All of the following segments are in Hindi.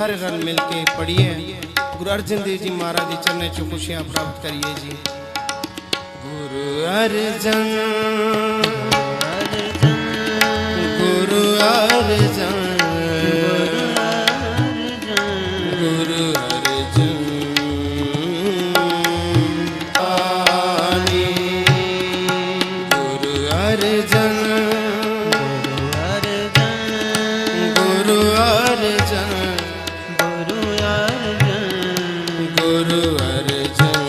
हर रन मिलके पढ़िए गुरु अर्जन देव जी महाराज के चरण चो खुशियां प्राप्त करिए जी। गुरु अर्जन गुरु अर्जन गुरु अर्जन पानी गुरु अर्जन गुरु अर्जन गुरु अर्जन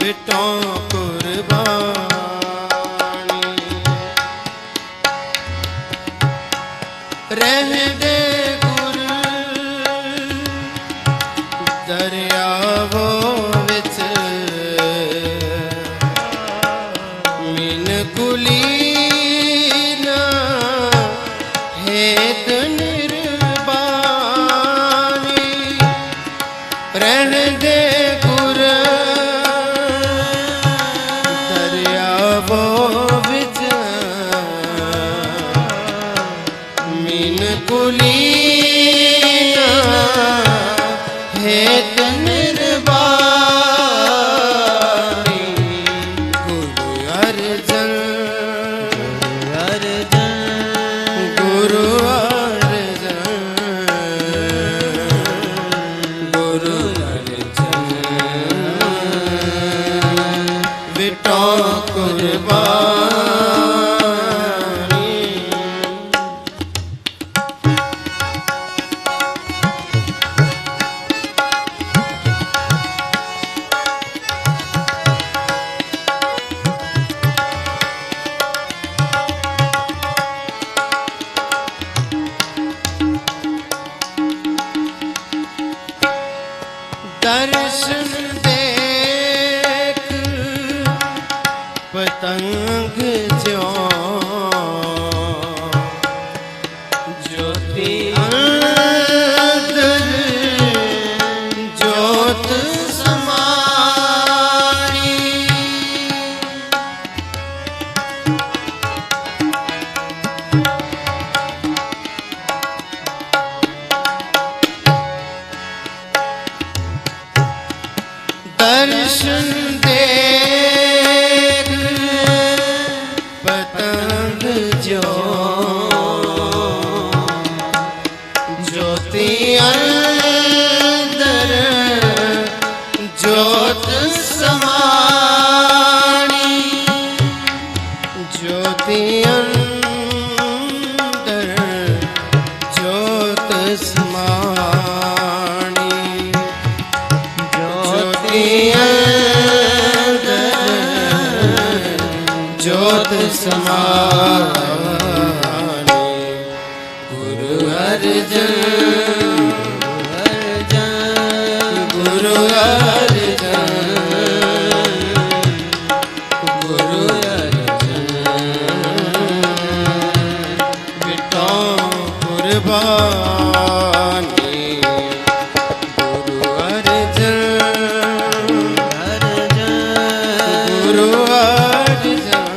विटों कुर्बानी रहने दे गुरु दरियावो विच मीन कुलीन हेत निर्बानी रहने दे गुरु दरियावो विच मीन कुलीन हेत निर्बानी गुरु अर्जन गुरु अर्जन गुरु अर्जन विटों कुर्बानी दर्शन देख पतंग ज्योति अंदर ज्योत समाई दर्शन देख पतंग ज्योति अंदर ज्योत समानी ज्योति अंदर ज्योत समानी ज्योति ज्योत समानी गुरु अर्जन गुरु अर्जन गुरु अर्जन विटों कुर्बानी गुरु अर्जन गुरु अर्जन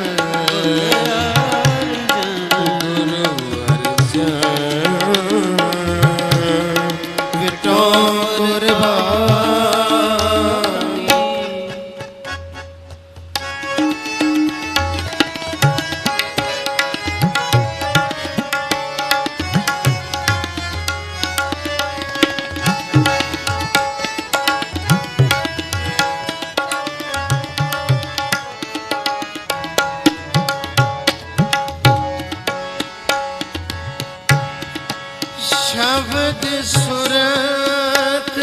विटों कुर्बानी शब्द सुरत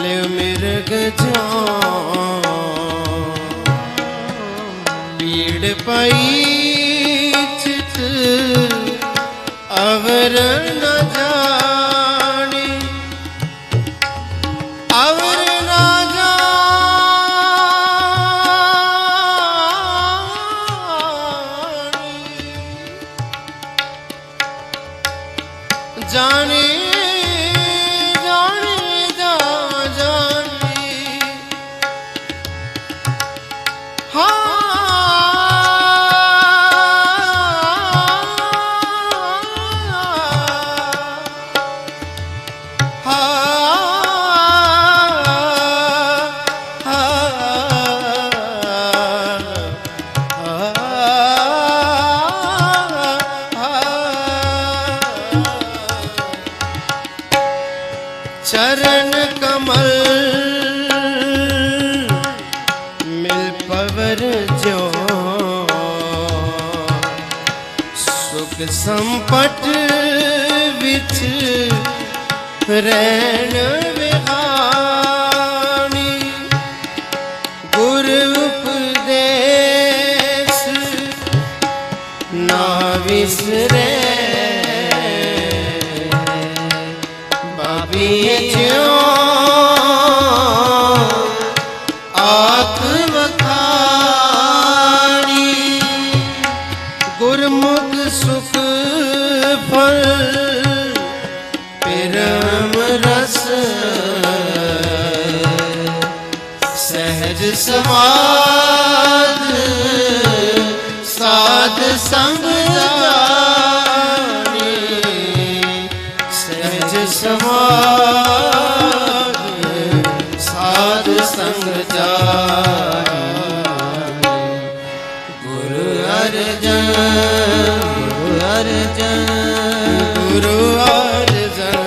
ले मिर्ग पीड़ पाई चित अवर न जानी अवर न जानी जाने जानी हाँ चरण कमल मिल पवर जो सुख संपट विच रहन विहानी गुर उपदेश ना विसरे ज्यों आख वखाणी गुरमुख सुख फल पिरम रस सहज समाध साध संग जानी सहज समाध साध संग जानी गुरु अर्जन गुरु अर्जन गुरु अर्जन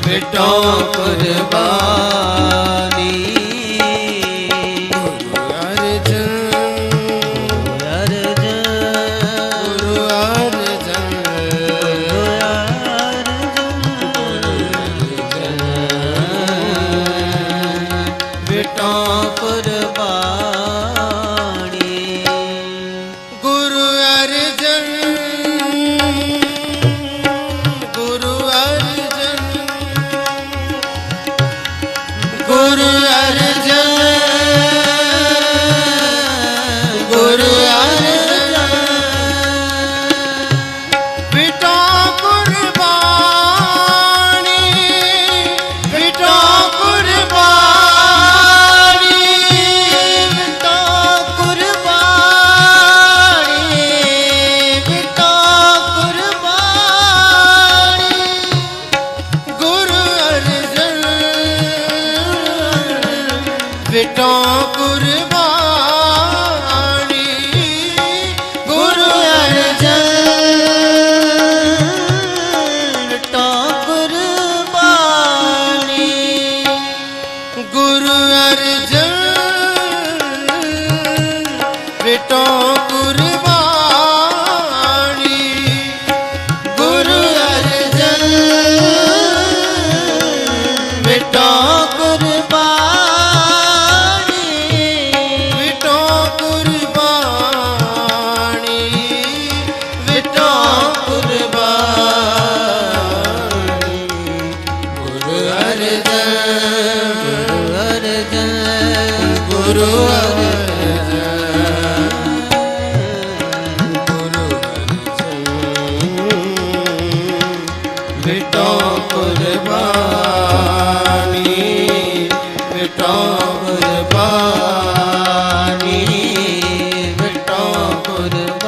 बेटो कुर्बानी बेटो कुर्बानी गुरु अर्जन बेटो कुर्बानी गुरु अर्जन बेटो कुर्बानी गुरु अर्जन बेटो गुरु बेटो कुर्बानी बेटो कुर्बानी बेटो कुर्बानी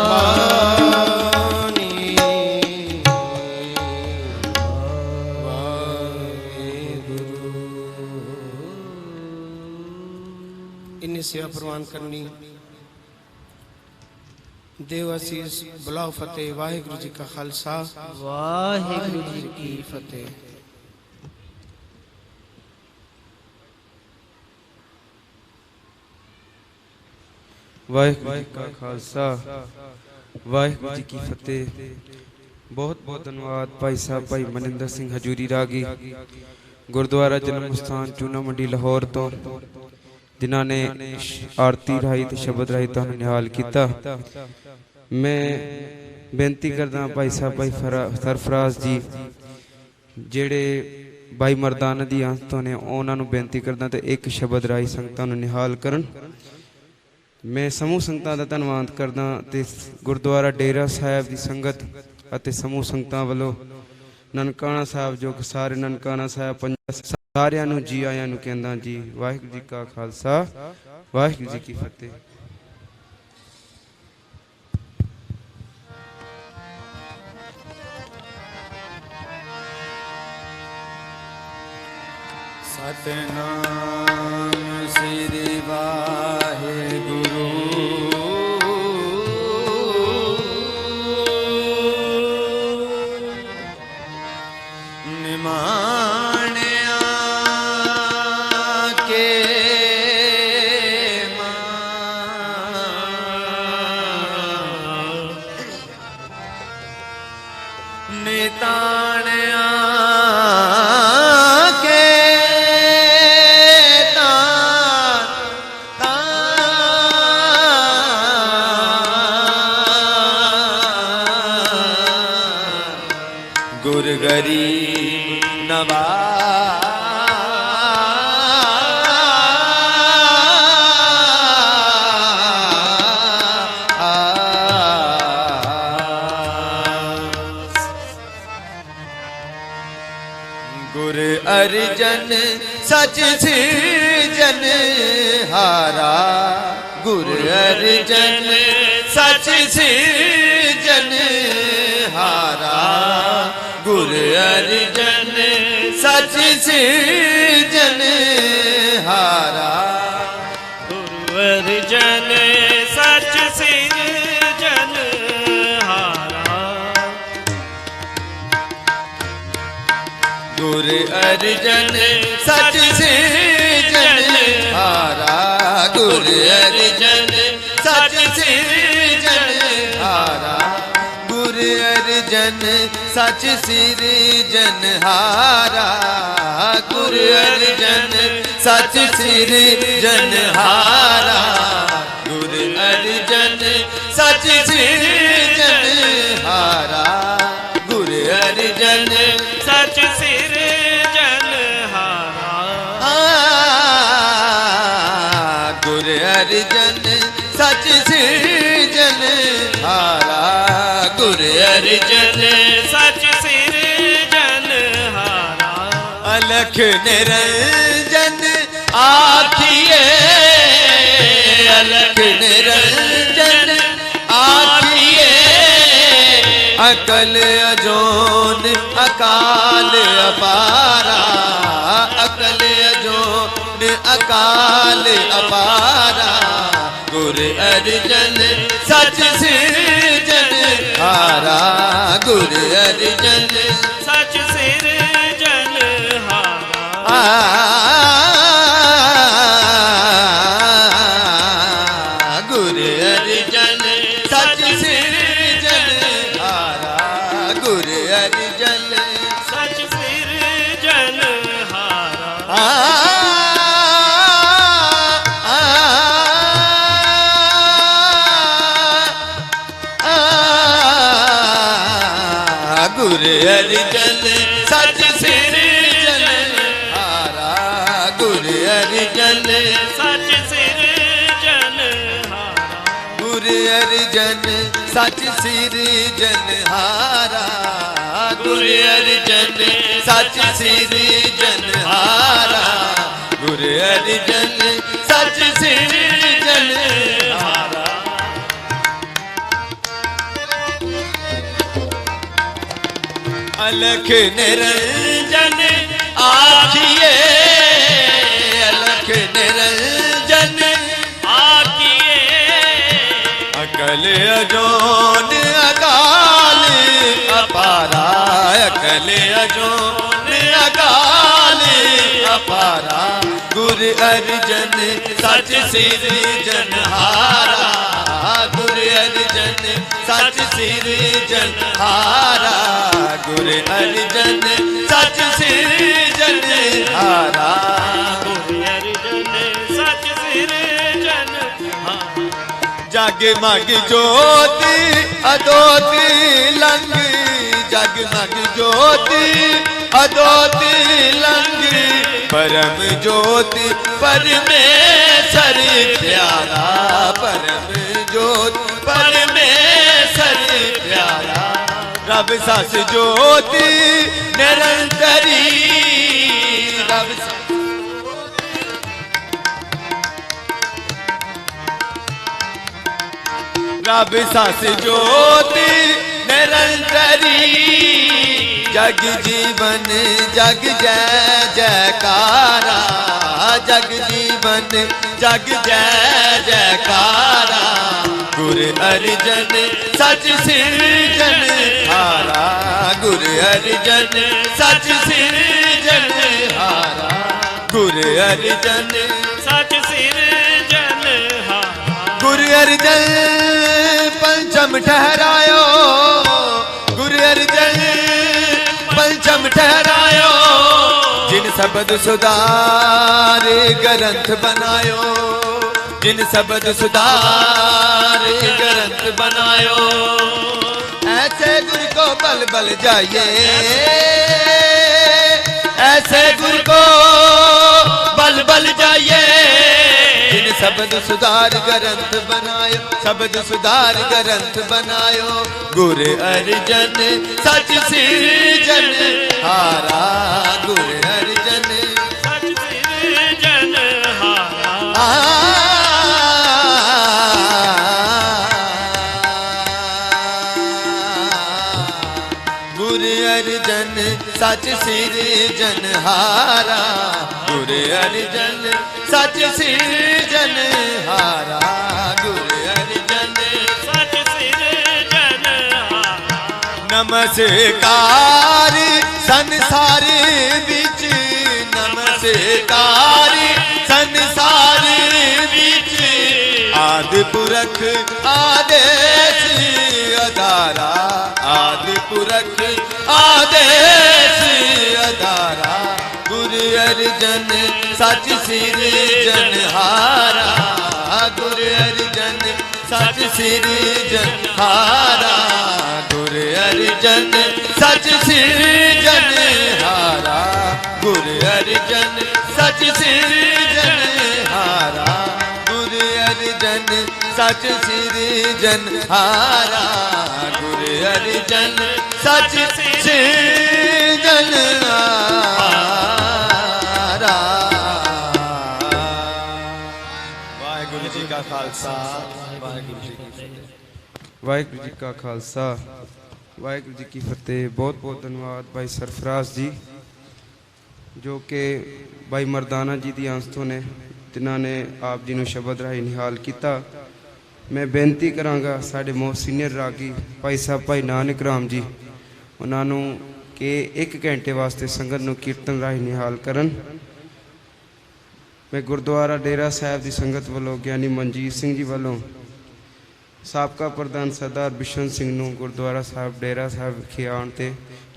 इन्हें सेवा प्रवान करनी देव आशीष बुलाओ फतेह वाहिगुरु जी का खालसा वाहिगुरु जी की फतेह। वाहिगुरु जी का खालसा वाहिगुरु जी की फतेह। बहुत बहुत धन्यवाद भाई साहब भाई मनिंदर सिंह हजूरी रागी गुरुद्वारा जन्म स्थान चूना मंडी लाहौर तो जिन्हों ने आरती राही ते शब्द राही तुहानू निहाल किया। मैं बेनती करदा भाई साहब भाई सरफराज जी जेड़े भाई मरदाना दी आंस तो ने उन्होंने बेनती करदा ते एक शब्द राही संगतां नू निहाल करन। मैं समूह संगतां दा धन्नवाद करदा ते गुरुद्वारा डेरा साहिब दी संगत अते समूह संगतां वालों ननकाना साहब जो सारे ननकाना साहब सारिਆਂ ਨੂੰ जी आया ਨੂੰ ਕਹਿੰਦਾ जी वाहिगुरु जी का खालसा वाहिगुरु जी की फतेह। सतनाम श्री वाहिगुरु गरीब नवाज। गुर अर्जन सच सिरजन हारा, गुर अर्जन सच सिरजन हारा, गुर अर्जन सच सिरजन हारा, गुरु अर्जन सच सिरजन हारा, गुर अर्जन सच सिरजन हारा, गुर अर्जन सच सिरजन हारा, गुर अर्जन सच सिरजन हारा, गुर अर्जन सच सिरजन हारा, गुर अर्जन सच सिरजन हारा, गुर अर्जन सच सिरजन हारा, गुर अर्जन सच सिरजन हारा, गुर अर्जन सच सिरजन हारा, अलख निरंजन आखिए, अलख निरंजन आखिए, अकल अजोन अकाल अपारा, अकल अजोन अकाल अपारा, गुर अर्जन सच सिरजन हारा, गुर अर्जन सच सिरजन हारा, गुर अर्जन सच सिरजन हारा, गुर अर्जन सच सिरजन हारा, गुर अर्जन सच सिरजन हारा, गुर अर्जन सच सिरजन हारा, गुर अर्जन सच सिरजन हारा, गुर अर्जन सच सिरजन हारा, गुर अर्जन सच सिरजन हारा। अलख निरंजन आखिए, अलख निरंजन आखिए, अकल अजोन अकाल अपारा, अकल अजोन अकाल अपारा, गुर अर्जन सच सिरजन हारा, गुर अर्जन सच सिरजन हारा, गुर अर्जन सच सिरजन हारा, गुरु अर्जन सच सिरजन हारा, जगमग ज्योति अदोति लंग, जगमग ज्योति अदोति लंग, परम ज्योति परमेश्वर प्यारा, परम ज्योति परमेश्वर प्यारा, रब सस ज्योति निरंतरी, रब रब सस ज्योति निरंतरी, जग जीवन जग जय जयकारा, जग जीवन जग जय जयकारा, गुर अर्जन सच सिरजन हारा, गुर अर्जन सच सिरजन हारा, गुर अर्जन सच सिरजन हारा, गुर अर्जन पंचम ठहरायो, गुर अर्जन पंचम ठहरायो, जिन शब्द सुधार ग्रंथ बनायो, जिन शब्द सुधार ग्रंथ बनायो, ऐसे गुर को बल बल जाइए, ऐसे गुर को बल बल जाइए। जिन शब्द सुधार ग्रंथ बनायो, शब्द सुधार ग्रंथ बनायो। गुर अर्जन सच सिरजन हारा, गुर अर्जन सच सिरजन हारा। गुर अर्जन सच सिरजन हारा, गुर अर्जन सच सिरजन हारा, गुर अर्जन सच सिरजन हारा। नमस्कार संसार बिच, नमस्कार संसार बिच। आदि पुरख आदेश अधारा, आदि पुरख आदेश अधारा। गुर अर्जन सच सिरजन हारा, गुर अर्जन सच सिरजन हारा, गुर अर्जन सच सिरजन हारा, गुर अर्जन सच सिरजन हारा, गुर अर्जन सच सिरजन हारा, गुर अर्जन सच सिरजन हारा। वाहिगुरु जी का खालसा, वाहिगुरु जी की फतेह। वाहिगुरु जी का खालसा, वाहिगुरु जी की फतेह। बहुत बहुत धन्यवाद भाई सरफराज जी, जो कि भाई मरदाना जी दी आंसतों ने, जिन्होंने आप जी ਨੂੰ ਸ਼ਬਦ ਰਾਹੀਂ ਨਿਹਾਲ ਕੀਤਾ। मैं बेनती करांगा साढ़े मोस्ट सीनियर रागी भाई साहब भाई नानक राम जी, उन्होंने कि 1 घंटे वास्ते संगत ਨੂੰ कीर्तन राही निहाल करन। मैं गुरुद्वारा डेरा साहब की संगत वालों ज्ञानी मनजीत सिंह जी वालों साबका प्रधान सरदार बिशन सिंह ਨੂੰ गुरुद्वारा साहब डेरा साहब विखे आउण ते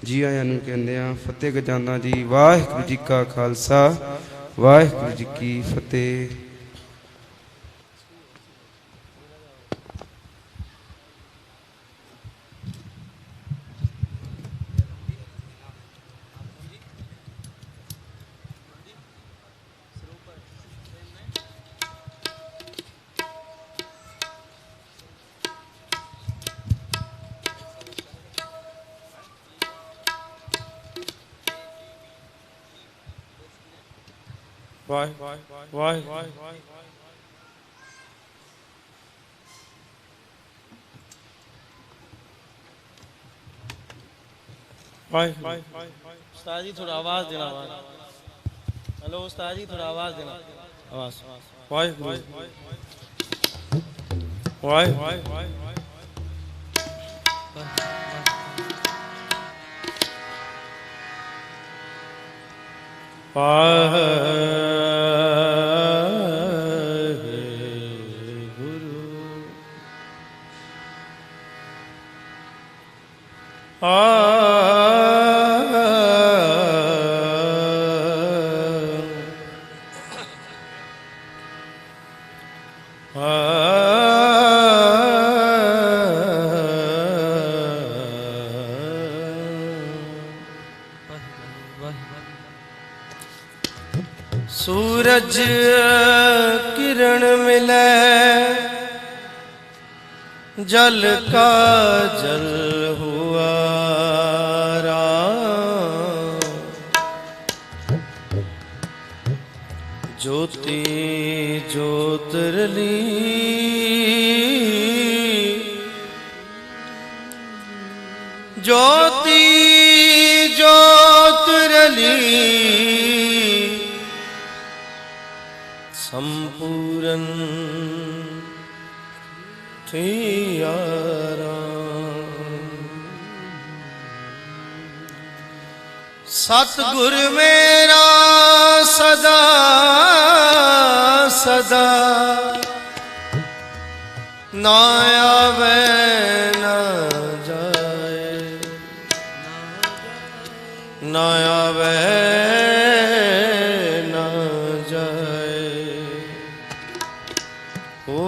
जी आयां ਨੂੰ ਕਹਿੰਦੇ ਆ। फतेह गजांदा जी। वाहिगुरू जी का खालसा, वाहिगुरू जी की फतेह। वाह वाह वाह उस्ताद जी थोड़ा आवाज देना। हेलो उस्ताद जी थोड़ा आवाज देना। आवाज वाह वाह वाह सूरज किरण मिले जल का जल हुआ राम, ज्योति ज्योतिर्ली ज्योति ज्योतिर्ली संपूर्ण थियारा। सतगुर मेरा सदा सदा ना आवे ना जाए, ना आवे ना जाए। ओ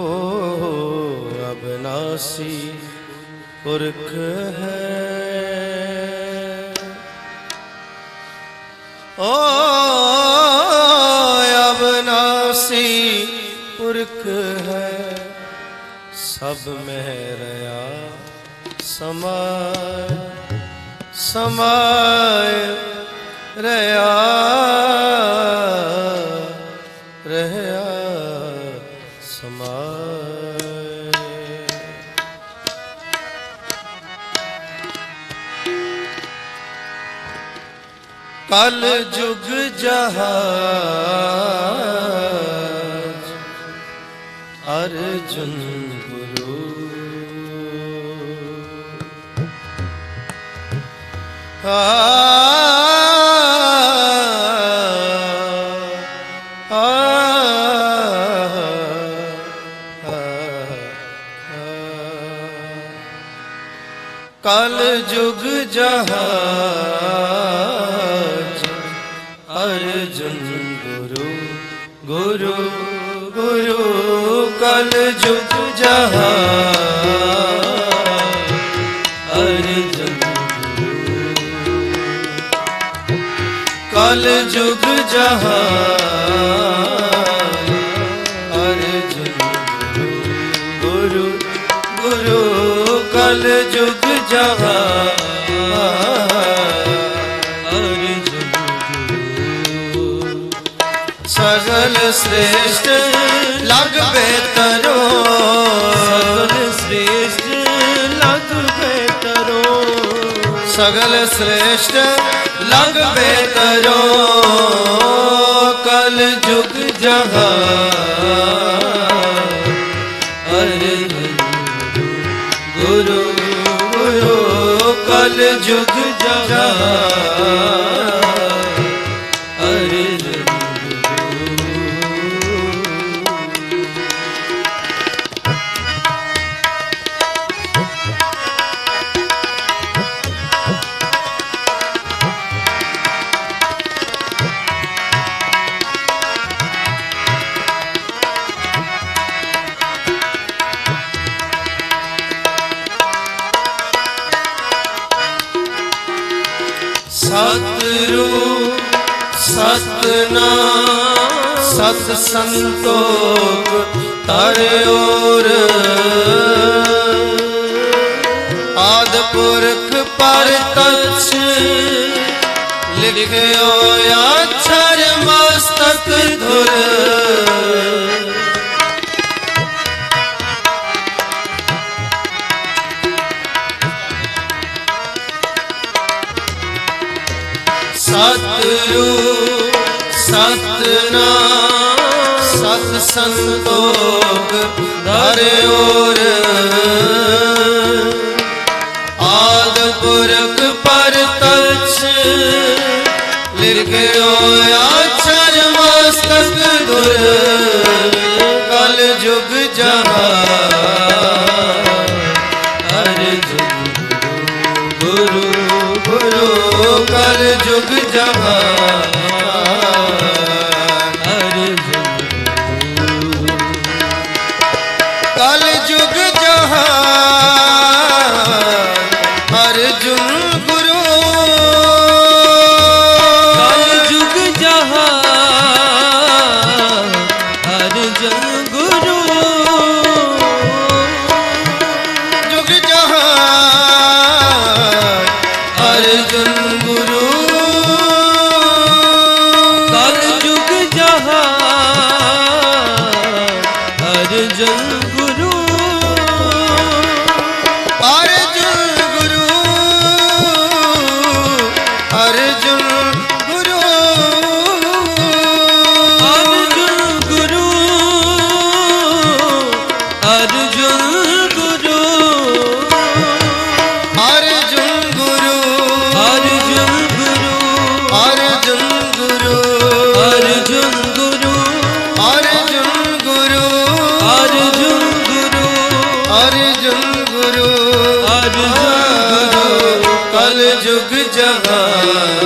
अविनाशी पुरख है। ओ अविनाशी पुरख है, सब में रया समाय समाय रया रहया समाय। कल जुग जहाज अर्जुन गुरु, कल जुग जहाज अर्जुन गुरु गुरु गुरु, कल जुग जहाज अर्जुन कल जुग जहाज अर्जुन गुरु गुरु, कल जुग जहाज अर्जुन गुरु। सगल श्रेष्ठ लग बेतरो, सगल श्रेष्ठ लग बेतरो, सगल श्रेष्ठ लग बेतरो, कल जुग जहाज अर्जुन गुरु गुरु, कल जुग जहाज अर्जुन सतरूप सतनाम सत संतोख तारे और, आदि पुरख पर तछ लिखियो अक्षर मस्तक धुर। सतरूप सतनाम सत संतोख धरे और, आदि पुरख पर तछ लिखियो अक्षर मस्तक धुर। कल जुग जहाज अर्जुन गुरु गुरु, कल जुग जहाज अर्जुन गुरु, कल जुग जहाज अर्जुन गुरु, कल जुग जहाज अर्जुन गुरु, जुग जहाज अर्जुन गुरु, कल जुग जहाज अर्जुन गुरु, अर्जुन गुरु अर्जुन गुरु, अर्जुन गुरु अर्जुन गुरु, अर्जुन गुरु अर्जुन गुरु, अर्जुन गुरु अर्जुन गुरु, अर्जुन गुरु अर्जुन गुरु, अर्जुन गुरु अर्जुन गुरु, कल जुग जहाज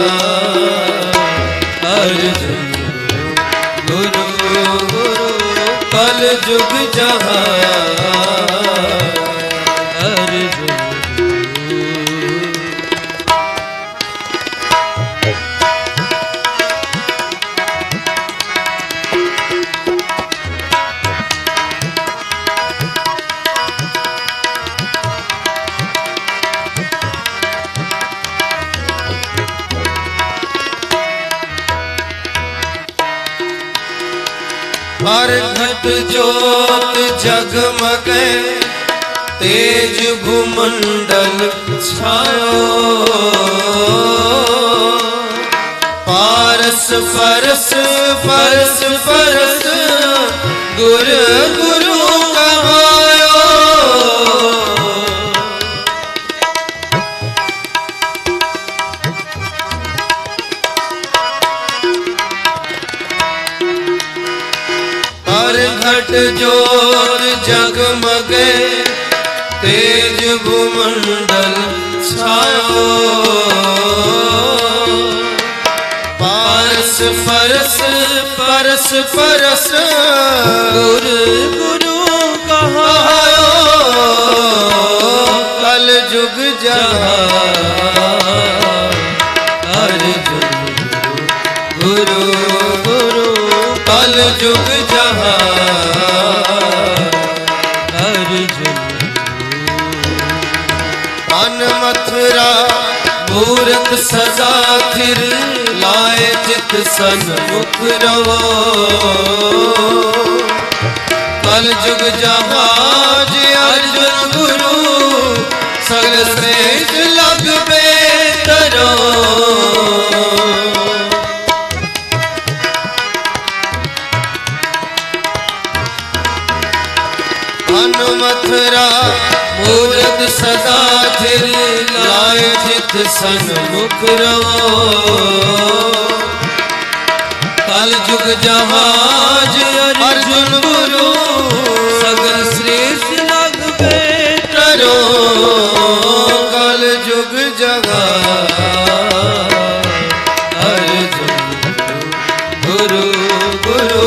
अर्जुन गुरु गुरु, कल जुग जहाज अर्जुन हर घट जोत जगमगे तेज भूमंडल छायो पारस परस परस परस गुर गुरु कहायो हर घट जोत जगमगे तेज भूमंडल छायो पारस परस परस परस गुर गुरु कहायो कल जुग हर गुरु गुरु कल जुग मथुरा मूरत सजा थिर लाए चित सन्मुख रवो कल जुग जहाज अर्जुन गुरु सगल श्रेष्ठ लग बेतरो मथुरा मूरत सदा थिर लाए चित सन्मुख रवो कल जुग जहाज अर्जुन गुरु सगल श्रेष्ठ लग बेटरो कल जुग जहाज अर्जुन गुरु गुरु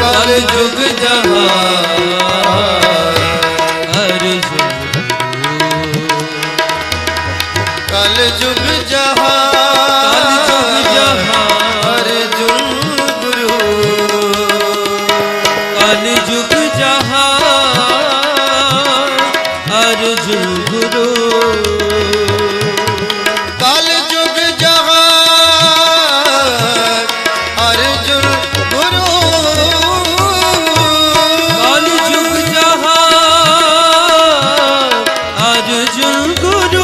कल जुग जहाज कल जुग अर्जुन गुरु कल जुग अर्जुन गुरु कल जुग अर्जुन गुरु कल जुग अर्जुन गुरु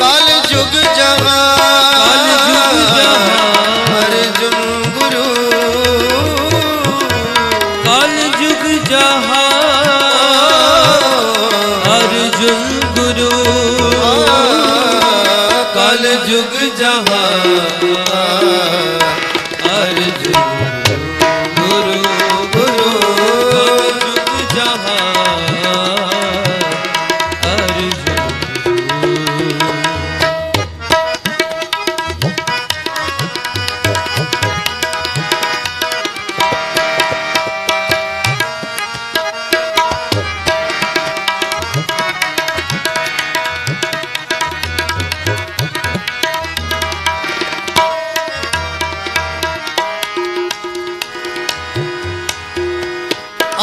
कल जुग अर्जुन गुरु कल जुग अर्जुन गुरु कल जुग अर्जुन गुरु गुरु जुग अर्जुन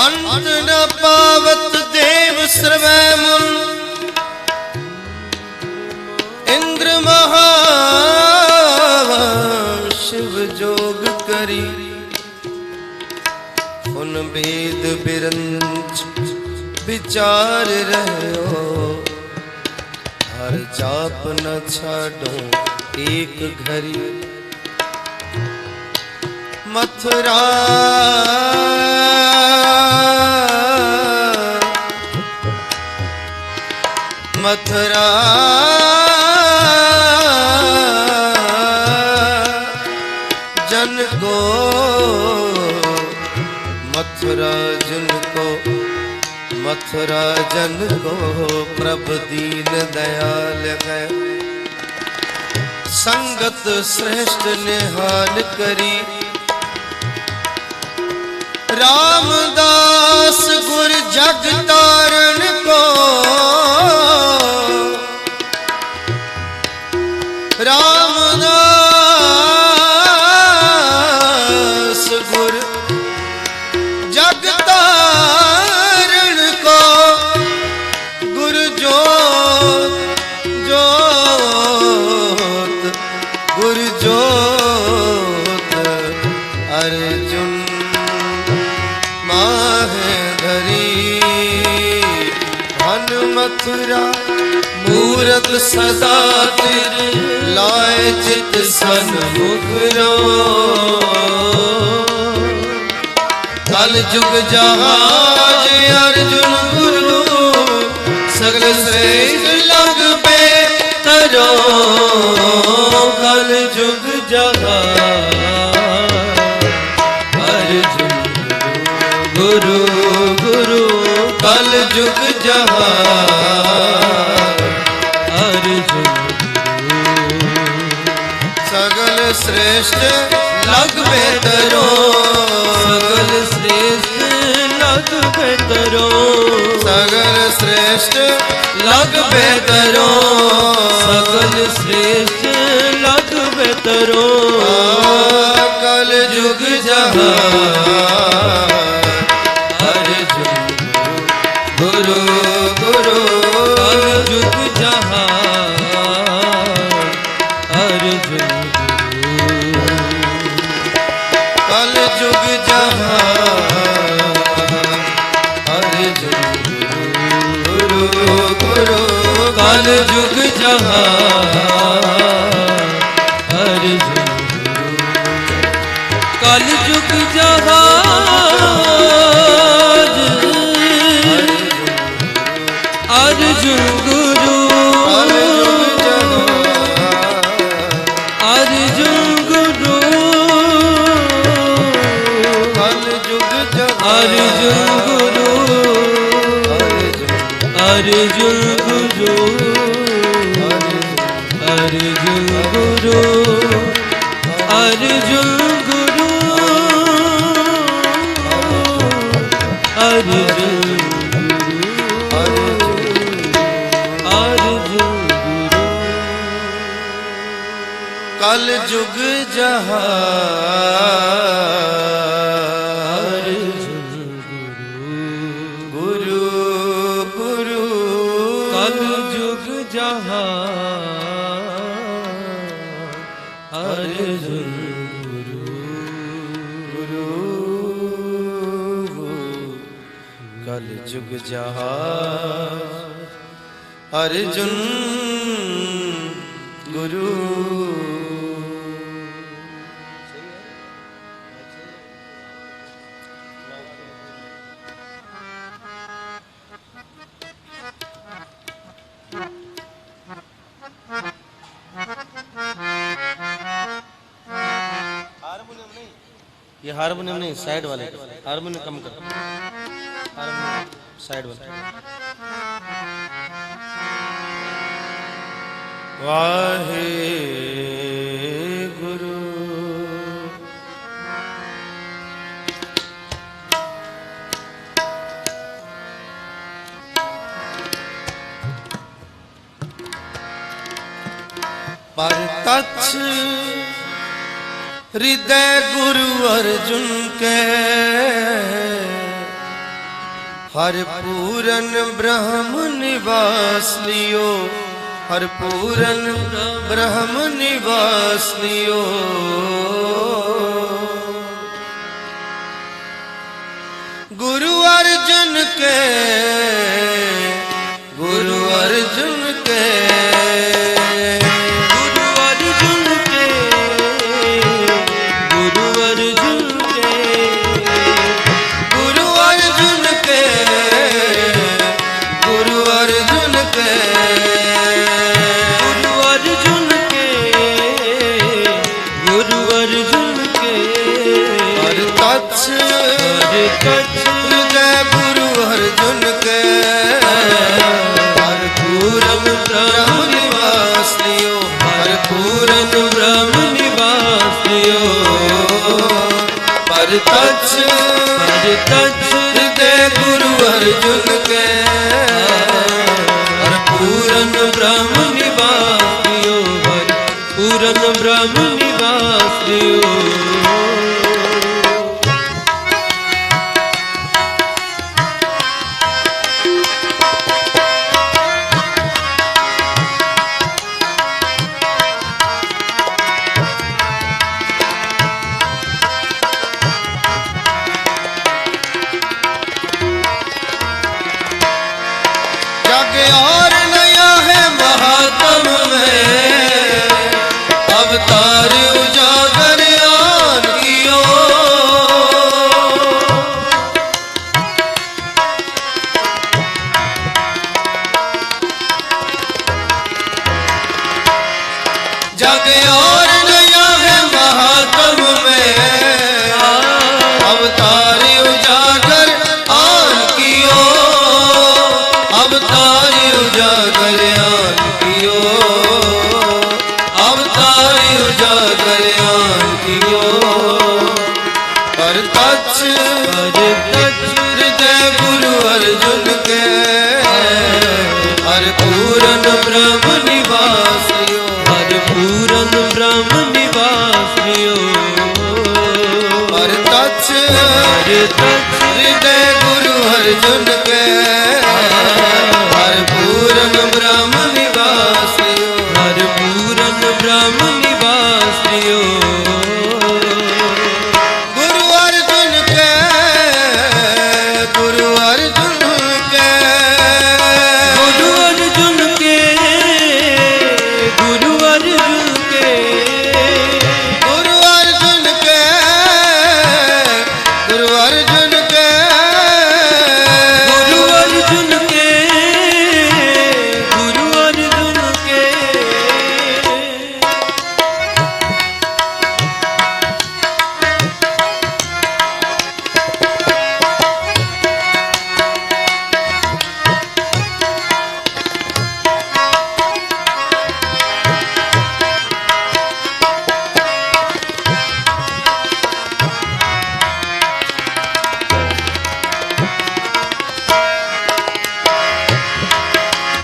अंत न पावत देव सर्वै मुन इंद्र महा शिव जोग करी उन भेद बिरंच विचार रहो हर जाप न छाडो एक घड़ी मथुरा मथुरा जन को मथुरा जन को मथुरा जन को प्रभु दीन दयाल है संगत श्रेष्ठ निहाल करी रामदास गुर जग तारण को रामदास गुर जग तारण को गुरु जोत जोत गुरु जोत अर्जुन में धरी धन मथुरा मूरत सदा तिर लाए चित सन्मुख रो कल जुग जहाज अर्जुन गुरु सगल श्रेष्ठ लग पे तरो कल जुग जहाज अर्जुन गुरु गुरु कल जुग जहाज अर्जुन सगल श्रेष्ठ लग पे तरो सगल श्रेष्ठ लग पे तरो सगल श्रेष्ठ लग पे तरो सगल श्रेष्ठ लग पे तरो कल जुग जहाज अर्जुन गुरु गुरु कल जुग जहाज अर्जुन कल जुग जहाज अर्जुन गुरु गुरु कल जुग जहाज अर्जुन कल जुग जहाज अर्जुन गुरु अर्जुन गुरु कल जुग अर्जुन गुरु अर्जुन गुरु अर्जुन गुरु अर्जुन गुरु अर्जुन कल जुग जहाज गुरु गुरु कल जुग जहाज अर्जुन गुरु गुरु कल जुग जहाज अर्जुन गुरु ये हारमोनियम नहीं, साइड वाले हारमोनियम कम कर, हारमोनियम साइड वाले। वाहे गुरु पर तच्छ हृदय गुरु अर्जुन के हर पूरन ब्रह्म निवास लियो, हर पूरन ब्रह्म निवास लियो। गुरु अर्जुन के, गुरु अर्जुन के, हृदय गुरु अर्जुन के हर पूरन ब्रह्म निवास लियो, हर पूरन ब्रह्म निवास लियो। पर तच्छ हृदय गुरु अर्जुन के हर पूरन ब्रह्म निवास लियो, हर पूरन ब्रह्म निवास लियो। जग और नया है महात्म में, अवतारी उजागर आन कियो, अवतारी उजागर आन कियो, अवतारी उजागर आन कियो। पर तच हृदय गुरु अर्जुन के, हर पूरन ब्रह्म निवास यो, हर पूरन ब्रह्म निवास यो। हर तच हृदय गुरु अर्जुन के, हर पूरन ब्रह्म निवास यो, हर पूरन ब्रह्म निवास यो। गुरु अर्जुन के, गुरु अर्जुन के, गुरु अर्जुन के, गुरु अर्जुन के, गुरु अर्जुन के, गुरु अर्जुन के, गुरु अर्जुन के, गुरु अर्जुन के।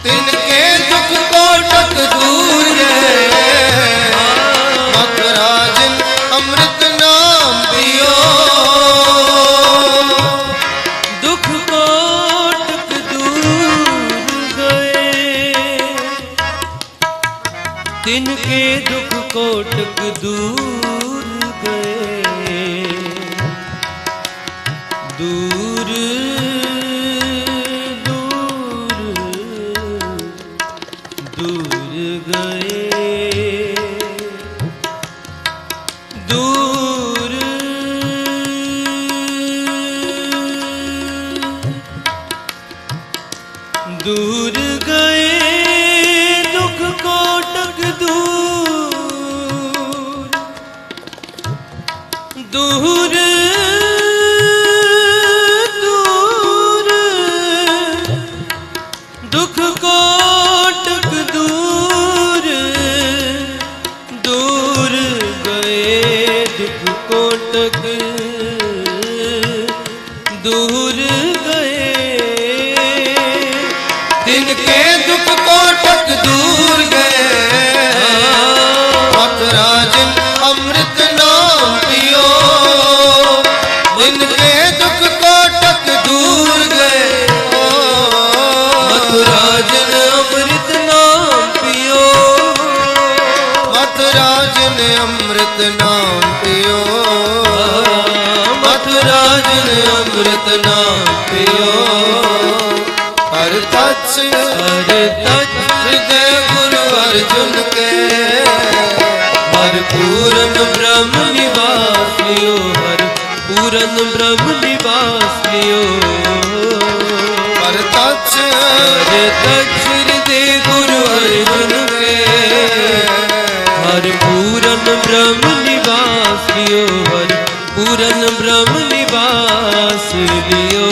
तिनके दुख कोटक दूर मकराजन अमृत नाम पियो, दुख कोटक दूर गए, तिनके दुख कोटक दूर गए, दूर दूर गए, दूर दूर गए, दुख कोटक दूर, दूर दूर, दुख कोटक दूर, दूर गए, दुख कोटक दूर गए, तिनके दुख कोटक दूर गए, मकराजन अमृत नाम पियो, तिनके दुख कोटक दूर गए, मथुराजन अमृत नाम पियो, मथुराजन अमृत नाम पियो, मथुराजन अमृत नाम पियो। हर तच हृदय गुरु अर्जुन के, हर पूरन ब्रह्म निवास लियो, हर पूरन ब्रह्म निवास लियो। हर तच हृदय गुरु अर्जुन के, हर पूरन ब्रह्म निवास लियो, हर पूरन ब्रह्म निवास लियो।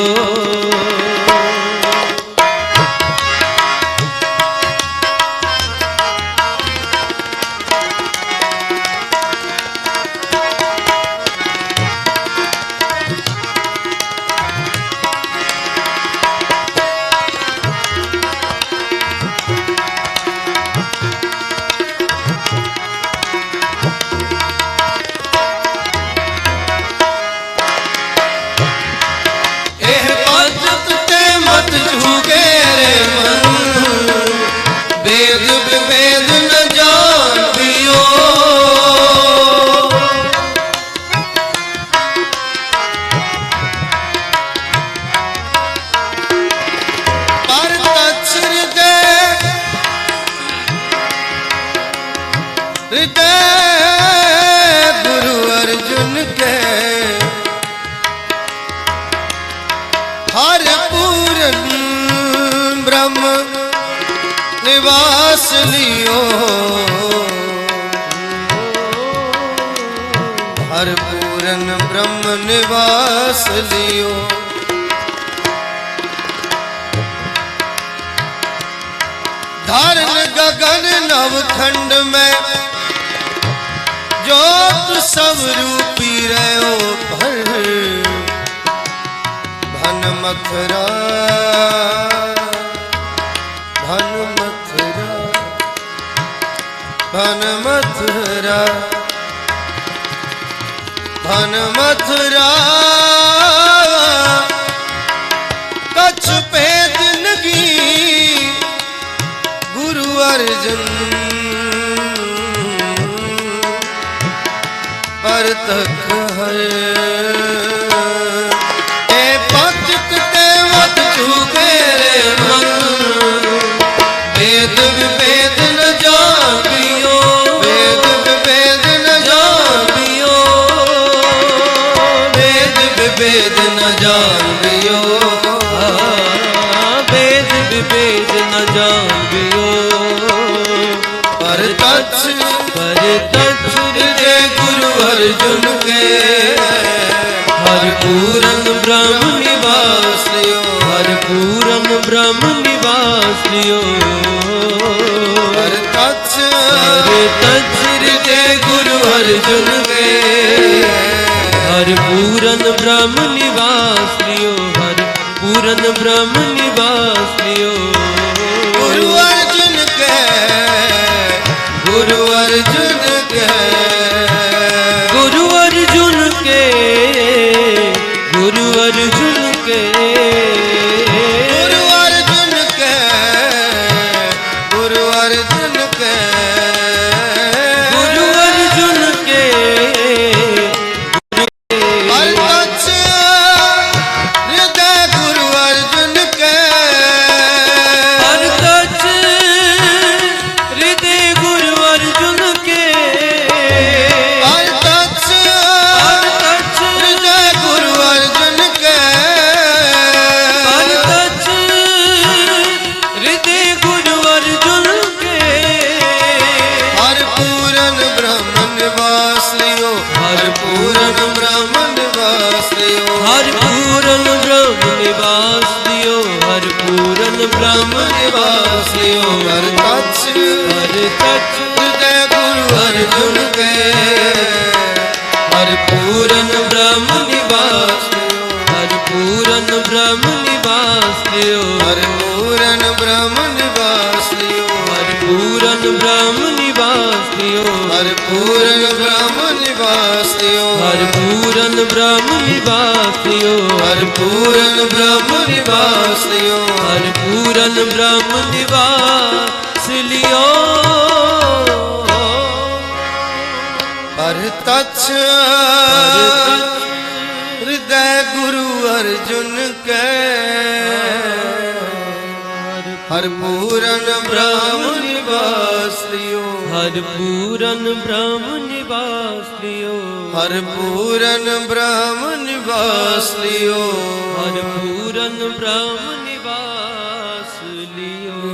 गुरु अर्जुन के हर पूरन ब्रह्म निवास लियो हर पूरन ब्रह्म निवास लियो। धारण गगन नवखंड में जोत सब रूपी रहो भर। भन मथुरा भन मथुरा भन मथुरा भन मथुरा कछ भेद नगी गुरु अर्जुन पर तक है। ए पतित ते मत चूके रे मन वेद विभेद न जानियो। वेद विभेद न जानियो। वेद विभेद न जानियो। वेद विभेद न जानियो। पर तच्छ हृदय गुरु अर्जुन के हर पूरन ब्रह्म निवास लियो। हर पूरन ब्रह्म निवास लियो। पर तच्छ हृदय गुरु अर्जुन के हर पूरन ब्रह्म निवास लियो। हर पूरन ब्रह्म निवास लियो। गुरु अर्जुन के गुरु अर्जुन के गुरु अर्जुन के गुरु अर्जुन के गुरु अर्जुन के गुरु अर्जुन के गुरु अर्जुन के पर तच्छ हृदय गुरु अर्जुन के हर तच्छ हृदय गुरु अर्जुन के पर तच्छ हर तच्छ हृदय गुरु अर्जुन के हर तच्छ हृदय गुरु अर्जुन के हर पूरन ब्रह्म निवास लियो। हर पूरन ब्रह्म निवास लियो। हर पूरन ब्रह्म निवास लियो। हर पूरन ब्रह्म निवास लियो। हर तच्छ हर तच्छ हृदय गुरु अर्जुन के हर पूरन ब्रह्म निवास लियो। हर पूरन ब्रह्म निवास लियो। हर पूरन ब्रह्म निवास लियो। हर पूरन ब्रह्म निवास लियो। हर पूरन ब्रह्म निवास लियो। हर पूरन ब्रह्म निवास लियो। हर पूरन ब्रह्म निवास लियो। हर पूरन ब्रह्म निवास लियो। पर तच्छ हृदय गुरु अर्जुन के हर पूरन ब्रह्म निवास लियो। हर पूरन ब्रह्म निवास लियो। हर पूरन ब्रह्म निवास लियो। हर पूरन ब्रह्म निवास लियो।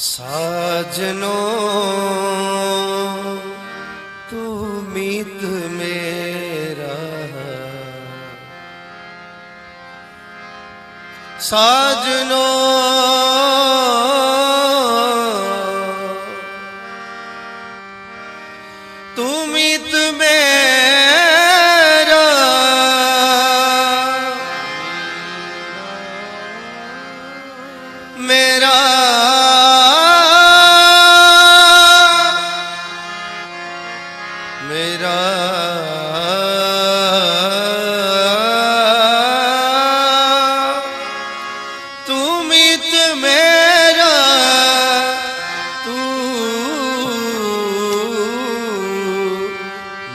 साजनो तू मीत मेरा। साजनो तू मीत मेरा। मेरा मेरा तू मीत मेरा। तू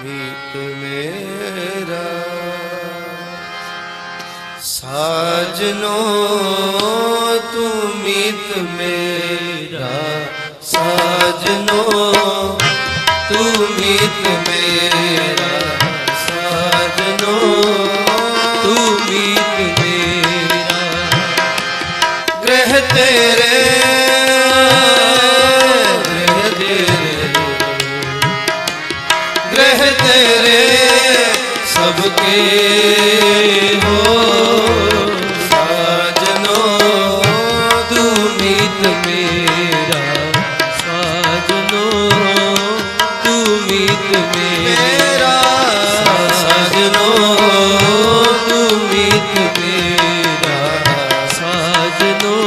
मीत मेरा। साजनो तू मीत मेरा। साजनो तू मीत मेरा। ग्रह तेरे ग्रह तेरे सबके हो साजनो तू मीत मेरा साजनो तू मीत मेरा साजनो तू मीत मेरा साजनो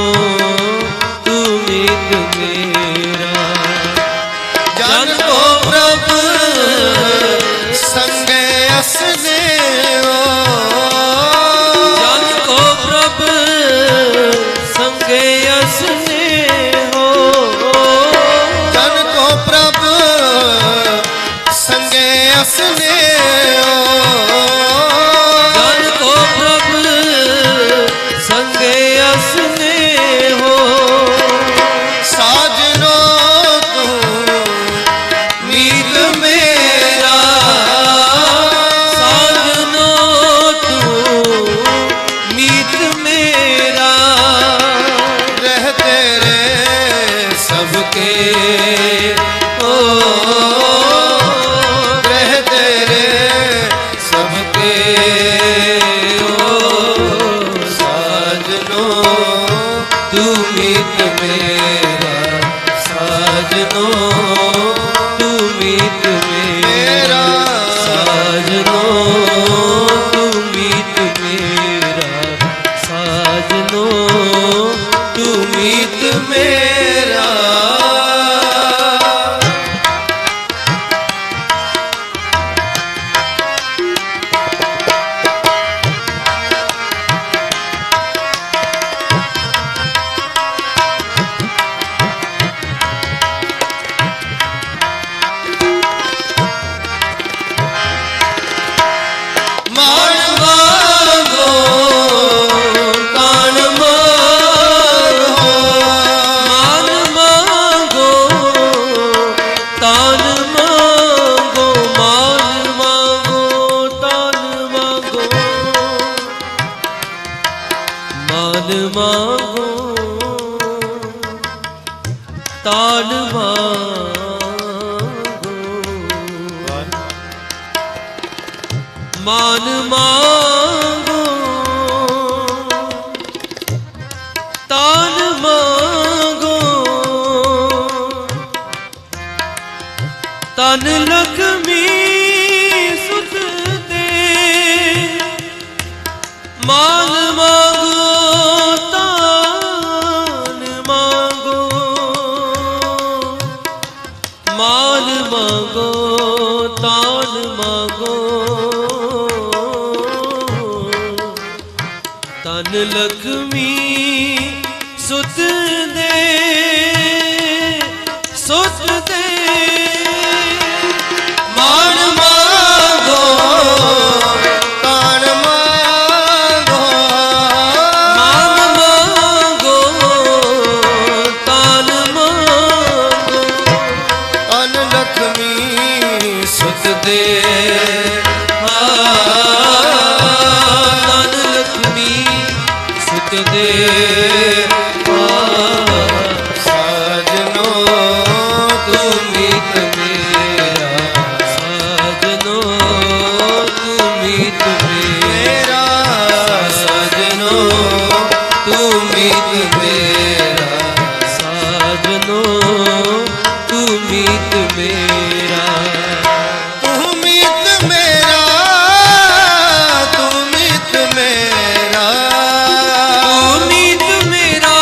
तू मीत मेरा जन को प्रभु संगे असने जन को प्रभु संगे असने हो जन को प्रभु संगे असने जन को प्रभु संगे असने हो साजनो तू मीत मेरा साजनो तू मीत मेरा ग्रह तेरे सबके ओ ग्रह तेरे सबके ओ साजनो तू मीत मेरा साजनो तू मीत मेरा साजनो तू मीत मेरा साजनो तू मीत मेरा मान मांगो कान मांगो मान मांगो तान मांगो मान मांगो तान मांगो मान मांगो तान मांगो मान मांगो तान मांगो तन लक्ष्मी सुत दे मान मांगो तान मांगो मान मांगो तान मांगो तन लक्ष्मी सुत दे मान मांगो तान मांगो मान मांगो तान मांगो अन लक्ष्मी सुत दे तन लक्ष्मी सुत दे साजनो तू मीत मेरा साजनो तू मीत मेरा साजनो तू मीत मेरा साजनो तू मीत मेरा तू मीत मेरा तू मीत मेरा तू मीत मेरा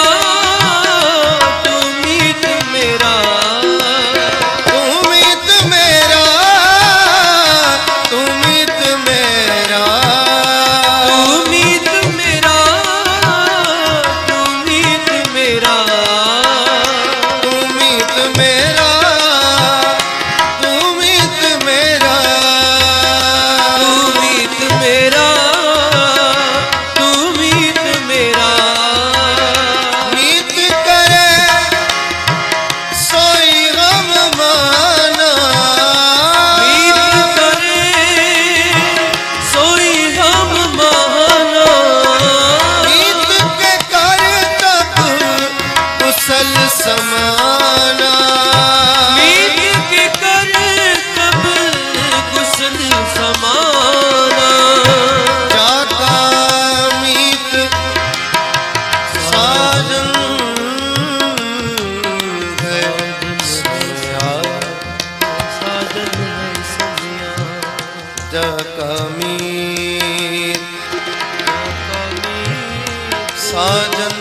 साजन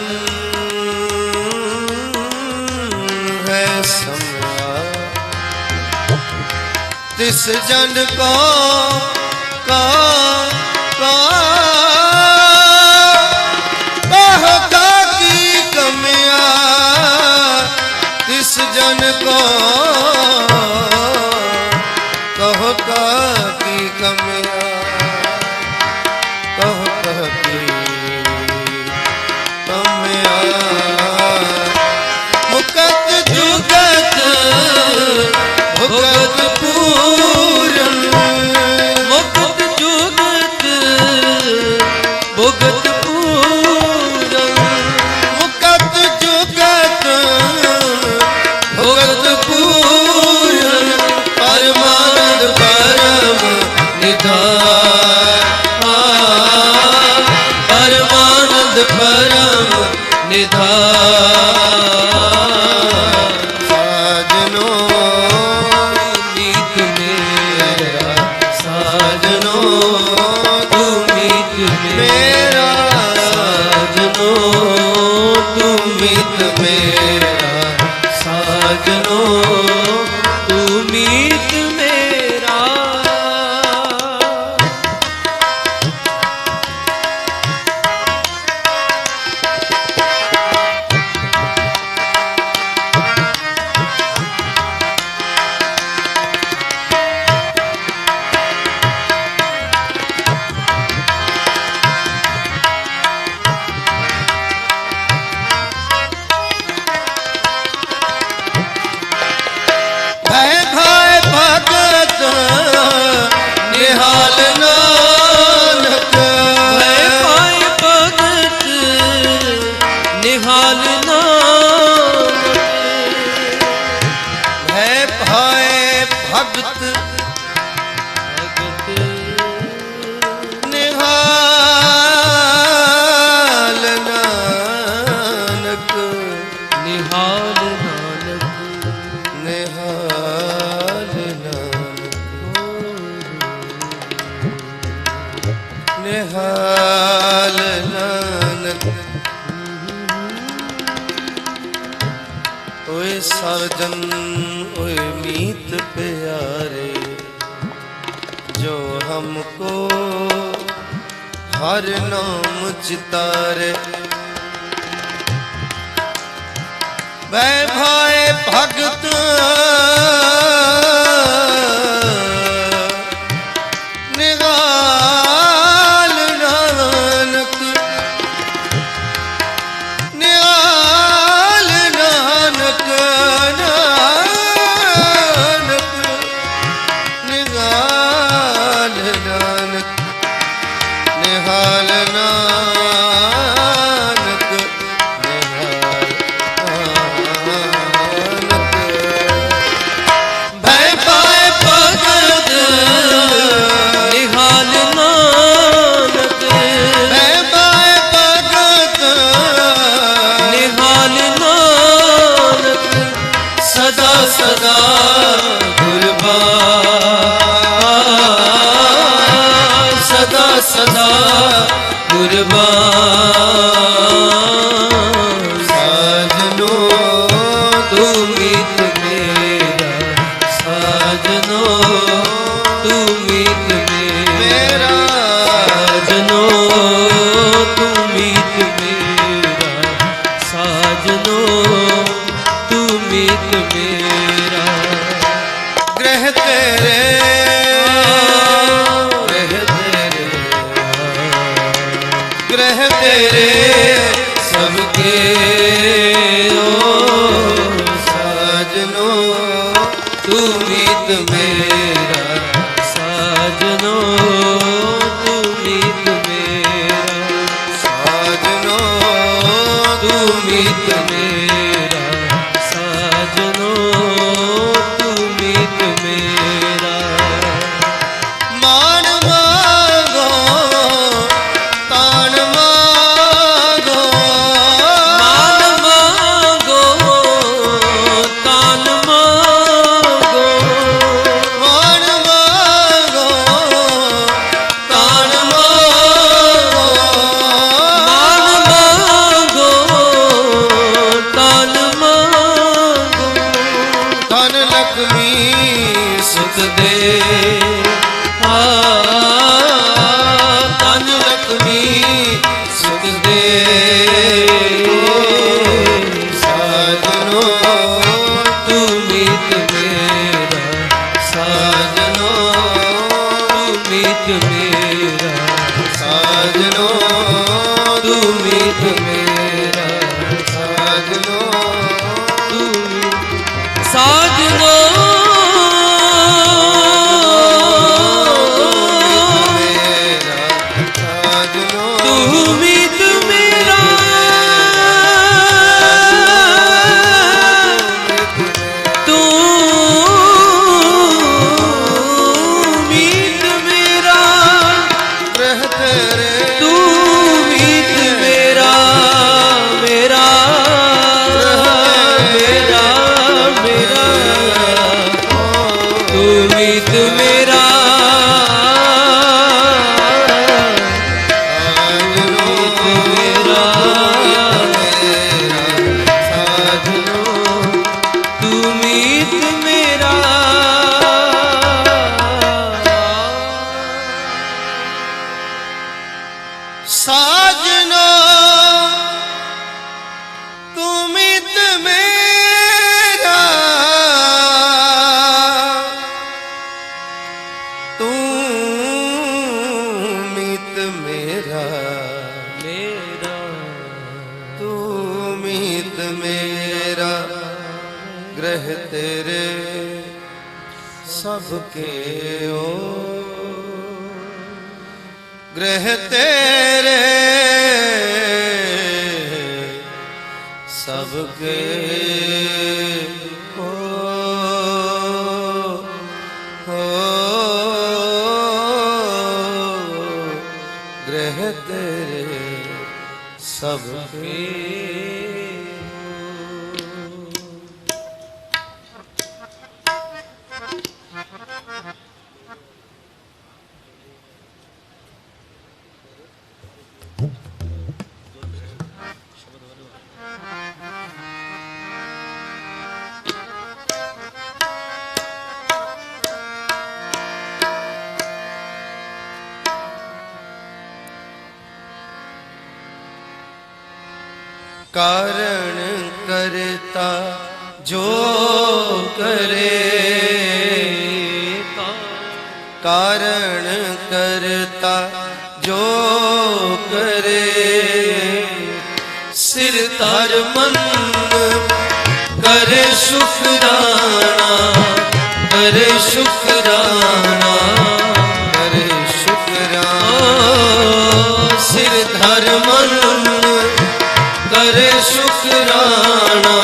है समया तिस जन को का की कमिया तिस जन को कहो का की कमिया कहो कह की कमिया मुकत जुगत भुगत पूरन मुक्त जुगत भुगत पूरन मुकत जुगत भुगत पूरन परमानंद परम निधान परमानंद परम निधान साजनो मीत मेरा साजनो तू मीत मेरा साजनो तू मीत मेरा साजनो तू मीत मेरा भय भय भगत निहाल नानक भय पाए भगत निहाल नानक भय भय भगत भगत निहाल नानक निहाल नानक निहाल नानक निहाल नानक ओए साजन ओए मीत प्यारे जो हमको हर नाम चितारे वै भाई भगत निगाल नानक निगाल नानक नानक निगाल नानक निहाल नानक निहाल भय पाए भगत निहाल नानक मैं पाए भगत निहाल नानक सदा सदा गुरबान सदा सदा गुरबान साजनो तू मीत मेरा साजनो तू मीत मेरा साजनो तू मीत मेरा साजनो तू मीत मेरा ग्रह तेरे ग्रह तेरे सबके ओ साजनो तू मीत मेरा साजनो तू मीत मेरा साजनो तू मीत मेरा साजनो तू मीत मेरा मान मांगो तान मांगो मान मांगो तान मांगो मान मांगो तान मांगो मान साजनो तू मीत मेरा, साजनो तू मीत मेरा, साजनो तू मीत मेरा, साजनो तू साजनो साजनो तू मीत मेरा, तू मीत मेरा, मेरा तू मीत मेरा, ग्रह तेरे सबके ओ, ग्रह तेरे सबके हो, ग्रह तेरे सबके कारण करता जो करे, कारण करता जो करे, सिर धर मन करे शुक्राना, करे शुक्राना, करे शुक्राना, सिर धर मन करे शुक्राना,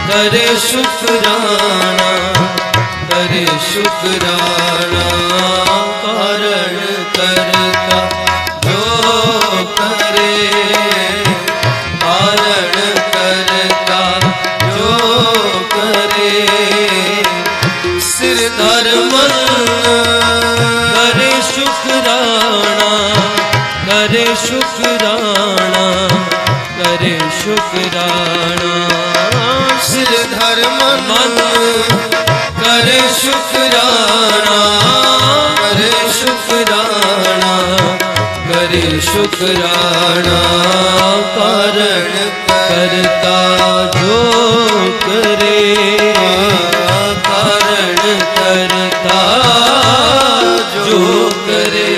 करे शुक्राना, करे शुक्राना, कारण करता जो करे, कारण करता जो करे, सिर धर मन करे शुक्राना, करे शुक्राना, करे शुक्राना, सिर धर मन करे शुक्राना, करे शुक्राना, करे शुक्राना, कारण करता जो करे, कारण करता जो करे।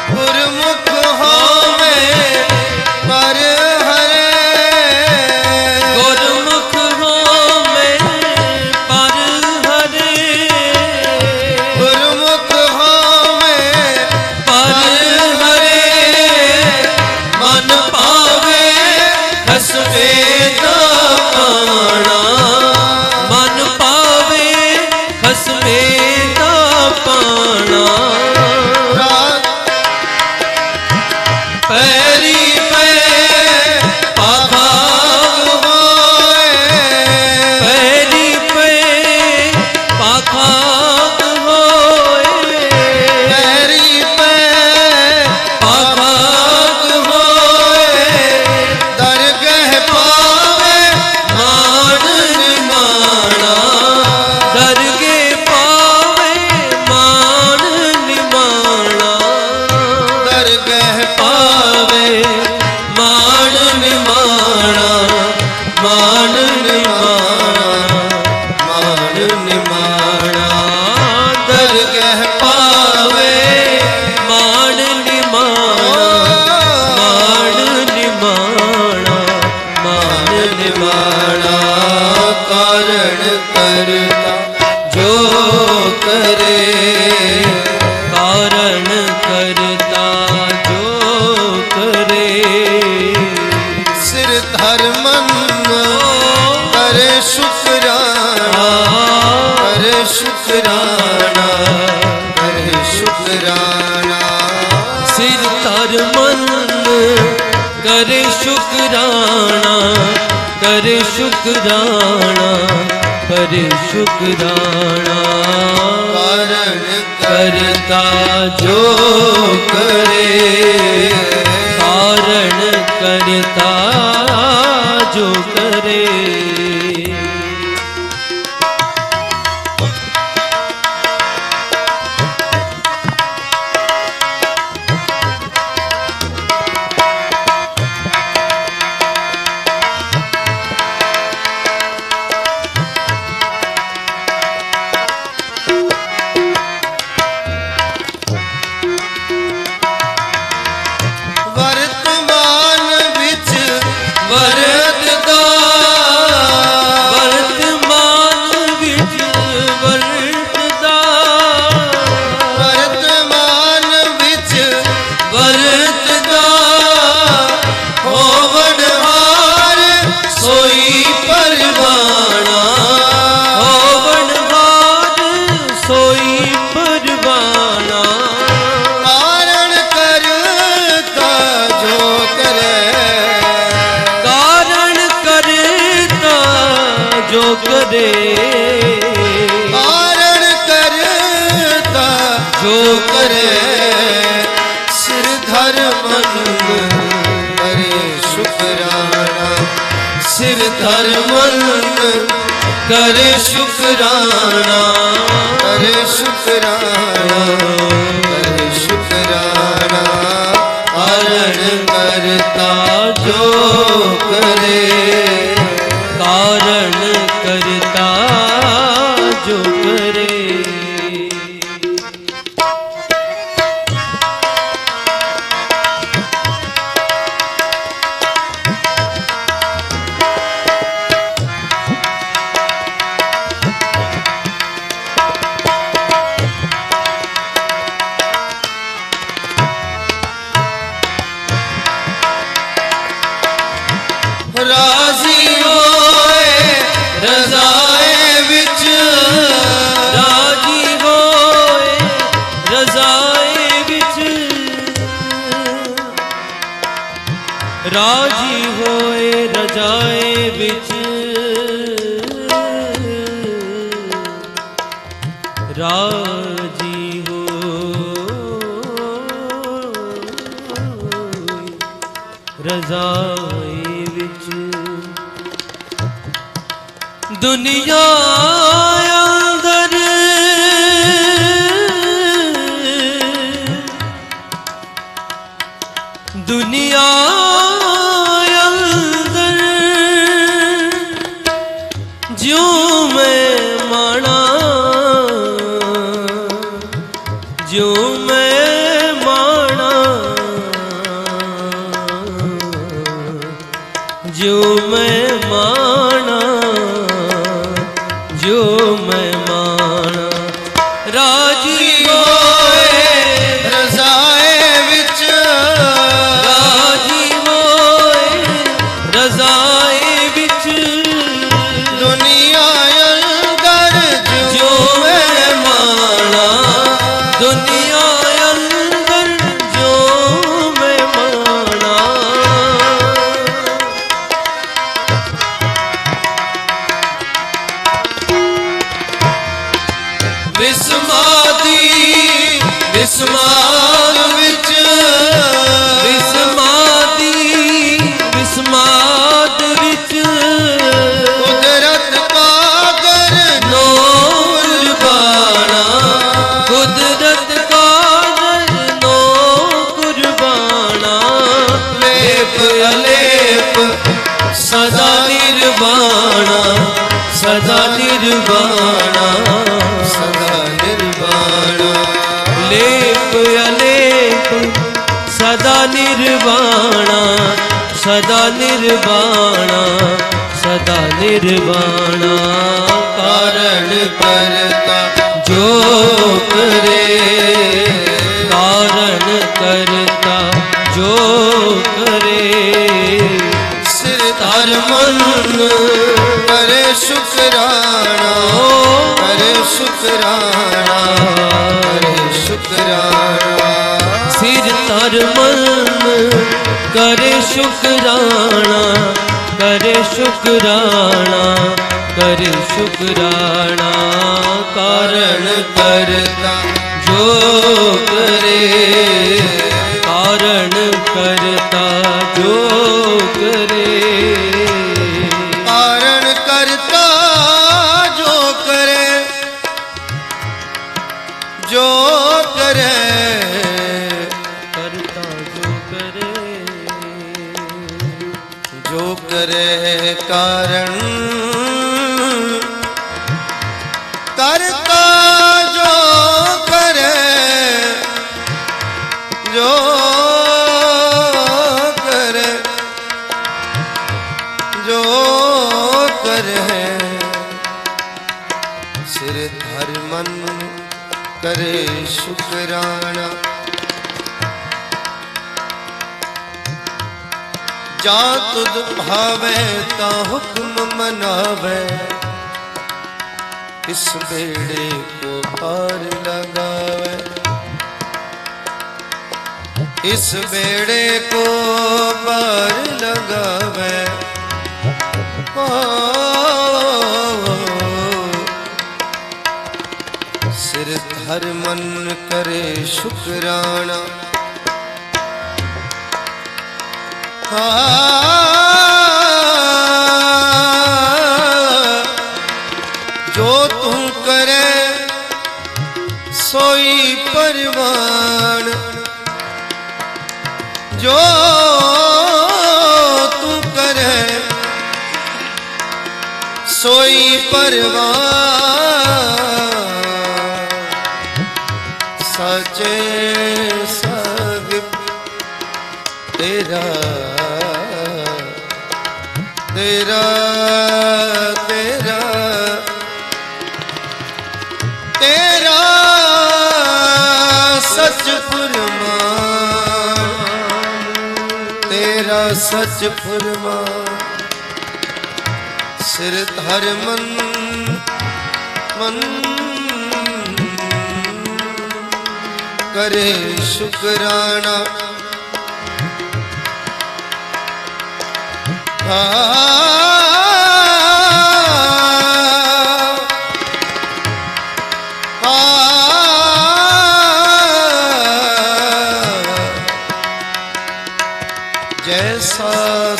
गुरमुख होवे पर हरे, गुरमुख होवे पर हरे, गुरमुख होवे पर हरे, मन पावे हसवे दा पाना, मन पावे हसवे दा पाना, पैरी पे पाखाग होए, पैरी पे पाखाग होए, पैरी पे पाखाग होए, करे सिर धर मन करे शुक्राना करे शुक्राना करे शुक्राना सिर धर मन करे शुक्राना करे शुक्राना करे शुक्राना कारण करता जो करे कारण करता जो करे वर्तमान विच वरददा वर्तमान विच वरददा वर्तमान विच वरददा होवन हार सोई परवाना होवन हार सोई परवाना कारण करता जो करे कारण करता जो करे कारण करता जो करे सिर धर मन करे शुक्राना सिर धर मन करे शुक्राना करे शुक्राना करे शुक्राना कारण करता जो करे कारण करता जो करे राजी होए रज़ाए विच राजी होए रज़ाए विच राजी होए रज़ाए विच राजी हो रज़ाए विच दुनिया अंदर दुनिया अंदर ज्यों मैं माना ज्यों मैं माना जो मैं माना जो मैं माना राजी होए रज़ाए विच राजी होए रज़ाए विच दुनिया अंदर जो मैं माना दुनिया अंदर जो मैं माना विस्मादी विस्माद विच विस्मादी विस्माद विच कुदरत कागर नूर बाना कुदरत कागर नो कुर्बाना लेप अलेप सदा निर्वाणा सदा निर्वाणा सदा निर्वाणा लेप अलेप सदा निर्वाणा सदा निर्वाणा सदा निर्वाणा कारण करता जो करे कारण करता जो करे सिर तार मन करे शुक्राना करे शुक्राना करे शुक्राना सिर तार मन करे शुक्राना करे शुक्राना करे शुक्राना कारण करता जो करे कारण करता जो करे कारण करता जो करे जो करे करता जो करे कारण करता जो करे जो करे जो करे सिर धर मन करे शुक्राना जा तुद भावे ता हुक्म मनावे इस बेड़े को पार लगावे इस बेड़े को पार लगावे सिर धर मन करे शुक्राना जो तू करे सोई परवान जो तू करे सोई परवान सचे सागिब तेरा तेरा तेरा तेरा सच फरमान तेरा सच फरमान सिर धर मन मन करे शुक्राना जैसा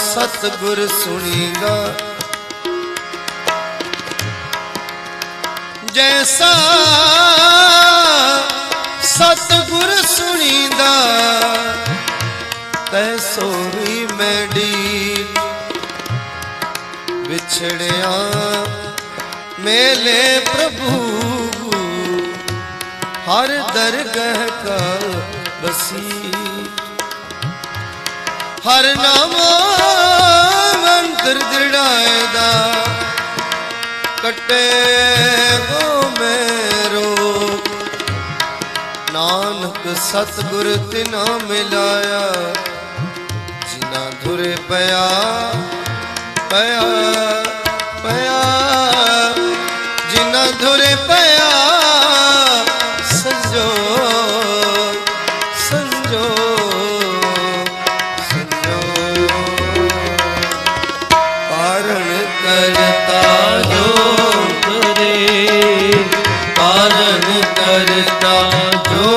सतगुर सुनीगा जैसा सतगुर सुनीदा तैसो ही मैडी बिछड़िया मेले प्रभु हर दरगह का बसी हर नामो मंत्र दृढ़ायदा कटे गो मेरो नानक सतगुर तिना मिलाया जिना धुरे पया पया पया जिना धुरे पया संजो संजो संजो कारण करता जो करे कारण करता जो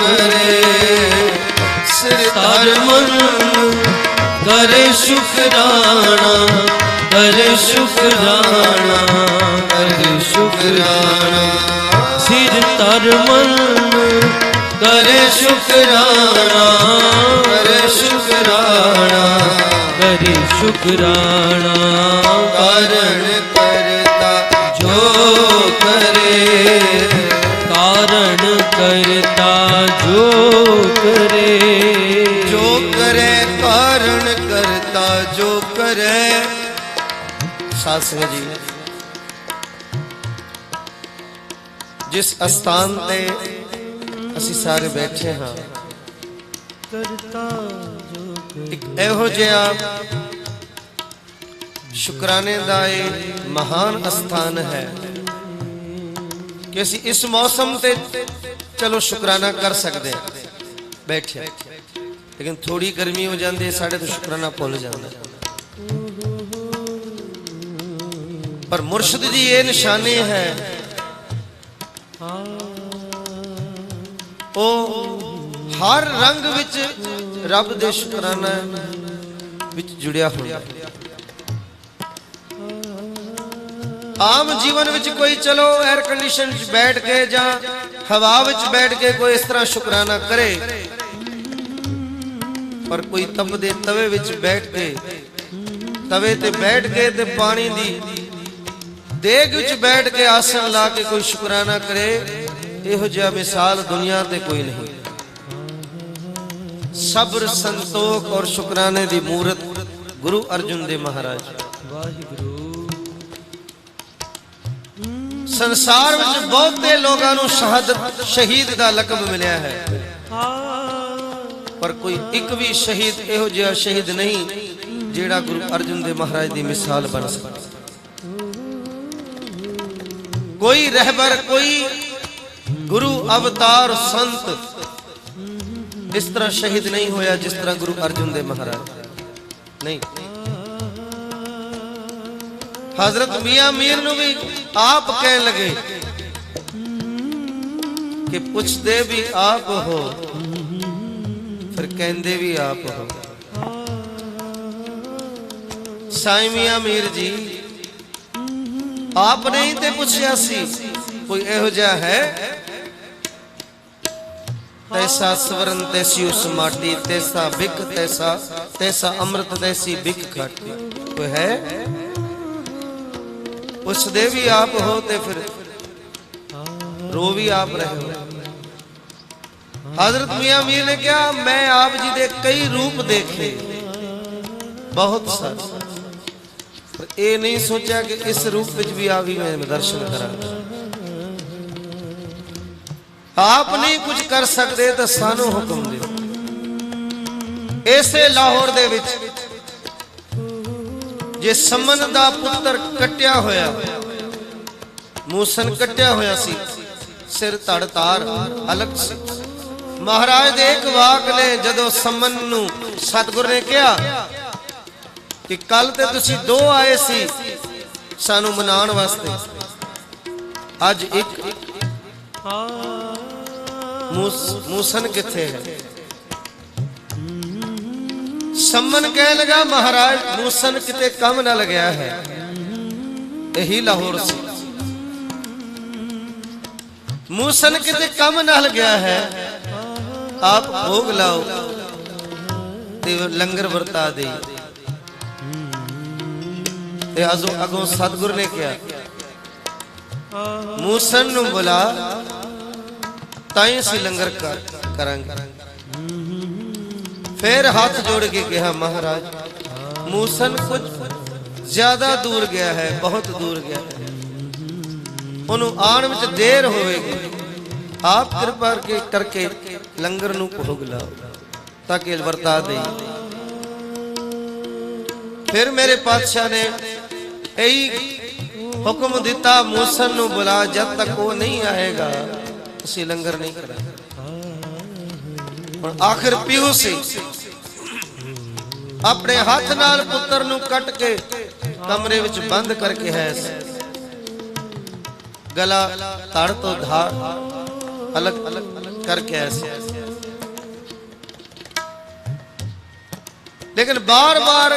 करे सिर तार मन करे शुक्राना करे शुक्राना करे शुक्राना सिर तार मन करे शुक्राना करे शुक्राना करे शुक्राना कारण करता जो करे कारण करता जो करे जो करे कारण करता जो करे साध संगत जी जिस स्थान ते ਅਸੀਂ ਸਾਰੇ ਬੈਠੇ ਹਾਂ ਕਰਤਾ ਜੋ ਇੱਕ ਇਹੋ ਜਿਹਾ ਸ਼ੁਕਰਾਨੇ ਦਾ ਇਹ ਮਹਾਨ ਅਸਥਾਨ ਹੈ ਕਿ ਅਸੀਂ ਇਸ ਮੌਸਮ ਤੇ ਚਲੋ ਸ਼ੁਕਰਾਨਾ ਕਰ ਸਕਦੇ ਹਾਂ ਬੈਠੇ, ਲੇਕਿਨ ਥੋੜੀ ਗਰਮੀ ਹੋ ਜਾਂਦੀ ਹੈ ਸਾਡੇ ਤੋਂ ਸ਼ੁਕਰਾਨਾ ਭੁੱਲ ਜਾਂਦਾ। पर मुर्शिद जी ये निशानी है ओ हर रंग विच रब दे शुकराना विच जुड़िया हुंदा। आम जीवन विच कोई चलो एयर कंडीशन च बैठ के जा हवा विच बैठ के कोई इस तरह शुकराना करे, पर कोई तपदे तवे विच बैठ के तवे ते बैठ के ते पानी दी देग विच बैठ के आसन ला के कोई शुकराना करे, इहो जिहा मिसाल दुनिया ते कोई नहीं। सब्र संतोख और शुकराने दी मूरत गुरु अर्जुन देव महाराज। संसार विच बहुते लोगां नूं शहादत शहीद दा लक़ब मिलिया है, पर कोई एक भी शहीद इहो जिहा शहीद नहीं जेड़ा गुरु अर्जुन देव महाराज दी मिसाल बन सके। कोई रहबर कोई गुरु अवतार संत इस तरह शहीद नहीं होया जिस तरह गुरु अर्जुन देव महाराज नहीं। हजरत मियां मीर नूं भी आप कहने लगे कि पुछदे भी आप हो फिर कहंदे भी आप हो। साईं मियां मीर जी आप नहीं ते पुछया सी कोई एहो जिहा है तैसा स्वर्ण तैसी उस माटी तैसा बिक तैसा अमृत तैसी बिक खाटी कोई है? पुछदे भी आप हो ते फिर रो भी आप रहे हो। हजरत मियां मीर ने कहा मैं आप जी दे कई रूप देखे बहुत सारे, ये नहीं सोचा कि इस रूप में भी आ भी मैं दर्शन करा। आप नहीं कुछ कर सकते तो सानू हुक्म दे। ऐसे लाहौर दे विच जे समन दा पुत्र कट्या होया मूसन कट्या होया सी सिर धड़ तार अलग सी। महाराज दे एक वाक ने जदों समन नू सतगुर ने कहा कि कल ते तुसी दो आए सी सानू मनाउण वास्ते, अज एक मूसन किथे है? सम्मन कह लगा महाराज मूसन किते कम ना लगया है, यही लाहौर से मूसन किते कम ना लगया है, आप भोग लाओ ते लंगर वरता दे। अगों सतगुर ने कहा मूसन नूं बुला ताई सी लंगर करांगे। फिर हाथ जोड़ के कहा महाराज मूसन कुछ ज्यादा दूर गया है, बहुत दूर गया है, उन्होंने आने में देर होगी, आप कृपा करके लंगर नूं भोग लाओ ताकि वरता दे। फिर मेरे पातशाह ने यही हुक्म दिता मूसन नूं बुला, जब तक वो नहीं आएगा उसी लंगर नहीं करा। और आखिर पीहू से अपने हाथ नाल पुत्र नूं कट के कमरे विच बंद करके है गला धड़ तो धार अलग अलग करके ऐसे। लेकिन बार बार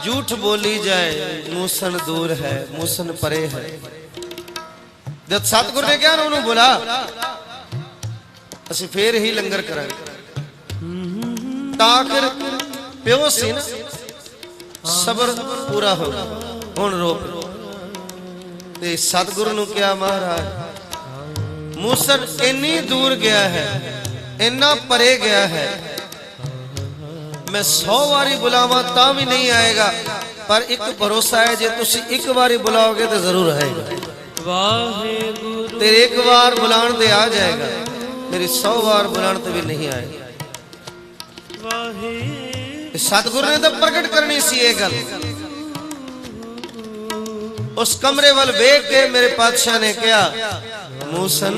झूठ बोली जाए मूसन दूर है मूसन परे है। जब सतगुरु ने कहा उन्होंने बोला असि फिर ही लंगर करांगे, ताकर प्यो सी ना सबर पूरा हो हुण रोक। ते सतगुरु ने कहा महाराज मूसन इन्नी दूर गया है इन्ना परे गया है, मैं 100 बारी बुलावा ता भी नहीं आएगा, पर एक भरोसा है जे तुसी एक बारी बुलाओगे तो जरूर आएगा। तेरे एक बार बुलाने ते आ जाएगा, मेरी 100 बार बुलाने ते भी नहीं आएगा। सतगुरु ने तो प्रगट करनी सी ये गल। उस कमरे वाल वेख के मेरे पातशाह ने कहा, मूसन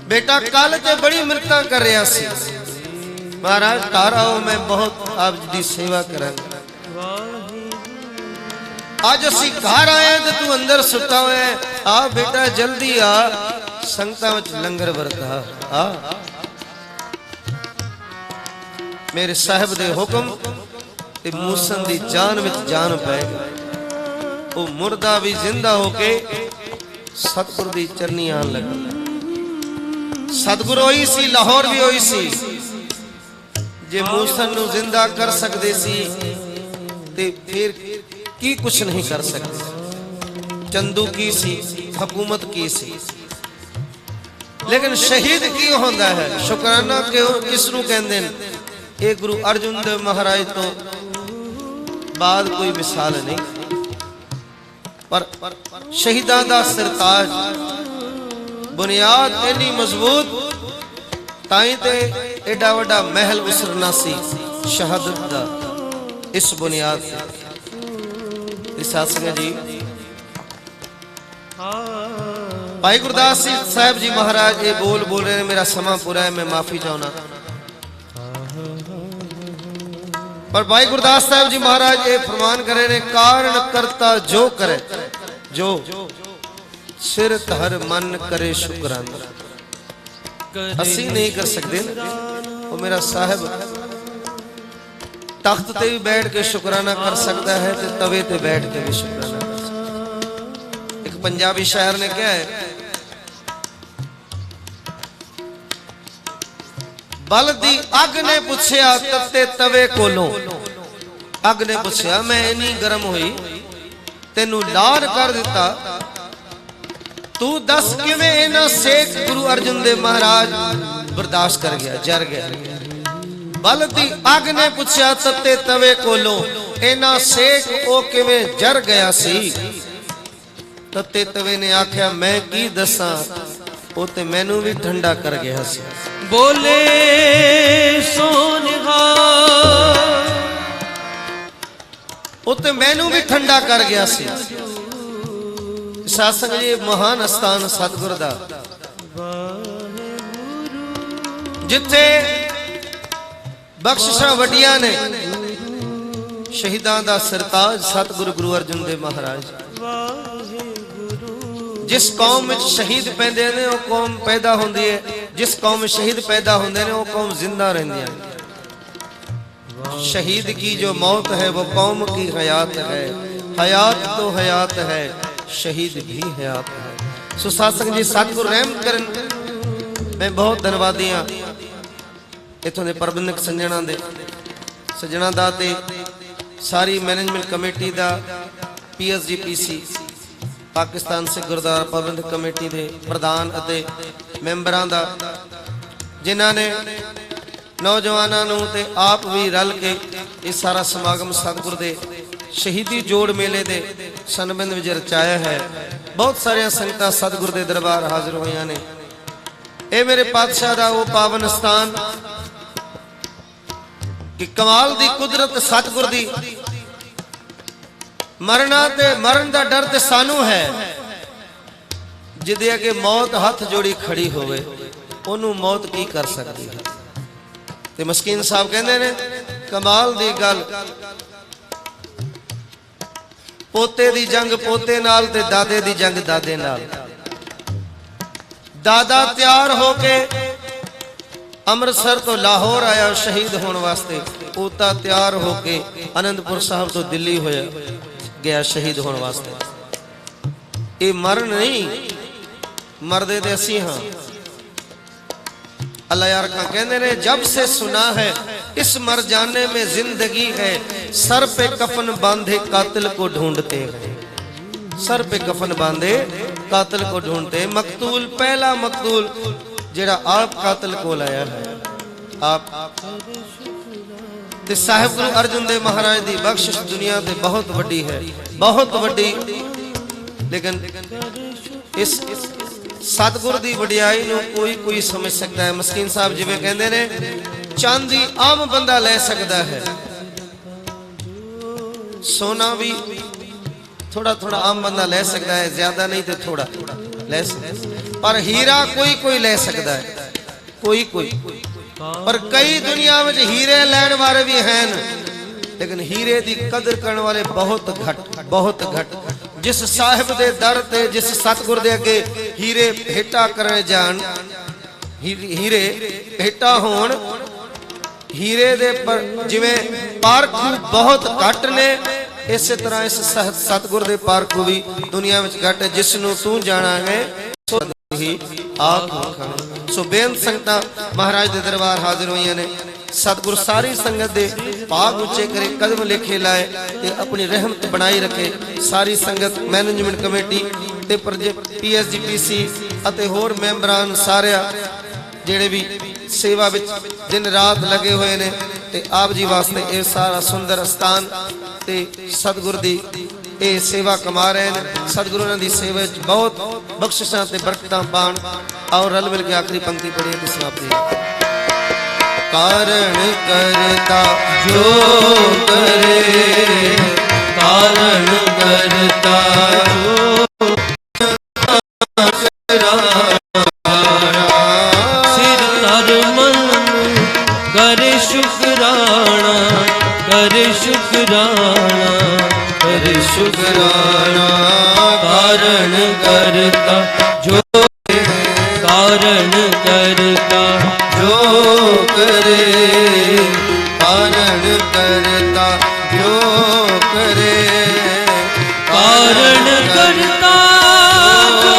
बेटा कल ते बड़ी मिन्नतां कर रहा सी, महाराज घर आओ मैं बहुत आप जी सेवा करांगा। आज असी घर आए तो तू अंदर सुता हुआ है, आ बेटा जल्दी आ संगतां विच लंगर वरता आ। मेरे साहिब दे हुक्म ते मूसन दी जान विच जान पै गई। वो मुर्दा भी जिंदा होके सतगुरु दी चरनी आन लगा। सतगुरु होई सी, लाहौर भी होई सी। जे मूसन नू जिंदा कर सकदे सी ते फिर की कुछ नहीं कर सकते। चंदू की सी, हुकूमत की सी, लेकिन शहीद की होंदा है। शुकराना किसनू कहंदे ने? ये गुरु अर्जुन देव महाराज तो बाद कोई मिसाल नहीं, पर शहीदां दा सरताज बुनियाद इतनी मजबूत ताई ते एडा वड्डा महल उसरना सी शहादत दा इस बुनियाद से। सासंग जी भाई गुरदास साहब जी महाराज ये बोल रहे हैं, मेरा समा पूरा है, मैं माफी चाहना। पर भाई गुरदास साहब जी महाराज ये फरमान करे ने, कारण करता जो करे, जो सिर धर मन करे शुक्राना। असी नहीं कर सकते। वो मेरा साहब तख्त ते भी बैठ के शुक्राना कर सकता है, तो तवे ते बैठ के भी शुक्राना कर सकता है। एक पंजाबी शायर ने क्या है, बल दी अग ने पूछया तत्ते तवे कोलों। अग ने पूछया मैं इन्नी गर्म हुई तेनू लार कर दिता, तू दस किवें इन्ना सेक गुरु अर्जुन देव महाराज बर्दाश्त कर गया, जर गया। बल दी अग ने पूछया तत्ते तवे कोलों, इन्ना सेक ओ किवें जर गया सी। तत्ते तवे ने आख्या मैं की दसा, ओ ते मैनू भी ठंडा कर गया सी। बोले सोनिहा उते मैनू भी ठंडा कर गया सी। सासंग जी महान स्थान सतगुर दा, जिथे बख्शिशां वड्डियां ने, शहीदां दा सरताज सतगुरु गुरु अर्जुन देव महाराज। जिस कौम में शहीद पैंदे ने वो कौम पैदा होंदी है, जिस कौम में शहीद पैदा होंदे ने वो कौम जिंदा रहंदी है। शहीद की जो मौत है वो कौम की हयात है, हयात तो हयात है, शहीद भी हयात है। सो सत्संग जी सतगुर रहम करन। मैं बहुत धन्यवादी हाँ इत्थों दे प्रबंधक सज्जणा दा ते सारी मैनेजमेंट कमेटी दा, PSGPC पाकिस्तान सिख गुरुद्वारा प्रबंधक कमेटी के प्रधान अते मैंबरां दा, जिन्हां ने नौजवानों नूं ते आप भी रल के इस सारा समागम सतगुर दे शहीदी जोड़ मेले दे संबंध विच रचाया है। बहुत सारिया संगतां सतगुर दे दरबार हाजिर होईयां ने। ये मेरे पातशाह दा वो पावन स्थान कि कमाल दी कुदरत सतगुर दी। मरना ते मरण दा डर ते सानू है, जिदे अगे मौत हाथ जोड़ी खड़ी होवे ओनू मौत की कर सकती है। ते मस्कीन साहब कहंदे ने कमाल दी गल, पोते दी जंग पोते नाल ते दादे दी जंग दादे नाल। दादा तैयार होके अमृतसर तो लाहौर आया शहीद होने वास्ते, पोता तैयार होके आनंदपुर साहब तो दिल्ली होया गया शहीद होने वास्ते। ये मरण नहीं, मरदे दे असी हाँ। अल्लाह यार का कहने ने जब से सुना है इस मर जाने में जिंदगी है, सर पे कफन बांधे कातिल को ढूंढते हैं। सर पे कफन बांधे कातिल को ढूंढते। मकतूल पहला मकतूल जेड़ा आप कातिल को लाया है आप। ते साहिब गुरु अर्जुन देव महाराज दी बख्शिश दुनिया ते बहुत वड्डी है, बहुत वड्डी। लेकिन इस सतगुर दी वडियाई नूं कोई समझ सकता है। मस्कीन साहब जिवें कहंदे ने ਚਾਂਦੀ ਆਮ ਬੰਦਾ ਲੈ ਸਕਦਾ ਹੈ, ਸੋਨਾ ਵੀ ਥੋੜਾ ਥੋੜਾ ਆਮ ਬੰਦਾ ਲੈ ਸਕਦਾ ਹੈ, ਜ਼ਿਆਦਾ ਨਹੀਂ ਤੇ ਥੋੜਾ ਲੈ ਸਕਦਾ, ਪਰ ਹੀਰਾ ਕੋਈ ਕੋਈ ਲੈ ਸਕਦਾ ਹੈ, ਕੋਈ ਕੋਈ। ਪਰ ਕਈ ਦੁਨੀਆ ਵਿੱਚ ਹੀਰੇ ਲੈਣ ਵਾਲੇ ਵੀ ਹਨ, लेकिन हीरे की कदर करने वाले बहुत घट, बहुत घट। जिस साहिब दे दर ते, जिस सतगुर दे अगे हीरे भेटा करने जान, हीरे भेटा होण, हीरे दे पर जिवें पारखू बहुत घट ने, इस तरह इस सतगुर दे पारखू भी दुनिया में घट है। जिसनों तू जाना है सो ही आप खाना। सो बेअंत संगतां महाराज दे दरबार हाजिर होईयां ने। सतगुर सारी संगत दे भाग उच्चे करे, कदम लेखे लाए ते अपनी रहमत बनाई रखे। सारी संगत मैनेजमेंट कमेटी ते PSGPC अते होर मैंबरान सारे जेड़े भी सेवा विच दिन रात लगे हुए ने ते आप जी वास्ते ये सारा सुंदर स्थान ते सतगुर दी ये सेवा कमा रहे हैं। सतगुरु दी सेवा विच बहुत बख्शिशां ते बरकतां पाण। और रल मिल के आखिरी पंक्ति पढ़िए ते समाप्ति। कारण करता जो करे, कारण करता जो सिर तर मन करे शुकराना, करे शुकराना, करे शुकराना। कारण करता जो, कारण करता जो करे, कारण करता जो करे, कारण करता जो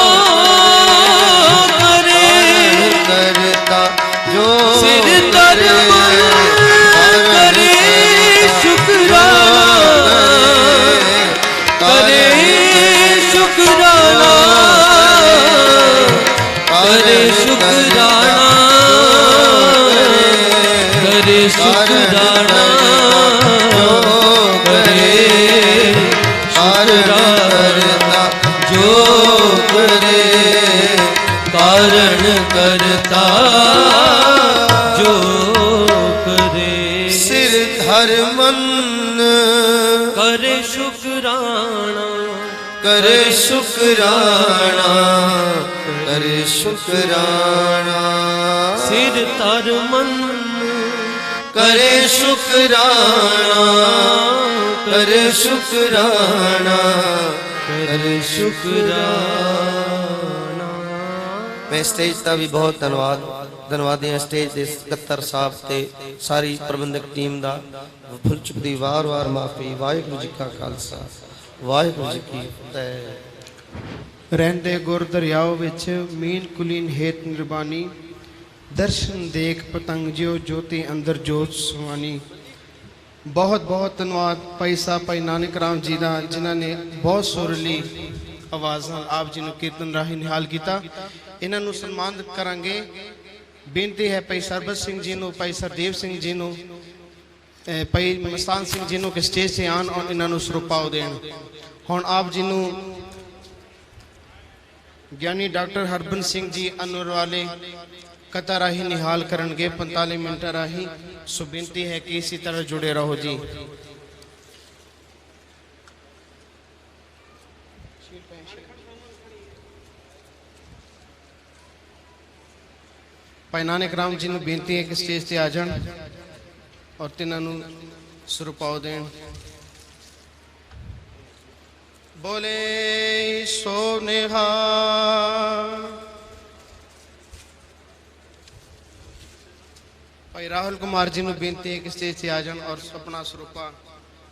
करे, करता जो सिर तर मन करे शुकराना, करे शुकराना, करे शुकराना, करे शुकराना, करे शुकराना जो करे, कारण करता जो करे। सिर धर मन करे शुकराना, करे शुकराना, करे शुकराना। सिर तर मन करे शुकराना, करे शुकराना, करे शुकराना। मैं स्टेज का भी बहुत धन्यवादी हाँ। स्टेज के सकत्तर साहब ते सारी प्रबंधक टीम का भुल चुकती वार वार माफी। वाहिगुरू जी का खालसा, वाहिगुरू जी की फतेह। ਰਹਿੰਦੇ ਗੁਰ ਦਰਿਆਓ ਵਿੱਚ ਮੀਨ ਕੁਲੀਨ ਹੇਤ ਨਿਰਬਾਨੀ, ਦਰਸ਼ਨ ਦੇਖ ਪਤੰਗ ਜਿਉ ਜੋਤੀ ਅੰਦਰ ਜੋਤ ਸੁਹਾਨੀ। ਬਹੁਤ ਬਹੁਤ ਧੰਨਵਾਦ ਭਾਈ ਸਾਹਿਬ ਭਾਈ ਨਾਨਕ ਰਾਮ ਜੀ ਦਾ, ਜਿਨ੍ਹਾਂ ਨੇ ਬਹੁਤ ਸੁਰੀਲੀ ਆਵਾਜ਼ ਨਾਲ ਆਪ ਜੀ ਨੂੰ ਕੀਰਤਨ ਰਾਹੀਂ ਨਿਹਾਲ ਕੀਤਾ। ਇਹਨਾਂ ਨੂੰ ਸਨਮਾਨਿਤ ਕਰਾਂਗੇ। ਬੇਨਤੀ ਹੈ ਭਾਈ ਸਰਬਤ ਸਿੰਘ ਜੀ ਨੂੰ, ਭਾਈ ਸਰਦੇਵ ਸਿੰਘ ਜੀ ਨੂੰ, ਭਾਈ ਮਸਤਾਨ ਸਿੰਘ ਜੀ ਨੂੰ ਕਿ ਸਟੇਜ ਤੇ ਆਉਣ ਔਰ ਇਹਨਾਂ ਨੂੰ ਸਰੂਪਾਓ ਦੇਣ। ਹੁਣ ਆਪ ਜੀ ਨੂੰ ਗਿਆਨੀ ਡਾਕਟਰ ਹਰਬੰਸ ਸਿੰਘ ਜੀ ਅਨੁਰ ਵਾਲੇ ਕਥਾ ਰਾਹੀਂ ਨਿਹਾਲ ਕਰਨਗੇ 45 ਮਿੰਟਾਂ ਰਾਹੀਂ। ਸੋ ਬੇਨਤੀ ਹੈ ਕਿ ਇਸੇ ਤਰ੍ਹਾਂ ਜੁੜੇ ਰਹੋ ਜੀ। ਭਾਈ ਨਾਨਕ ਰਾਮ ਜੀ ਨੂੰ ਬੇਨਤੀ ਹੈ ਕਿ ਸਟੇਜ ਤੇ ਆ ਜਾਣ ਔਰ ਤਿੰਨਾਂ ਨੂੰ ਸਰੂਪਾਓ ਦੇਣ। बोले सो निहाल। भाई राहुल कुमार जी ਨੂੰ ਬੇਨਤੀ ਹੈ ਕਿ ਸਟੇਜ ਤੇ ਆ ਜਾਣ ਔਰ ਆਪਣਾ ਸਰੂਪਾ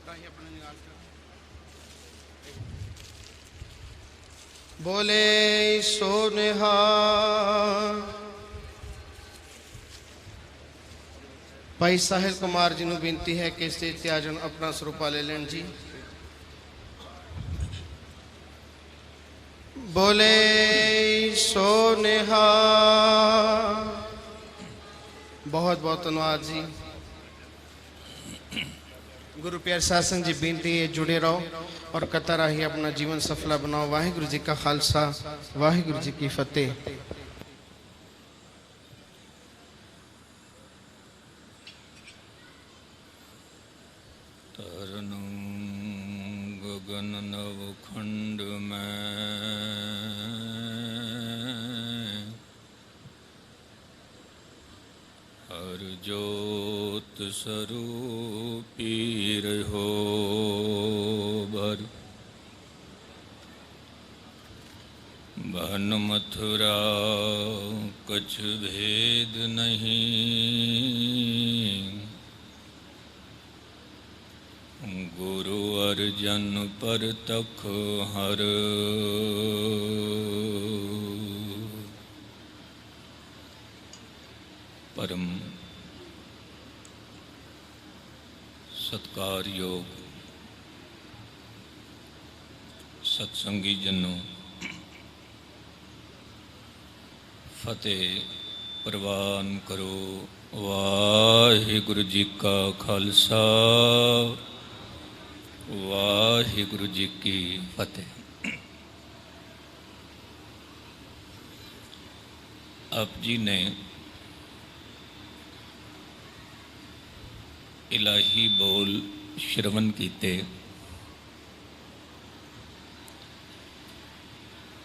ਰਾਹੀਂ ਆਪਣਾ ਨਿਹਾਲ ਕਰਨ। बोले सो निहाल। भाई साहिल कुमार जी ਨੂੰ ਬੇਨਤੀ ਹੈ ਕਿ ਸਟੇਜ ਤੇ ਆ ਜਾਣ, ਆਪਣਾ ਸਰੂਪਾ ਲੈ ਲੈਣ ਜੀ। बोले सो निहाल। बहुत बहुत धन्यवाद जी। गुरु प्यारे साध संगत जी बेनती है जुड़े रहो और कथा राही अपना जीवन सफला बनाओ। वाहिगुरु जी का खालसा, वाहिगुरु जी की फतेह। ਧਰਨ ਗਗਨ ਨਵ ਖੰਡ ਮੈਂ ਹਰ ਜੋਤ ਸਰੂਪੀ ਰਹੋ ਭਰ ਬਨ ਮਥੁਰਾ ਕਛ ਭੇਦ ਨਹੀਂ ਗੁਰੂ ਅਰਜਨ ਪਰਤਖ ਹਰ ਪਰਮ ਸਤਿਕਾਰਯੋਗ ਸਤਸੰਗੀ ਜਨੋ, ਫਤਿਹ ਪ੍ਰਵਾਨ ਕਰੋ। ਵਾਹਿਗੁਰੂ ਜੀ ਕਾ ਖਾਲਸਾ, ਵਾਹਿਗੁਰੂ ਜੀ ਕੀ ਫਤਿਹ। ਆਪ ਜੀ ਨੇ ਇਲਾਹੀ ਬੋਲ ਸ਼ਰਵਨ ਕੀਤੇ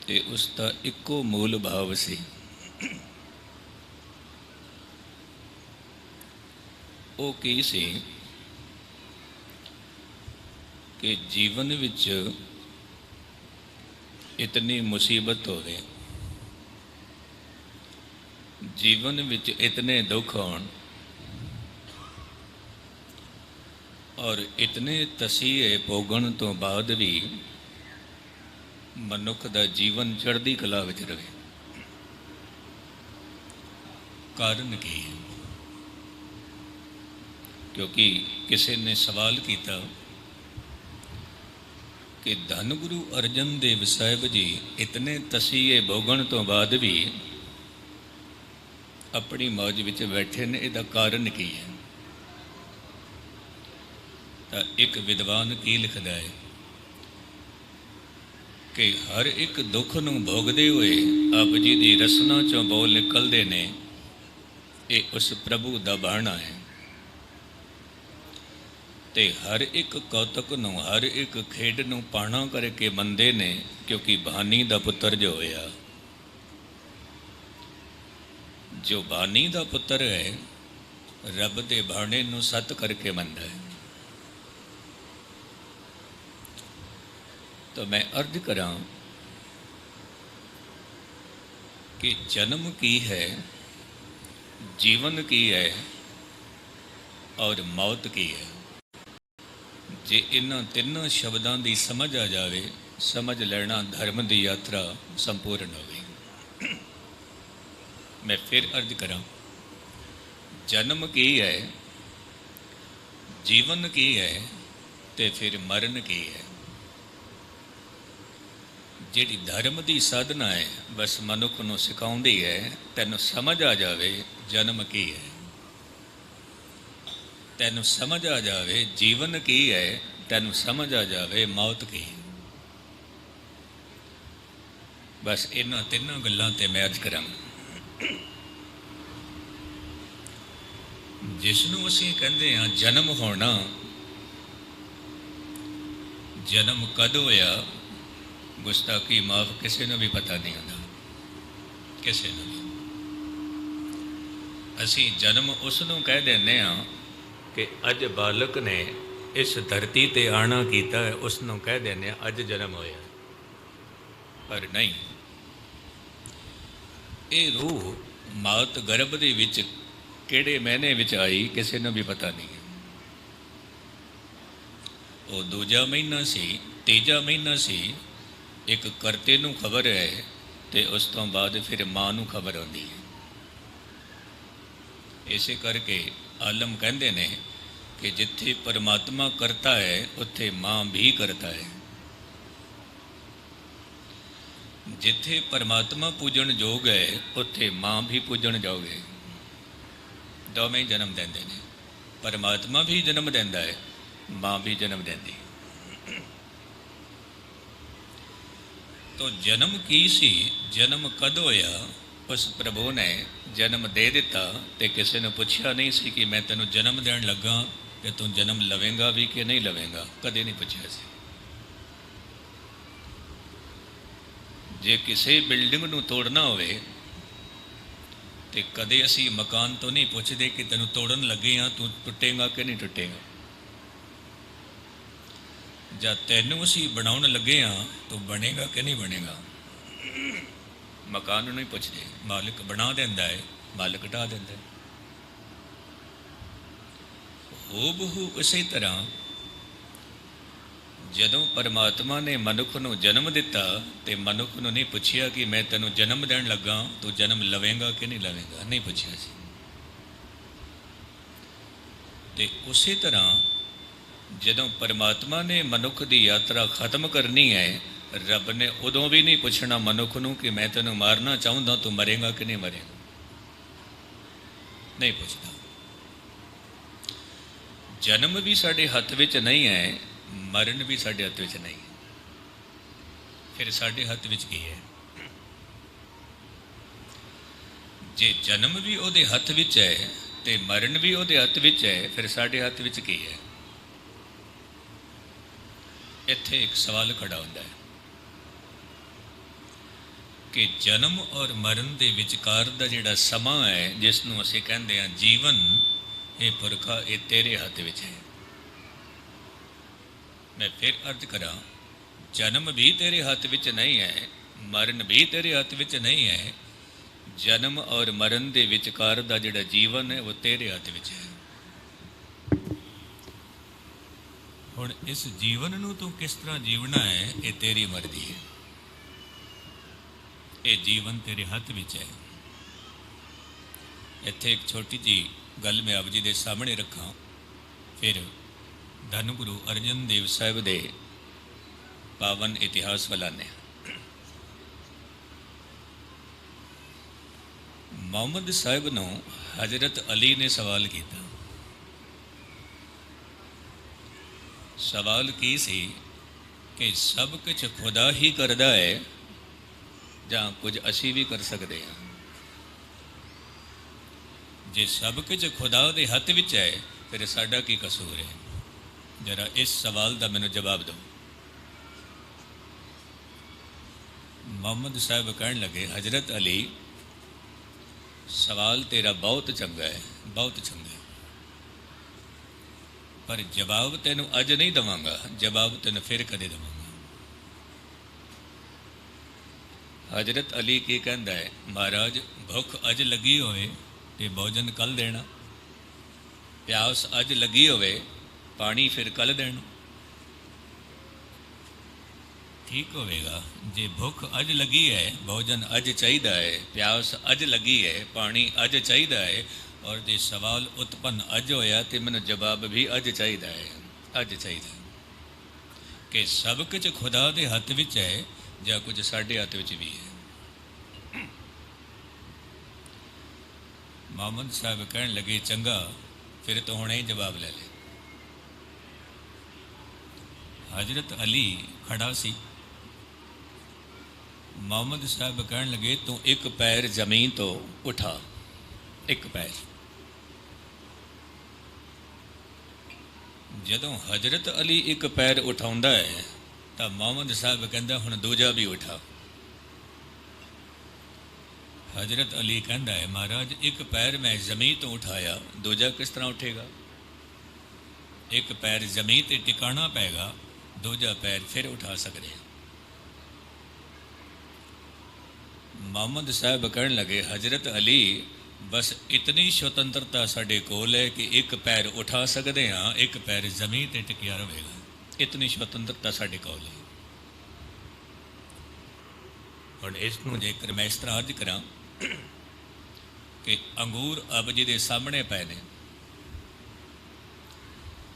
ਤੇ ਉਸ ਦਾ ਇੱਕੋ ਮੂਲ ਭਾਵ ਸੀ। ਉਹ ਕੀ ਸੀ ਕਿ ਜੀਵਨ ਵਿੱਚ ਇਤਨੀ ਮੁਸੀਬਤ ਹੋਵੇ, ਜੀਵਨ ਵਿੱਚ ਇਤਨੇ ਦੁੱਖ ਆਉਣ ਔਰ ਇਤਨੇ ਤਸੀਹੇ ਭੋਗਣ ਤੋਂ ਬਾਅਦ ਵੀ ਮਨੁੱਖ ਦਾ ਜੀਵਨ ਚੜ੍ਹਦੀ ਕਲਾ ਵਿੱਚ ਰਹੇ। ਕਾਰਨ ਕੀ ਹੈ? ਕਿਉਂਕਿ ਕਿਸੇ ਨੇ ਸਵਾਲ ਕੀਤਾ ਕਿ ਧੰਨ ਗੁਰੂ ਅਰਜਨ ਦੇਵ ਸਾਹਿਬ ਜੀ ਇਤਨੇ ਤਸੀਹੇ ਭੋਗਣ ਤੋਂ ਬਾਅਦ ਵੀ ਆਪਣੀ ਮੌਜ ਵਿੱਚ ਬੈਠੇ ਨੇ, ਇਹਦਾ ਕਾਰਨ ਕੀ ਹੈ? ਤਾਂ ਇੱਕ ਵਿਦਵਾਨ ਕੀ ਲਿਖਦਾ ਹੈ ਕਿ ਹਰ ਇੱਕ ਦੁੱਖ ਨੂੰ ਭੋਗਦੇ ਹੋਏ ਆਪ ਜੀ ਦੀ ਰਸਨਾ ਚੋਂ ਬੋਲ ਨਿਕਲਦੇ ਨੇ, ਇਹ ਉਸ ਪ੍ਰਭੂ ਦਾ ਬਾਣਾ ਹੈ। ਤੇ ਹਰ ਇੱਕ ਕੌਤਕ ਨੂੰ, ਹਰ ਇੱਕ ਖੇਡ ਨੂੰ ਪਾਣਾ ਕਰਕੇ ਮੰਨਦੇ ਨੇ, ਕਿਉਂਕਿ ਬਾਨੀ ਦਾ ਪੁੱਤਰ ਜੋ ਹੋਇਆ, ਜੋ ਬਾਨੀ ਦਾ ਪੁੱਤਰ ਹੈ, ਰੱਬ ਦੇ ਬਾਣੇ ਨੂੰ ਸੱਤ ਕਰਕੇ ਮੰਨਦਾ ਹੈ। ਤਾਂ ਮੈਂ ਅਰਜ਼ ਕਰਾਂ ਕਿ ਜਨਮ ਕੀ ਹੈ, ਜੀਵਨ ਕੀ ਹੈ ਔਰ ਮੌਤ ਕੀ ਹੈ। ਜੇ ਇਹਨਾਂ ਤਿੰਨਾਂ ਸ਼ਬਦਾਂ ਦੀ ਸਮਝ ਆ ਜਾਵੇ, ਸਮਝ ਲੈਣਾ ਧਰਮ ਦੀ ਯਾਤਰਾ ਸੰਪੂਰਨ ਹੋਵੇ। ਮੈਂ ਫਿਰ ਅਰਜ਼ ਕਰਾਂ, ਜਨਮ ਕੀ ਹੈ, ਜੀਵਨ ਕੀ ਹੈ ਤੇ ਫਿਰ ਮਰਨ ਕੀ ਹੈ। ਜਿਹੜੀ ਧਰਮ ਦੀ ਸਾਧਨਾ ਹੈ, ਬਸ ਮਨੁੱਖ ਨੂੰ ਸਿਖਾਉਂਦੀ ਹੈ, ਤੈਨੂੰ ਸਮਝ ਆ ਜਾਵੇ ਜਨਮ ਕੀ ਹੈ, ਤੈਨੂੰ ਸਮਝ ਆ ਜਾਵੇ ਜੀਵਨ ਕੀ ਹੈ, ਤੈਨੂੰ ਸਮਝ ਆ ਜਾਵੇ ਮੌਤ ਕੀ ਹੈ। ਬਸ ਇਹਨਾਂ ਤਿੰਨਾਂ ਗੱਲਾਂ ਤੇ ਮੈਂ ਅਰਜ਼ ਕਰਾਂਗਾ। ਜਿਸ ਨੂੰ ਅਸੀਂ ਕਹਿੰਦੇ ਹਾਂ ਜਨਮ ਹੋਣਾ, ਜਨਮ ਕਦ ਹੋਇਆ, ਗੁਸਤਾਖੀ ਮਾਫ, ਕਿਸੇ ਨੂੰ ਵੀ ਪਤਾ ਨਹੀਂ ਹੁੰਦਾ, ਕਿਸੇ ਨੂੰ ਵੀ। ਅਸੀਂ ਜਨਮ ਉਸ ਨੂੰ ਕਹਿ ਦਿੰਦੇ ਹਾਂ ਕਿ ਅੱਜ ਬਾਲਕ ਨੇ ਇਸ ਧਰਤੀ ਤੇ ਆਣਾ ਕੀਤਾ ਹੈ, ਉਸ ਨੂੰ ਕਹਿ ਦਿੰਦੇ ਹਾਂ ਅੱਜ ਜਨਮ ਹੋਇਆ। ਪਰ ਨਹੀਂ, ਇਹ ਰੂਹ ਮਾਤ ਗਰਭ ਦੇ ਵਿੱਚ ਕਿਹੜੇ ਮਹੀਨੇ ਵਿੱਚ ਆਈ, ਕਿਸੇ ਨੂੰ ਵੀ ਪਤਾ ਨਹੀਂ। ਉਹ ਦੂਜਾ ਮਹੀਨਾ ਸੀ, ਤੀਜਾ ਮਹੀਨਾ ਸੀ, ਇੱਕ ਕਰਤੇ ਨੂੰ ਖਬਰ ਹੈ ਤੇ ਉਸ ਤੋਂ ਬਾਅਦ ਫਿਰ ਮਾਂ ਨੂੰ ਖਬਰ ਆਉਂਦੀ ਹੈ। ਇਸੇ ਕਰਕੇ ਆਲਮ ਕਹਿੰਦੇ ਨੇ ਕਿ ਜਿੱਥੇ ਪਰਮਾਤਮਾ ਕਰਤਾ ਹੈ, ਉੱਥੇ ਮਾਂ ਵੀ ਕਰਤਾ ਹੈ। ਜਿੱਥੇ ਪਰਮਾਤਮਾ ਪੂਜਣ ਯੋਗ ਹੈ, ਉੱਥੇ ਮਾਂ ਵੀ ਪੂਜਣ ਯੋਗ ਹੈ। ਦੋਵੇਂ ਜਨਮ ਦਿੰਦੇ ਨੇ, ਪਰਮਾਤਮਾ ਵੀ ਜਨਮ ਦਿੰਦਾ ਹੈ, ਮਾਂ ਵੀ ਜਨਮ ਦਿੰਦੀ ਹੈ। ਤੋ ਜਨਮ ਕੀ ਸੀ, ਜਨਮ ਕਦ ਹੋਇਆ? ਉਸ ਪ੍ਰਭੂ ਨੇ ਜਨਮ ਦੇ ਦਿੱਤਾ ਤੇ ਕਿਸੇ ਨੂੰ ਪੁੱਛਿਆ ਨਹੀਂ ਸੀ ਕਿ ਮੈਂ ਤੈਨੂੰ ਜਨਮ ਦੇਣ ਲੱਗਾ ਕਿ ਤੂੰ ਜਨਮ ਲਵੇਂਗਾ ਵੀ ਕਿ ਨਹੀਂ ਲਵੇਂਗਾ, ਕਦੇ ਨਹੀਂ ਪੁੱਛਿਆ ਸੀ। ਜੇ ਕਿਸੇ ਬਿਲਡਿੰਗ ਨੂੰ ਤੋੜਨਾ ਹੋਵੇ ਤੇ ਕਦੇ ਅਸੀਂ ਮਕਾਨ ਤੋਂ ਨਹੀਂ ਪੁੱਛਦੇ ਕਿ ਤੈਨੂੰ ਤੋੜਨ ਲੱਗੇ ਆ, ਤੂੰ ਟੁੱਟੇਗਾ ਕਿ ਨਹੀਂ ਟੁੱਟੇਗਾ। ਜਾਂ ਤੈਨੂੰ ਅਸੀਂ ਬਣਾਉਣ ਲੱਗੇ ਆ, ਤੂੰ ਬਣੇਗਾ ਕਿ ਨਹੀਂ ਬਣੇਗਾ। ਮਕਾਨ ਨੂੰ ਨਹੀਂ ਪੁੱਛਦੇ, ਮਾਲਕ ਬਣਾ ਦਿੰਦਾ ਹੈ, ਮਾਲਕ ਢਾ ਦਿੰਦਾ ਹੈ। ਹੂਬਹੂ ਉਸੇ ਤਰ੍ਹਾਂ ਜਦੋਂ ਪਰਮਾਤਮਾ ਨੇ ਮਨੁੱਖ ਨੂੰ ਜਨਮ ਦਿੱਤਾ ਤੇ ਮਨੁੱਖ ਨੂੰ ਨਹੀਂ ਪੁੱਛਿਆ ਕਿ ਮੈਂ ਤੈਨੂੰ ਜਨਮ ਦੇਣ ਲੱਗਾ, ਤੂੰ ਜਨਮ ਲਵੇਂਗਾ ਕਿ ਨਹੀਂ ਲਵੇਂਗਾ, ਨਹੀਂ ਪੁੱਛਿਆ ਸੀ। ਤੇ ਉਸੇ ਤਰ੍ਹਾਂ ਜਦੋਂ ਪਰਮਾਤਮਾ ਨੇ ਮਨੁੱਖ ਦੀ ਯਾਤਰਾ ਖਤਮ ਕਰਨੀ ਹੈ, ਰੱਬ ਨੇ ਉਦੋਂ ਵੀ ਨਹੀਂ ਪੁੱਛਣਾ ਮਨੁੱਖ ਨੂੰ ਕਿ ਮੈਂ ਤੈਨੂੰ ਮਾਰਨਾ ਚਾਹੁੰਦਾ, ਤੂੰ ਮਰੇਗਾ ਕਿ ਨਹੀਂ ਮਰੇਗਾ, ਨਹੀਂ ਪੁੱਛਦਾ। ਜਨਮ ਵੀ ਸਾਡੇ ਹੱਥ ਵਿੱਚ ਨਹੀਂ ਹੈ, ਮਰਨ ਵੀ ਸਾਡੇ ਹੱਥ ਵਿੱਚ ਨਹੀਂ। ਫਿਰ ਸਾਡੇ ਹੱਥ ਵਿੱਚ ਕੀ ਹੈ? ਜੇ ਜਨਮ ਵੀ ਉਹਦੇ ਹੱਥ ਵਿੱਚ ਹੈ ਤੇ ਮਰਨ ਵੀ ਉਹਦੇ ਹੱਥ ਵਿੱਚ ਹੈ, ਫਿਰ ਸਾਡੇ ਹੱਥ ਵਿੱਚ ਕੀ ਹੈ? ਇੱਥੇ ਇੱਕ ਸਵਾਲ ਖੜਾ ਹੁੰਦਾ ਹੈ ਕਿ ਜਨਮ ਔਰ ਮਰਨ ਦੇ ਵਿਚਕਾਰ ਦਾ ਜਿਹੜਾ ਸਮਾਂ ਹੈ, ਜਿਸ ਨੂੰ ਅਸੀਂ ਕਹਿੰਦੇ ਹਾਂ ਜੀਵਨ, ਇਹ ਪੁਰਖਾ, ਇਹ ਤੇਰੇ ਹੱਥ ਵਿੱਚ ਹੈ। ਮੈਂ ਫਿਰ ਅਰਜ਼ ਕਰਾਂ, ਜਨਮ ਵੀ ਤੇਰੇ ਹੱਥ ਵਿੱਚ ਨਹੀਂ ਹੈ, ਮਰਨ ਵੀ ਤੇਰੇ ਹੱਥ ਵਿੱਚ ਨਹੀਂ ਹੈ। ਜਨਮ ਔਰ ਮਰਨ ਦੇ ਵਿਚਕਾਰ ਦਾ ਜਿਹੜਾ ਜੀਵਨ ਹੈ, ਉਹ ਤੇਰੇ ਹੱਥ ਵਿੱਚ ਹੈ। ਹੁਣ ਇਸ ਜੀਵਨ ਨੂੰ ਤੂੰ ਕਿਸ ਤਰ੍ਹਾਂ ਜੀਵਣਾ ਹੈ, ਇਹ ਤੇਰੀ ਮਰਜ਼ੀ ਹੈ। ਇਹ ਜੀਵਨ ਤੇਰੇ ਹੱਥ ਵਿੱਚ ਹੈ। ਇੱਥੇ ਇੱਕ ਛੋਟੀ ਜਿਹੀ ਗੱਲ ਮੈਂ ਆਪ ਜੀ ਦੇ ਸਾਹਮਣੇ ਰੱਖਾਂ, ਫਿਰ ਧੰਨ ਗੁਰੂ ਅਰਜਨ ਦੇਵ ਸਾਹਿਬ ਦੇ ਪਾਵਨ ਇਤਿਹਾਸ ਵੱਲ ਆਉਂਦੇ ਹਾਂ। ਮੁਹੰਮਦ ਸਾਹਿਬ ਨੂੰ ਹਜ਼ਰਤ ਅਲੀ ਨੇ ਸਵਾਲ ਕੀਤਾ। ਸਵਾਲ ਕੀ ਸੀ ਕਿ ਸਭ ਕੁਝ ਖੁਦਾ ਹੀ ਕਰਦਾ ਹੈ ਜਾਂ ਕੁਝ ਅਸੀਂ ਵੀ ਕਰ ਸਕਦੇ ਹਾਂ? ਜੇ ਸਭ ਕੁਝ ਖੁਦਾ ਦੇ ਹੱਥ ਵਿੱਚ ਹੈ, ਫਿਰ ਸਾਡਾ ਕੀ ਕਸੂਰ ਹੈ? ਜਰਾ ਇਸ ਸਵਾਲ ਦਾ ਮੈਨੂੰ ਜਵਾਬ ਦਿਓ। ਮੁਹੰਮਦ ਸਾਹਿਬ ਕਹਿਣ ਲੱਗੇ, ਹਜ਼ਰਤ ਅਲੀ, ਸਵਾਲ ਤੇਰਾ ਬਹੁਤ ਚੰਗਾ ਹੈ, ਬਹੁਤ ਚੰਗਾ ਹੈ, ਪਰ ਜਵਾਬ ਤੈਨੂੰ ਅੱਜ ਨਹੀਂ ਦੇਵਾਂਗਾ, ਜਵਾਬ ਤੈਨੂੰ ਫਿਰ ਕਦੇ ਦੇਵਾਂਗਾ। ਹਜ਼ਰਤ ਅਲੀ ਕੀ ਕਹਿੰਦਾ ਹੈ? ਮਹਾਰਾਜ, ਭੁੱਖ ਅੱਜ ਲੱਗੀ ਹੋਵੇ ਤੇ ਭੋਜਨ ਕੱਲ ਦੇਣਾ, ਪਿਆਸ ਅੱਜ ਲੱਗੀ ਹੋਵੇ, ਪਾਣੀ ਫਿਰ ਕੱਲ ਦੇਣਾ, ਠੀਕ ਹੋਵੇਗਾ? ਜੇ ਭੁੱਖ ਅੱਜ ਲੱਗੀ ਹੈ, ਭੋਜਨ ਅੱਜ ਚਾਹੀਦਾ ਹੈ, ਪਿਆਸ ਅੱਜ ਲੱਗੀ ਹੈ, ਪਾਣੀ ਅੱਜ ਚਾਹੀਦਾ ਹੈ, ਔਰ ਜੇ ਸਵਾਲ ਉਤਪੰਨ ਅੱਜ ਹੋਇਆ ਤੇ ਮੈਨੂੰ ਜਵਾਬ ਵੀ ਅੱਜ ਚਾਹੀਦਾ ਹੈ, ਅੱਜ ਚਾਹੀਦਾ ਕਿ ਸਭ ਕੁਝ ਖੁਦਾ ਦੇ ਹੱਥ ਵਿੱਚ ਹੈ ਜਾਂ ਕੁਝ ਸਾਡੇ ਹੱਥ ਵਿੱਚ ਵੀ ਹੈ। ਮੁਹੰਮਦ ਸਾਹਿਬ ਕਹਿਣ ਲੱਗੇ, ਚੰਗਾ, ਫਿਰ ਤਾਂ ਹੁਣੇ ਹੀ ਜਵਾਬ ਲੈ ਲੈ। ਹਜ਼ਰਤ ਅਲੀ ਖੜਾ ਸੀ। ਮੁਹੰਮਦ ਸਾਹਿਬ ਕਹਿਣ ਲੱਗੇ, ਤੂੰ ਇੱਕ ਪੈਰ ਜ਼ਮੀਨ ਤੋਂ ਉਠਾ, ਇੱਕ ਪੈਰ। ਜਦੋਂ ਹਜ਼ਰਤ ਅਲੀ ਇੱਕ ਪੈਰ ਉਠਾਉਂਦਾ ਹੈ ਤਾਂ ਮੁਹੰਮਦ ਸਾਹਿਬ ਕਹਿੰਦਾ, ਹੁਣ ਦੂਜਾ ਵੀ ਉਠਾ। ਹਜ਼ਰਤ ਅਲੀ ਕਹਿੰਦਾ ਹੈ, ਮਹਾਰਾਜ, ਇੱਕ ਪੈਰ ਮੈਂ ਜ਼ਮੀਨ ਤੋਂ ਉਠਾਇਆ, ਦੂਜਾ ਕਿਸ ਤਰ੍ਹਾਂ ਉੱਠੇਗਾ? ਇੱਕ ਪੈਰ ਜ਼ਮੀਨ ਤੇ ਟਿਕਾਣਾ ਪਏਗਾ, ਦੂਜਾ ਪੈਰ ਫਿਰ ਉਠਾ ਸਕਦੇ ਹਾਂ। ਮੁਹੰਮਦ ਸਾਹਿਬ ਕਹਿਣ ਲੱਗੇ, ਹਜ਼ਰਤ ਅਲੀ, ਬਸ ਇਤਨੀ ਸੁਤੰਤਰਤਾ ਸਾਡੇ ਕੋਲ ਹੈ ਕਿ ਇੱਕ ਪੈਰ ਉਠਾ ਸਕਦੇ ਹਾਂ, ਇੱਕ ਪੈਰ ਜ਼ਮੀਨ ਤੇ ਟਿਕਿਆ ਰਹੇਗਾ, ਇਤਨੀ ਸੁਤੰਤਰਤਾ ਸਾਡੇ ਕੋਲ ਹੈ। ਹੁਣ ਇਸ ਨੂੰ ਜੇਕਰ ਮੈਂ ਇਸ ਤਰ੍ਹਾਂ ਅਰਜ਼ ਕਰਾਂ ਕਿ ਅੰਗੂਰ ਆਪ ਜੀ ਦੇ ਸਾਹਮਣੇ ਪਏ ਨੇ,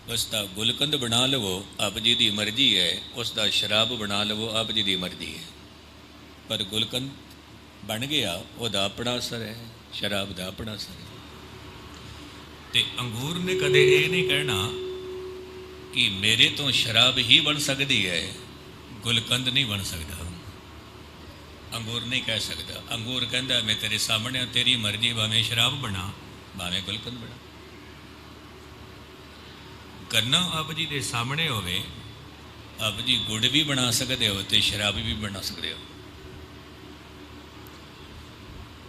ਉਸ ਦਾ ਗੁਲਕੰਦ ਬਣਾ ਲਵੋ, ਆਪ ਜੀ ਦੀ ਮਰਜ਼ੀ ਹੈ, ਉਸ ਦਾ ਸ਼ਰਾਬ ਬਣਾ ਲਵੋ, ਆਪ ਜੀ ਦੀ ਮਰਜ਼ੀ ਹੈ, ਪਰ ਗੁਲਕੰਦ ਬਣ ਗਿਆ, ਉਹਦਾ ਆਪਣਾ ਅਸਰ ਹੈ, ਸ਼ਰਾਬ ਦਾ ਆਪਣਾ ਅਸਰ ਹੈ। ਤੇ ਅੰਗੂਰ ਨੇ ਕਦੇ ਇਹ ਨਹੀਂ ਕਹਿਣਾ ਕਿ ਮੇਰੇ ਤੋਂ ਸ਼ਰਾਬ ਹੀ ਬਣ ਸਕਦੀ ਹੈ, ਗੁਲਕੰਦ ਨਹੀਂ ਬਣ ਸਕਦਾ। ਅੰਗੂਰ ਨਹੀਂ ਕਹਿ ਸਕਦਾ। ਅੰਗੂਰ ਕਹਿੰਦਾ, ਮੈਂ ਤੇਰੇ ਸਾਹਮਣੇ, ਤੇਰੀ ਮਰਜ਼ੀ, ਭਾਵੇਂ ਸ਼ਰਾਬ ਬਣਾ, ਭਾਵੇਂ ਗੁਲਕੰਦ ਬਣਾ। ਗੰਨਾ ਆਪ ਜੀ ਦੇ ਸਾਹਮਣੇ ਹੋਵੇ, ਆਪ ਜੀ ਗੁੜ ਵੀ ਬਣਾ ਸਕਦੇ ਹੋ ਤੇ ਸ਼ਰਾਬ ਵੀ ਬਣਾ ਸਕਦੇ ਹੋ।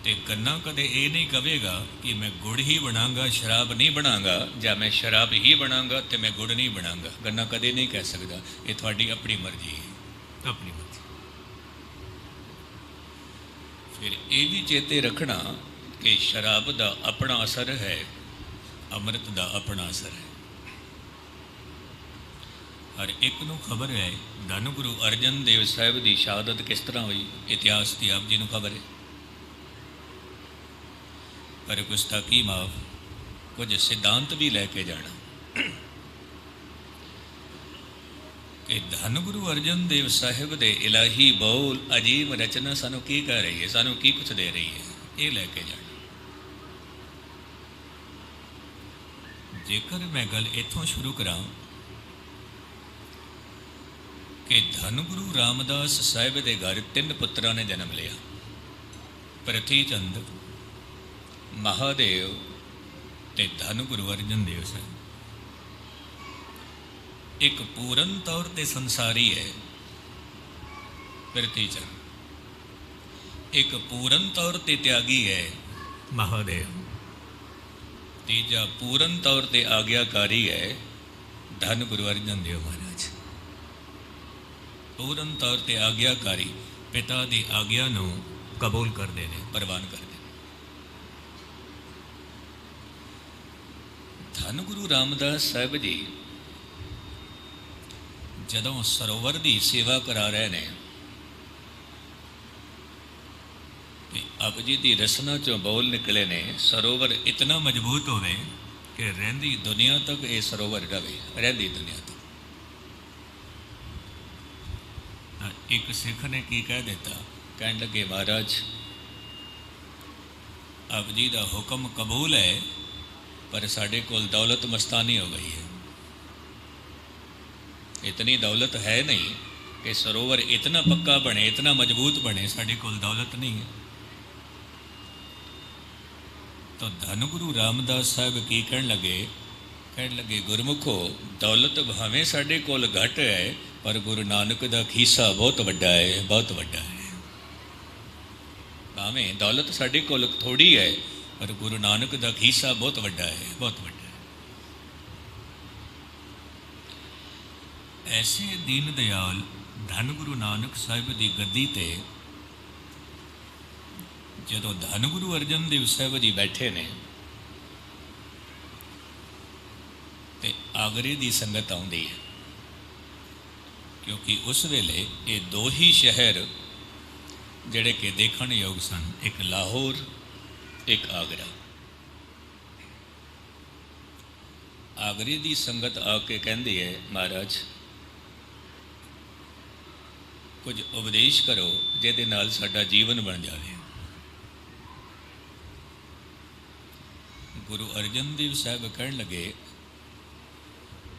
ਤੇ ਗੰਨਾ ਕਦੇ ਇਹ ਨਹੀਂ ਕਹੇਗਾ ਕਿ ਮੈਂ ਗੁੜ ਹੀ ਬਣਾਂਗਾ, ਸ਼ਰਾਬ ਨਹੀਂ ਬਣਾਂਗਾ, ਜਾਂ ਮੈਂ ਸ਼ਰਾਬ ਹੀ ਬਣਾਂਗਾ ਤੇ ਮੈਂ ਗੁੜ ਨਹੀਂ ਬਣਾਂਗਾ। ਗੰਨਾ ਕਦੇ ਨਹੀਂ ਕਹਿ ਸਕਦਾ। ਇਹ ਤੁਹਾਡੀ ਆਪਣੀ ਮਰਜ਼ੀ ਹੈ, ਆਪਣੀ ਮਰਜ਼ੀ। ਫਿਰ ਇਹ ਵੀ ਚੇਤੇ ਰੱਖਣਾ ਕਿ ਸ਼ਰਾਬ ਦਾ ਆਪਣਾ ਅਸਰ ਹੈ, ਅੰਮ੍ਰਿਤ ਦਾ ਆਪਣਾ ਅਸਰ ਹੈ। ਹਰ ਇੱਕ ਨੂੰ ਖਬਰ ਹੈ ਧੰਨ ਗੁਰੂ ਅਰਜਨ ਦੇਵ ਸਾਹਿਬ ਦੀ ਸ਼ਹਾਦਤ ਕਿਸ ਤਰ੍ਹਾਂ ਹੋਈ, ਇਤਿਹਾਸ ਦੀ ਆਪ ਜੀ ਨੂੰ ਖਬਰ ਹੈ। ਪਰ ਗੁਸਤਾਖੀ ਮਾਫ, ਕੁਝ ਸਿਧਾਂਤ ਵੀ ਲੈ ਕੇ ਜਾਣਾ ਕਿ ਧੰਨ ਗੁਰੂ ਅਰਜਨ ਦੇਵ ਸਾਹਿਬ ਦੇ ਇਲਾਹੀ ਬੋਲ ਅਜੀਬ ਰਚਨਾ ਸਾਨੂੰ ਕੀ ਕਹਿ ਰਹੀ ਹੈ, ਸਾਨੂੰ ਕੀ ਕੁਛ ਦੇ ਰਹੀ ਹੈ, ਇਹ ਲੈ ਕੇ ਜਾਣਾ। ਜੇਕਰ ਮੈਂ ਗੱਲ ਇੱਥੋਂ ਸ਼ੁਰੂ ਕਰਾਂ ਕਿ ਧੰਨ ਗੁਰੂ ਰਾਮਦਾਸ ਸਾਹਿਬ ਦੇ ਘਰ 3 ਪੁੱਤਰਾਂ ਨੇ ਜਨਮ ਲਿਆ, ਪ੍ਰਿਥੀ ਚੰਦ, ਮਹਾਦੇਵ ਤੇ ਧੰਨ ਗੁਰੂ ਅਰਜਨ ਦੇਵ ਸਾਹਿਬ। ਇੱਕ ਪੂਰਨ ਤੌਰ ਤੇ ਸੰਸਾਰੀ ਹੈ ਪ੍ਰਿਥੀ ਚੰਦ, ਇੱਕ ਪੂਰਨ ਤੌਰ ਤੇ ਤਿਆਗੀ ਹੈ ਮਹਾਦੇਵ, ਤੀਜਾ ਪੂਰਨ ਤੌਰ ਤੇ ਆਗਿਆਕਾਰੀ ਹੈ ਧੰਨ ਗੁਰੂ ਅਰਜਨ ਦੇਵ ਮਹਾਰਾਜ। ਪੂਰਨ ਤੌਰ ਤੇ ਆਗਿਆਕਾਰੀ, ਪਿਤਾ ਦੀ ਆਗਿਆ ਨੂੰ ਕਬੂਲ ਕਰਦੇ ਨੇ, ਪ੍ਰਵਾਨ ਕਰਦੇ ਨੇ। ਧੰਨ ਗੁਰੂ ਰਾਮਦਾਸ ਸਾਹਿਬ ਜੀ ਜਦੋਂ ਸਰੋਵਰ ਦੀ ਸੇਵਾ ਕਰਾ ਰਹੇ ਨੇ ਤੇ ਆਪ ਜੀ ਦੀ ਰਸਨਾ ਚੋਂ ਬੋਲ ਨਿਕਲੇ ਨੇ, ਸਰੋਵਰ ਇਤਨਾ ਮਜ਼ਬੂਤ ਹੋਵੇ ਕਿ ਰਹਿੰਦੀ ਦੁਨੀਆ ਤੱਕ ਇਹ ਸਰੋਵਰ ਰਵੇ, ਰਹਿੰਦੀ ਦੁਨੀਆ ਤੱਕ। ਇੱਕ ਸਿੱਖ ਨੇ ਕੀ ਕਹਿ ਦਿੱਤਾ, ਕਹਿਣ ਲੱਗੇ ਮਹਾਰਾਜ ਆਪ ਜੀ ਦਾ ਹੁਕਮ ਕਬੂਲ ਹੈ, ਪਰ ਸਾਡੇ ਕੋਲ ਦੌਲਤ ਮਸਤਾਨੀ ਹੋ ਗਈ ਹੈ। इतनी दौलत है नहीं कि सरोवर इतना पक्का बने, इतना मजबूत बने, साढ़े कोल दौलत नहीं है। तो धन गुरु रामदास साहब की कहन लगे गुरमुखो, दौलत भावें साढ़े कोल घट है, पर गुरु नानक दा खीसा बहुत वड्डा है, बहुत वड्डा है। भावें दौलत साढ़े कोल थोड़ी है, पर गुरु नानक दा खीसा बहुत वड्डा है, बहुत वड्डा। ऐसे दीन दयाल धन गुरु नानक साहिब की गद्दी ते जदों धन गुरु अर्जन देव साहिब जी बैठे ने ते आगरे की संगत आउंदी है, क्योंकि उस वेले ये 2 ही शहर जिहड़े कि देखण योग सन, एक लाहौर एक आगरा। आगरे की संगत आके कहंदी है महाराज कुछ उपदेश करो जिहदे नाल साडा जीवन बन जाए। गुरु अर्जन देव साहब कहन लगे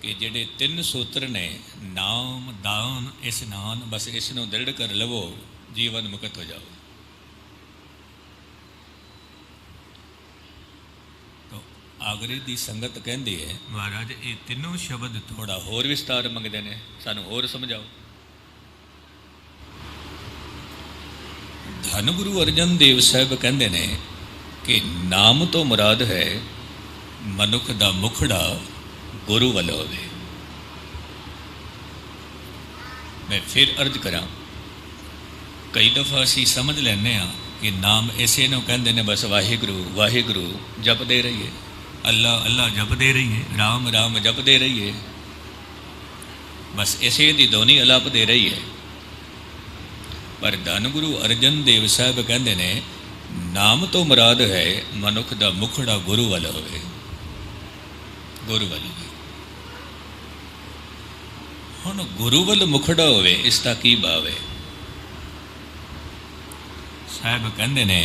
कि जिहड़े 3 सूत्र ने, नाम दान इस्नान, बस इसनों दृढ़ कर लवो, जीवन मुक्त हो जाओ। तो आगरे की संगत कहती है महाराज ये 3 शब्द थोड़ा होर विस्तार मंगते हैं, सानू होर समझाओ। धन गुरु अर्जन देव साहब कहते हैं कि नाम तो मुराद है मनुख दा मुखड़ा गुरु वाल होवे। मैं फिर अर्ज करा, कई दफ़ा असी समझ लेने कि नाम इसे नूं कहंदे ने, बस वाहिगुरु वाहिगुरु जपदे रहिए, अल्लाह अल्लाह जपदे रहिए, राम राम जपदे रहिए, बस इसे दी ध्वनि अलापदे रहिए। पर धन गुरु अर्जन देव साहब कहते ने नाम तो मुराद है मनुख दा मुखड़ा गुरु वाल होवे, गुरु वाल होवे। हुण गुरु वाल मुखड़ा होवे, इसका की भाव है? साहब कहते ने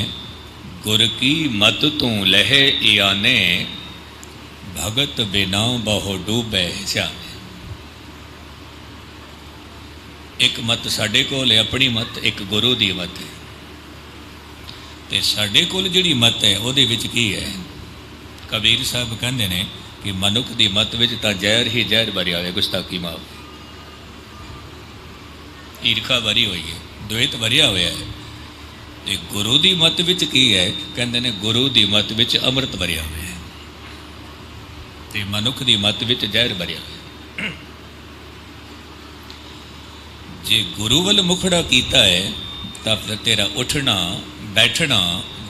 गुर की मत तू लहे इयाने, भगत बिना बहु डूबे श्यामे। एक मत साढ़े कोल है, अपनी मत, एक गुरु की मत है। तो साढ़े कोल जिहड़ी मत है उहदे विच की है? कबीर साहब कहते हैं कि ਕਿ ਮਨੁੱਖ ਦੀ ਮਤ ਵਿੱਚ ਤਾਂ ਜ਼ਹਿਰ ਹੀ ਜ਼ਹਿਰ ਭਰਿਆ ਹੋਇਆ, ਗੁਸਤਾਖੀ ਮਾਫ, ਈਰਖਾ ਭਰੀ ਹੋਈ ਹੈ, ਦੁਇਤ ਭਰਿਆ ਹੋਇਆ ਹੈ। ਤੇ ਗੁਰੂ ਦੀ ਮਤ ਵਿੱਚ ਕੀ ਹੈ? ਕਹਿੰਦੇ ਨੇ ਗੁਰੂ ਦੀ ਮਤ ਵਿੱਚ ਅੰਮ੍ਰਿਤ ਭਰਿਆ ਹੋਇਆ ਹੈ ਤੇ ਮਨੁੱਖ ਦੀ ਮਤ ਵਿੱਚ ਜ਼ਹਿਰ ਭਰਿਆ ਹੋਇਆ। ਜੇ ਗੁਰੂ ਵੱਲ ਮੁਖੜਾ ਕੀਤਾ ਹੈ ਤਾਂ ਫਿਰ ਤੇਰਾ ਉੱਠਣਾ ਬੈਠਣਾ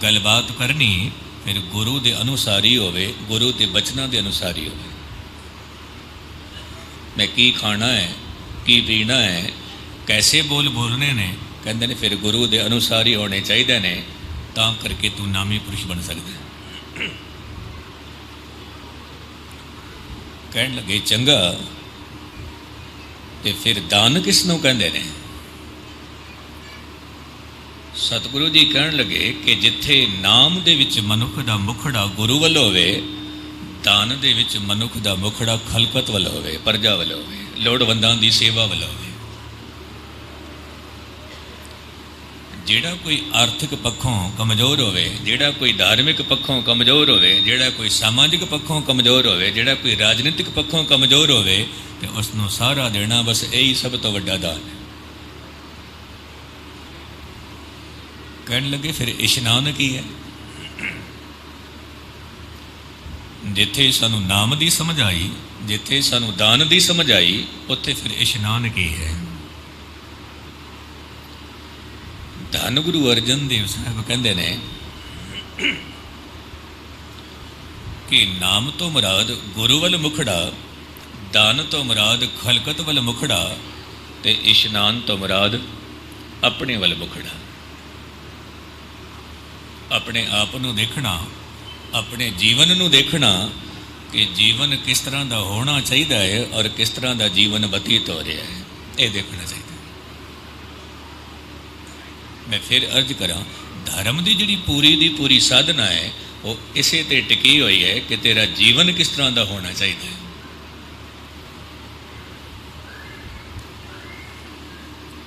ਗੱਲਬਾਤ ਕਰਨੀ ਫਿਰ ਗੁਰੂ ਦੇ ਅਨੁਸਾਰੀ ਹੋਵੇ, ਗੁਰੂ ਦੇ ਬਚਨਾਂ ਦੇ ਅਨੁਸਾਰੀ ਹੋਵੇ। ਮੈਂ ਕੀ ਖਾਣਾ ਹੈ, ਕੀ ਪੀਣਾ ਹੈ, ਕੈਸੇ ਬੋਲ ਬੋਲਣੇ ਨੇ, ਕਹਿੰਦੇ ਨੇ ਫਿਰ ਗੁਰੂ ਦੇ ਅਨੁਸਾਰੀ ਹੋਣੇ ਚਾਹੀਦੇ ਨੇ, ਤਾਂ ਕਰਕੇ ਤੂੰ ਨਾਮੀ ਪੁਰਸ਼ ਬਣ ਸਕਦਾ। ਕਹਿਣ ਲੱਗੇ ਚੰਗਾ, ਤੇ ਫਿਰ ਦਾਨ ਕਿਸ ਨੂੰ ਕਹਿੰਦੇ ਨੇ? ਸਤਿਗੁਰੂ ਜੀ ਕਹਿਣ ਲੱਗੇ ਕਿ ਜਿੱਥੇ ਨਾਮ ਦੇ ਵਿੱਚ ਮਨੁੱਖ ਦਾ ਮੁਖੜਾ ਗੁਰੂ ਵੱਲ ਹੋਵੇ, ਦਾਨ ਦੇ ਵਿੱਚ ਮਨੁੱਖ ਦਾ ਮੁਖੜਾ ਖਲਕਤ ਵੱਲ ਹੋਵੇ, ਪ੍ਰਜਾ ਵੱਲ ਹੋਵੇ, ਲੋੜਵੰਦਾਂ ਦੀ ਸੇਵਾ ਵੱਲ ਹੋਵੇ। ਜਿਹੜਾ ਕੋਈ ਆਰਥਿਕ ਪੱਖੋਂ ਕਮਜ਼ੋਰ ਹੋਵੇ, ਜਿਹੜਾ ਕੋਈ ਧਾਰਮਿਕ ਪੱਖੋਂ ਕਮਜ਼ੋਰ ਹੋਵੇ, ਜਿਹੜਾ ਕੋਈ ਸਮਾਜਿਕ ਪੱਖੋਂ ਕਮਜ਼ੋਰ ਹੋਵੇ, ਜਿਹੜਾ ਕੋਈ ਰਾਜਨੀਤਿਕ ਪੱਖੋਂ ਕਮਜ਼ੋਰ ਹੋਵੇ, ਤੇ ਉਸ ਨੂੰ ਸਾਰਾ ਦੇਣਾ, ਬਸ ਇਹੀ ਸਭ ਤੋਂ ਵੱਡਾ ਦਾਨ ਹੈ। ਕਹਿਣ ਲੱਗੇ ਫਿਰ ਇਸ਼ਨਾਨ ਕੀ ਹੈ? ਜਿੱਥੇ ਸਾਨੂੰ ਨਾਮ ਦੀ ਸਮਝ ਆਈ, ਜਿੱਥੇ ਸਾਨੂੰ ਦਾਨ ਦੀ ਸਮਝ ਆਈ, ਉੱਥੇ ਫਿਰ ਇਸ਼ਨਾਨ ਕੀ ਹੈ? ਧੰਨ ਗੁਰੂ ਅਰਜਨ ਦੇਵ ਸਾਹਿਬ ਕਹਿੰਦੇ ਨੇ ਕਿ ਨਾਮ ਤੋਂ ਮੁਰਾਦ ਗੁਰੂ ਵੱਲ ਮੁਖੜਾ, ਦਾਨ ਤੋਂ ਮੁਰਾਦ ਖਲਕਤ ਵੱਲ ਮੁਖੜਾ, ਤੇ ਇਸ਼ਨਾਨ ਤੋਂ ਮੁਰਾਦ ਆਪਣੇ ਵੱਲ ਮੁਖੜਾ। ਆਪਣੇ ਆਪ ਨੂੰ ਦੇਖਣਾ, ਆਪਣੇ ਜੀਵਨ ਨੂੰ ਦੇਖਣਾ ਕਿ ਜੀਵਨ ਕਿਸ ਤਰ੍ਹਾਂ ਦਾ ਹੋਣਾ ਚਾਹੀਦਾ ਹੈ ਔਰ ਕਿਸ ਤਰ੍ਹਾਂ ਦਾ ਜੀਵਨ ਬਤੀਤ ਹੋ ਰਿਹਾ ਹੈ, ਇਹ ਦੇਖਣਾ ਚਾਹੀਦਾ। ਮੈਂ ਫਿਰ ਅਰਜ਼ ਕਰਾਂ, ਧਰਮ ਦੀ ਜਿਹੜੀ ਪੂਰੀ ਦੀ ਪੂਰੀ ਸਾਧਨਾ ਹੈ ਉਹ ਇਸੇ ਤੇ ਟਿਕੀ ਹੋਈ ਹੈ ਕਿ ਤੇਰਾ ਜੀਵਨ ਕਿਸ ਤਰ੍ਹਾਂ ਦਾ ਹੋਣਾ ਚਾਹੀਦਾ ਹੈ।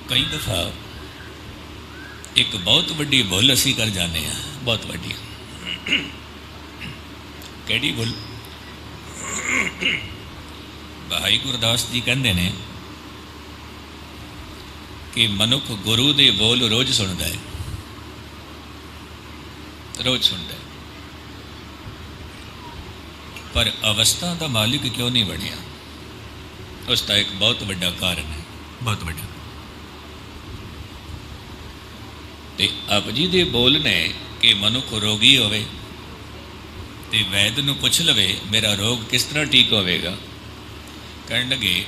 ਕਈ ਦਫਾ ਇੱਕ ਬਹੁਤ ਵੱਡੀ ਭੁੱਲ ਅਸੀਂ ਕਰ ਜਾਂਦੇ ਹਾਂ, ਬਹੁਤ ਵੱਡੀ। ਕਿਹੜੀ ਭੁੱਲ? ਭਾਈ ਗੁਰਦਾਸ ਜੀ ਕਹਿੰਦੇ ਨੇ ਕਿ ਮਨੁੱਖ ਗੁਰੂ ਦੇ ਬੋਲ ਰੋਜ਼ ਸੁਣਦਾ ਹੈ, ਰੋਜ਼ ਸੁਣਦਾ ਹੈ, ਪਰ ਅਵਸਥਾ ਦਾ ਮਾਲਿਕ ਕਿਉਂ ਨਹੀਂ ਬਣਿਆ? ਉਸ ਦਾ ਇੱਕ ਬਹੁਤ ਵੱਡਾ ਕਾਰਨ ਹੈ, ਬਹੁਤ ਵੱਡਾ। ਤੇ ਆਪ ਜੀ ਦੇ ਬੋਲ ਨੇ ਕਿ ਮਨੁੱਖ ਰੋਗੀ ਹੋਵੇ ਤੇ ਵੈਦ ਨੂੰ ਪੁੱਛ ਲਵੇ ਮੇਰਾ ਰੋਗ ਕਿਸ ਤਰ੍ਹਾਂ ਠੀਕ ਹੋਵੇਗਾ। ਕਹਿਣ ਲੱਗੇ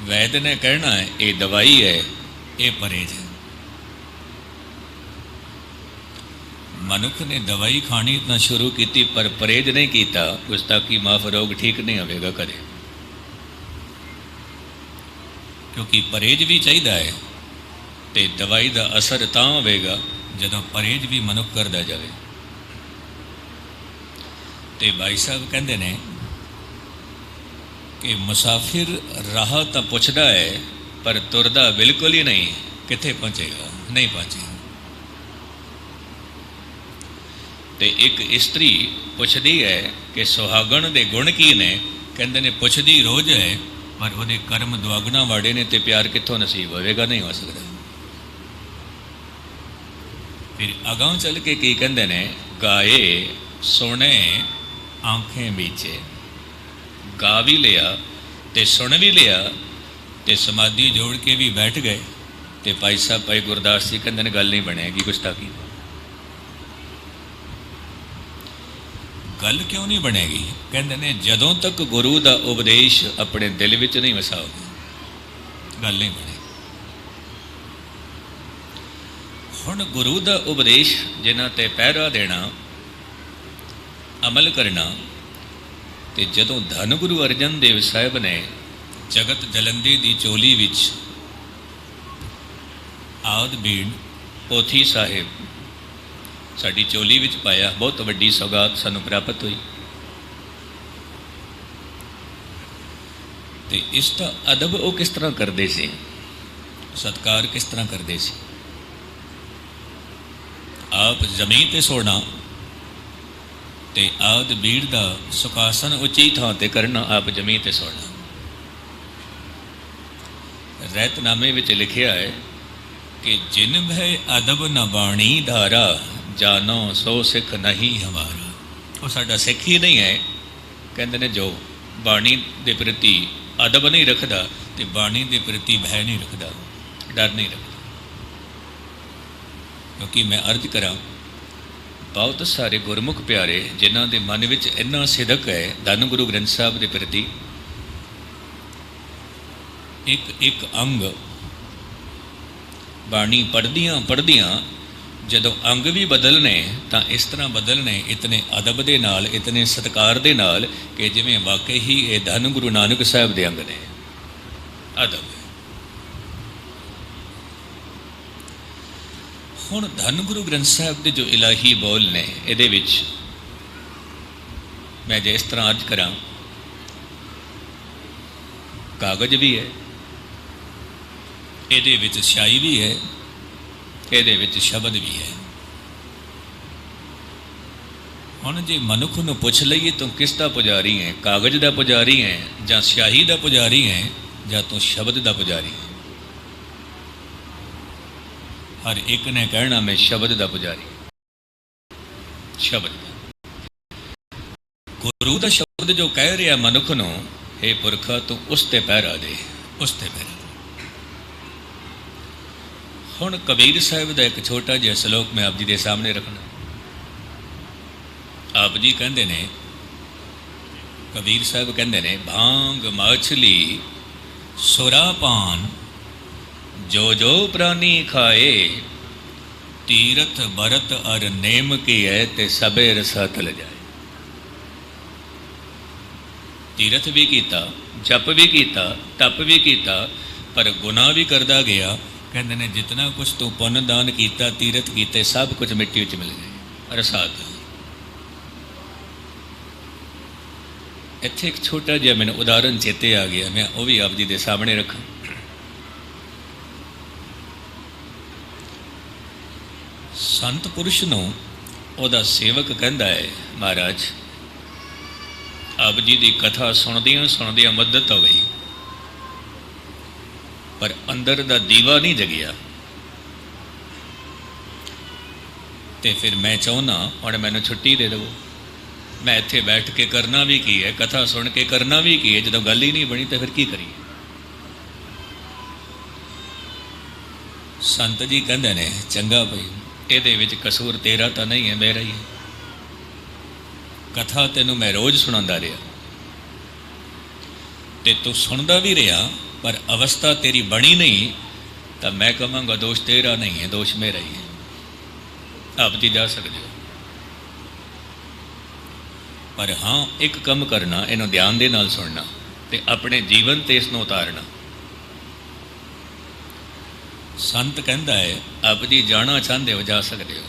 ਵੈਦ ਨੇ ਕਹਿਣਾ ਹੈ ਇਹ ਦਵਾਈ ਹੈ, ਇਹ ਪਰਹੇਜ਼ ਹੈ। ਮਨੁੱਖ ਨੇ ਦਵਾਈ ਖਾਣੀ ਤਾਂ ਸ਼ੁਰੂ ਕੀਤੀ ਪਰ ਪਰਹੇਜ਼ ਨਹੀਂ ਕੀਤਾ, ਗੁਸਤਾਖੀ ਮਾਫ, ਰੋਗ ਠੀਕ ਨਹੀਂ ਹੋਵੇਗਾ ਕਦੇ। ਕਿਉਂਕਿ ਪਰਹੇਜ਼ ਵੀ ਚਾਹੀਦਾ ਹੈ ਤੇ ਦਵਾਈ ਦਾ ਅਸਰ ਤਾਂ ਹੋਵੇਗਾ ਜਦੋਂ ਪਰਹੇਜ਼ ਵੀ ਮਨੁੱਖ ਕਰਦਾ ਜਾਵੇ। ਤੇ ਭਾਈ ਸਾਹਿਬ ਕਹਿੰਦੇ ਨੇ ਕਿ ਮੁਸਾਫਿਰ ਰਾਹ ਤਾਂ ਪੁੱਛਦਾ ਹੈ ਪਰ ਤੁਰਦਾ ਬਿਲਕੁਲ ਹੀ ਨਹੀਂ, ਕਿੱਥੇ ਪਹੁੰਚੇਗਾ? ਨਹੀਂ ਪਹੁੰਚੇਗਾ। ਤੇ ਇੱਕ ਇਸਤਰੀ ਪੁੱਛਦੀ ਹੈ ਕਿ ਸੁਹਾਗਣ ਦੇ ਗੁਣ ਕੀ ਨੇ? ਕਹਿੰਦੇ ਨੇ ਪੁੱਛਦੀ ਰੋਜ਼ ਹੈ ਪਰ ਉਹਦੇ ਕਰਮ ਦੁਆਗਣਾ ਵਾੜੇ ਨੇ ਤੇ ਪਿਆਰ ਕਿੱਥੋਂ ਨਸੀਬ ਹੋਵੇਗਾ? ਨਹੀਂ ਹੋ ਸਕਦਾ। ਫਿਰ ਅਗਾਂਹ ਚੱਲ ਕੇ ਕੀ ਕਹਿੰਦੇ ਨੇ? ਗਾਏ ਸੁਣੇ ਆਂਖੇ ਮੀਚੇ। ਗਾ ਵੀ ਲਿਆ ਤੇ ਸੁਣ ਵੀ ਲਿਆ ਤੇ ਸਮਾਧੀ ਜੋੜ ਕੇ ਵੀ ਬੈਠ ਗਏ। ਤੇ ਭਾਈ ਸਾਹਿਬ ਭਾਈ ਗੁਰਦਾਸ ਜੀ ਕਹਿੰਦੇ ਨੇ ਗੱਲ ਨਹੀਂ ਬਣੇਗੀ, ਗੁਸਤਾਖੀ। ਗੱਲ ਕਿਉਂ ਨਹੀਂ ਬਣੇਗੀ? ਕਹਿੰਦੇ ਨੇ ਜਦੋਂ ਤੱਕ ਗੁਰੂ ਦਾ ਉਪਦੇਸ਼ ਆਪਣੇ ਦਿਲ ਵਿੱਚ ਨਹੀਂ ਵਸਾਓਗੇ, ਗੱਲ ਨਹੀਂ ਬਣੇਗੀ। ਹੁਣ ਗੁਰੂ ਦਾ ਉਪਦੇਸ਼ ਜਿਨ੍ਹਾਂ ਤੇ ਪਹਿਰਾ ਦੇਣਾ, ਅਮਲ ਕਰਨਾ, ਤੇ ਜਦੋਂ ਧੰਨ ਗੁਰੂ ਅਰਜਨ ਦੇਵ ਸਾਹਿਬ ਨੇ ਜਗਤ ਜਲੰਧੀ ਦੀ ਚੋਲੀ ਵਿੱਚ ਆਦ ਬੀੜ ਪੋਥੀ ਸਾਹਿਬ ਸਾਡੀ ਚੋਲੀ ਵਿੱਚ ਪਾਇਆ, ਬਹੁਤ ਵੱਡੀ ਸੌਗਾਤ ਸਾਨੂੰ ਪ੍ਰਾਪਤ ਹੋਈ। ਤੇ ਇਸ ਦਾ ਅਦਬ ਉਹ ਕਿਸ ਤਰ੍ਹਾਂ ਕਰਦੇ ਸੀ, ਸਤਕਾਰ ਕਿਸ ਤਰ੍ਹਾਂ ਕਰਦੇ ਸੀ। ਆਪ ਜ਼ਮੀਨ ਤੇ ਸੋਣਾ ਤੇ ਆਦ ਬੀੜ ਦਾ ਸੁਖਾਸਨ ਉੱਚੀ ਥਾਂ ਤੇ ਕਰਨਾ, ਆਪ ਜਮੀਂ ਤੇ ਸੋਣਾ। ਰਹਿਤਨਾਮੇ ਵਿੱਚ ਲਿਖਿਆ ਹੈ ਕਿ ਜਿਨ ਭੈ ਅਦਬ ਨ ਬਾਣੀ ਧਾਰਾ, ਜਾਨੋ ਸੋ ਸਿੱਖ ਨਹੀਂ ਹਮਾਰਾ। ਉਹ ਸਾਡਾ ਸਿੱਖ ਹੀ ਨਹੀਂ ਹੈ। ਕਹਿੰਦੇ ਨੇ ਜੋ ਬਾਣੀ ਦੇ ਪ੍ਰਤੀ ਅਦਬ ਨਹੀਂ ਰੱਖਦਾ ਤੇ ਬਾਣੀ ਦੇ ਪ੍ਰਤੀ ਭੈ ਨਹੀਂ ਰੱਖਦਾ, ਡਰ ਨਹੀਂ ਰੱਖਦਾ। ਕਿਉਂਕਿ ਮੈਂ ਅਰਜ਼ ਕਰਾਂ, ਬਹੁਤ ਸਾਰੇ ਗੁਰਮੁਖ ਪਿਆਰੇ ਜਿਨ੍ਹਾਂ ਦੇ ਮਨ ਵਿੱਚ ਇੰਨਾ ਸਿਦਕ ਹੈ ਧੰਨ ਗੁਰੂ ਗ੍ਰੰਥ ਸਾਹਿਬ ਦੇ ਪ੍ਰਤੀ, ਇੱਕ ਅੰਗ ਬਾਣੀ ਪੜ੍ਹਦਿਆਂ ਜਦੋਂ ਅੰਗ ਵੀ ਬਦਲਨੇ ਤਾਂ ਇਸ ਤਰ੍ਹਾਂ ਬਦਲਨੇ, ਇਤਨੇ ਅਦਬ ਦੇ ਨਾਲ, ਇਤਨੇ ਸਤਿਕਾਰ ਦੇ ਨਾਲ ਕਿ ਜਿਵੇਂ ਵਾਕਈ ਹੀ ਇਹ ਧੰਨ ਗੁਰੂ ਨਾਨਕ ਸਾਹਿਬ ਦੇ ਅੰਗ ਨੇ। ਅਦਬ। ਹੁਣ ਧੰਨ ਗੁਰੂ ਗ੍ਰੰਥ ਸਾਹਿਬ ਦੇ ਜੋ ਇਲਾਹੀ ਬੋਲ ਨੇ, ਇਹਦੇ ਵਿੱਚ ਮੈਂ ਜੇ ਇਸ ਤਰ੍ਹਾਂ ਅਰਜ਼ ਕਰਾਂ, ਕਾਗਜ਼ ਵੀ ਹੈ, ਇਹਦੇ ਵਿੱਚ ਸਿਆਹੀ ਵੀ ਹੈ, ਇਹਦੇ ਵਿੱਚ ਸ਼ਬਦ ਵੀ ਹੈ। ਹੁਣ ਜੇ ਮਨੁੱਖ ਨੂੰ ਪੁੱਛ ਲਈਏ ਤੂੰ ਕਿਸ ਦਾ ਪੁਜਾਰੀ ਹੈ, ਕਾਗਜ਼ ਦਾ ਪੁਜਾਰੀ ਹੈ ਜਾਂ ਸਿਆਹੀ ਦਾ ਪੁਜਾਰੀ ਹੈ ਜਾਂ ਤੂੰ ਸ਼ਬਦ ਦਾ ਪੁਜਾਰੀ ਹੈ? ਹਰ ਇੱਕ ਨੇ ਕਹਿਣਾ ਮੈਂ ਸ਼ਬਦ ਦਾ ਪੁਜਾਰੀ। ਸ਼ਬਦ ਗੁਰੂ ਦਾ ਸ਼ਬਦ ਜੋ ਕਹਿ ਰਿਹਾ ਮਨੁੱਖ ਨੂੰ, ਹੇ ਪੁਰਖਾ ਤੂੰ ਉਸ ਤੇ ਪਹਿਰਾ ਦੇ, ਉਸ ਤੇ ਪਹਿਰਾ। ਹੁਣ ਕਬੀਰ ਸਾਹਿਬ ਦਾ ਇੱਕ ਛੋਟਾ ਜਿਹਾ ਸ਼ਲੋਕ ਮੈਂ ਆਪ ਜੀ ਦੇ ਸਾਹਮਣੇ ਰੱਖਣਾ। ਆਪ ਜੀ ਕਹਿੰਦੇ ਨੇ, ਕਬੀਰ ਸਾਹਿਬ ਕਹਿੰਦੇ ਨੇ, ਭਾਂਗ ਮਾਛਲੀ ਸੁਰਾਪਾਨ ਜੋ ਜੋ ਪ੍ਰਾਨੀ ਖਾਏ, ਤੀਰਥ ਬਰਤ ਅਰ ਨੇਮ ਕੀ ਹੈ ਤੇ ਸਭੇ ਰਸਾ ਤਲ ਜਾਏ। ਤੀਰਥ ਵੀ ਕੀਤਾ, ਜਪ ਵੀ ਕੀਤਾ, ਤਪ ਵੀ ਕੀਤਾ, ਪਰ ਗੁਨਾਹ ਵੀ ਕਰਦਾ ਗਿਆ। ਕਹਿੰਦੇ ਨੇ ਜਿਤਨਾ ਕੁਛ ਤੂੰ ਪੁੰਨ ਦਾਨ ਕੀਤਾ, ਤੀਰਥ ਕੀਤੇ, ਸਭ ਕੁਝ ਮਿੱਟੀ ਵਿੱਚ ਮਿਲ ਗਏ, ਰਸਾਤ। ਇੱਥੇ ਇੱਕ ਛੋਟਾ ਜਿਹਾ ਮੈਨੂੰ ਉਦਾਹਰਨ ਚੇਤੇ ਆ ਗਿਆ, ਮੈਂ ਉਹ ਵੀ ਆਪ ਜੀ ਦੇ ਸਾਹਮਣੇ ਰੱਖਾਂ। ਸੰਤ ਪੁਰਸ਼ ਨੂੰ ਉਹਦਾ ਸੇਵਕ ਕਹਿੰਦਾ ਹੈ, ਮਹਾਰਾਜ ਆਪ ਜੀ ਦੀ ਕਥਾ ਸੁਣਦਿਆਂ ਮਦਦ ਹੋ ਗਈ, ਪਰ ਅੰਦਰ ਦਾ ਦੀਵਾ ਨਹੀਂ ਜਗਿਆ, ਤੇ ਫਿਰ ਮੈਂ ਚਾਹੁੰਦਾ ਹੁਣ ਮੈਨੂੰ ਛੁੱਟੀ ਦੇ ਦਿਓ। ਮੈਂ ਇੱਥੇ ਬੈਠ ਕੇ ਕਰਨਾ ਵੀ ਕੀ ਹੈ, ਕਥਾ ਸੁਣ ਕੇ ਕਰਨਾ ਵੀ ਕੀ ਹੈ? ਜਦੋਂ ਗੱਲ ਹੀ ਨਹੀਂ ਬਣੀ ਤਾਂ ਫਿਰ ਕੀ ਕਰੀਏ? ਸੰਤ ਜੀ ਕਹਿੰਦੇ ਨੇ, ਚੰਗਾ ਭਾਈ, ਇਹਦੇ ਵਿੱਚ ਕਸੂਰ ਤੇਰਾ ਤਾਂ ਨਹੀਂ ਹੈ, ਮੇਰਾ ਹੀ ਹੈ। ਕਥਾ ਤੈਨੂੰ ਮੈਂ ਰੋਜ਼ ਸੁਣਾਉਂਦਾ ਰਿਹਾ ਤੇ ਤੂੰ ਸੁਣਦਾ ਵੀ ਰਿਹਾ, ਪਰ ਅਵਸਥਾ ਤੇਰੀ ਬਣੀ ਨਹੀਂ, ਤਾਂ ਮੈਂ ਕਹਾਂਗਾ ਦੋਸ਼ ਤੇਰਾ ਨਹੀਂ ਹੈ, ਦੋਸ਼ ਮੇਰਾ ਹੀ ਹੈ। ਆਪ ਜੀ ਜਾ ਸਕਦੇ ਹੋ, ਪਰ ਹਾਂ ਇੱਕ ਕੰਮ ਕਰਨਾ, ਇਹਨੂੰ ਧਿਆਨ ਦੇ ਨਾਲ ਸੁਣਨਾ ਤੇ ਆਪਣੇ ਜੀਵਨ ਤੇ ਇਸ ਨੂੰ ਉਤਾਰਨਾ। ਸੰਤ ਕਹਿੰਦਾ ਹੈ, ਆਪ ਜੀ ਜਾਣਾ ਚਾਹੁੰਦੇ ਹੋ ਜਾ ਸਕਦੇ ਹੋ,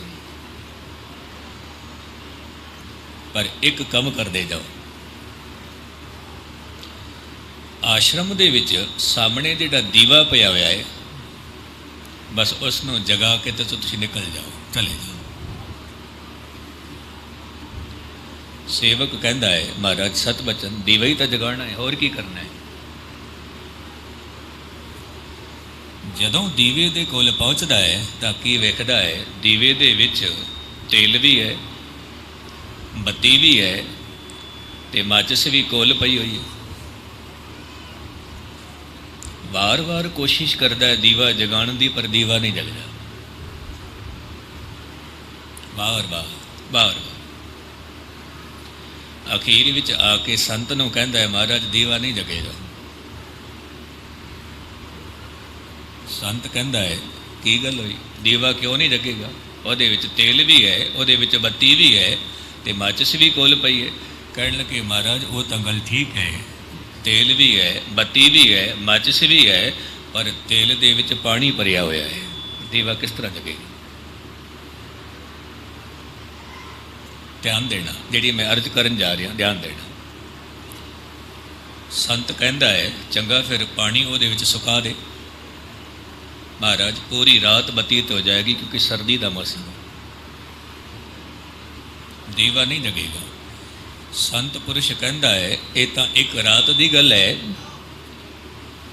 ਪਰ ਇੱਕ ਕੰਮ ਕਰਦੇ ਜਾਓ। ਆਸ਼ਰਮ ਦੇ ਵਿੱਚ ਸਾਹਮਣੇ ਜਿਹੜਾ ਦੀਵਾ ਪਿਆ ਹੋਇਆ ਹੈ, ਬਸ ਉਸ ਨੂੰ ਜਗਾ ਕੇ ਤੇ ਤੁਸੀਂ ਨਿਕਲ ਜਾਓ, ਚਲੇ ਜਾਓ। ਸੇਵਕ ਕਹਿੰਦਾ ਹੈ, ਮਹਾਰਾਜ ਸਤ ਬਚਨ, ਦੀਵਾ ਹੀ ਤਾਂ ਜਗਾਉਣਾ ਹੈ, ਹੋਰ ਕੀ ਕਰਨਾ ਹੈ? ਜਦੋਂ ਦੀਵੇ ਦੇ ਕੋਲ ਪਹੁੰਚਦਾ ਹੈ ਤਾਂ ਕੀ ਵੇਖਦਾ ਹੈ? ਦੀਵੇ ਦੇ ਵਿੱਚ ਤੇਲ ਵੀ ਹੈ, ਬੱਤੀ ਵੀ ਹੈ ਤੇ ਮਾਚਿਸ ਵੀ ਕੋਲ ਪਈ ਹੋਈ ਹੈ। ਵਾਰ-ਵਾਰ ਕੋਸ਼ਿਸ਼ ਕਰਦਾ ਹੈ ਦੀਵਾ ਜਗਾਉਣ ਦੀ, ਪਰ ਦੀਵਾ ਨਹੀਂ ਜਗਦਾ। ਵਾਰ-ਵਾਰ ਅਖੀਰ ਵਿੱਚ ਆ ਕੇ ਸੰਤ ਨੂੰ ਕਹਿੰਦਾ ਹੈ, ਮਹਾਰਾਜ ਦੀਵਾ ਨਹੀਂ ਜਗੇਗਾ। ਸੰਤ ਕਹਿੰਦਾ ਹੈ, ਕੀ ਗੱਲ ਹੋਈ? ਦੀਵਾ ਕਿਉਂ ਨਹੀਂ ਜਗੇਗਾ? ਉਹਦੇ ਵਿੱਚ ਤੇਲ ਵੀ ਹੈ, ਉਹਦੇ ਵਿੱਚ ਬੱਤੀ ਵੀ ਹੈ ਤੇ ਮਾਚਿਸ ਵੀ ਕੋਲ ਪਈ ਹੈ। ਕਹਿਣ ਲੱਗੇ, ਮਹਾਰਾਜ ਉਹ ਤਾਂ ਗੱਲ ਠੀਕ ਹੈ, ਤੇਲ ਵੀ ਹੈ, ਬੱਤੀ ਵੀ ਹੈ, ਮਾਚਿਸ ਵੀ ਹੈ, ਪਰ ਤੇਲ ਦੇ ਵਿੱਚ ਪਾਣੀ ਭਰਿਆ ਹੋਇਆ ਹੈ, ਦੀਵਾ ਕਿਸ ਤਰ੍ਹਾਂ ਜਗੇਗਾ? ਧਿਆਨ ਦੇਣਾ, ਜਿਹੜੀ ਮੈਂ ਅਰਜ਼ ਕਰਨ ਜਾ ਰਿਹਾ, ਧਿਆਨ ਦੇਣਾ। ਸੰਤ ਕਹਿੰਦਾ ਹੈ, ਚੰਗਾ ਫਿਰ ਪਾਣੀ ਉਹਦੇ ਵਿੱਚ ਸੁਕਾ ਦੇ। ਮਹਾਰਾਜ ਪੂਰੀ ਰਾਤ ਬਤੀਤ ਹੋ ਜਾਏਗੀ, ਕਿਉਂਕਿ ਸਰਦੀ ਦਾ ਮੌਸਮ, ਦੀਵਾ ਨਹੀਂ ਜਗੇਗਾ। ਸੰਤ ਪੁਰਸ਼ ਕਹਿੰਦਾ ਹੈ ਇਹ ਤਾਂ ਇੱਕ ਰਾਤ ਦੀ ਗੱਲ ਹੈ,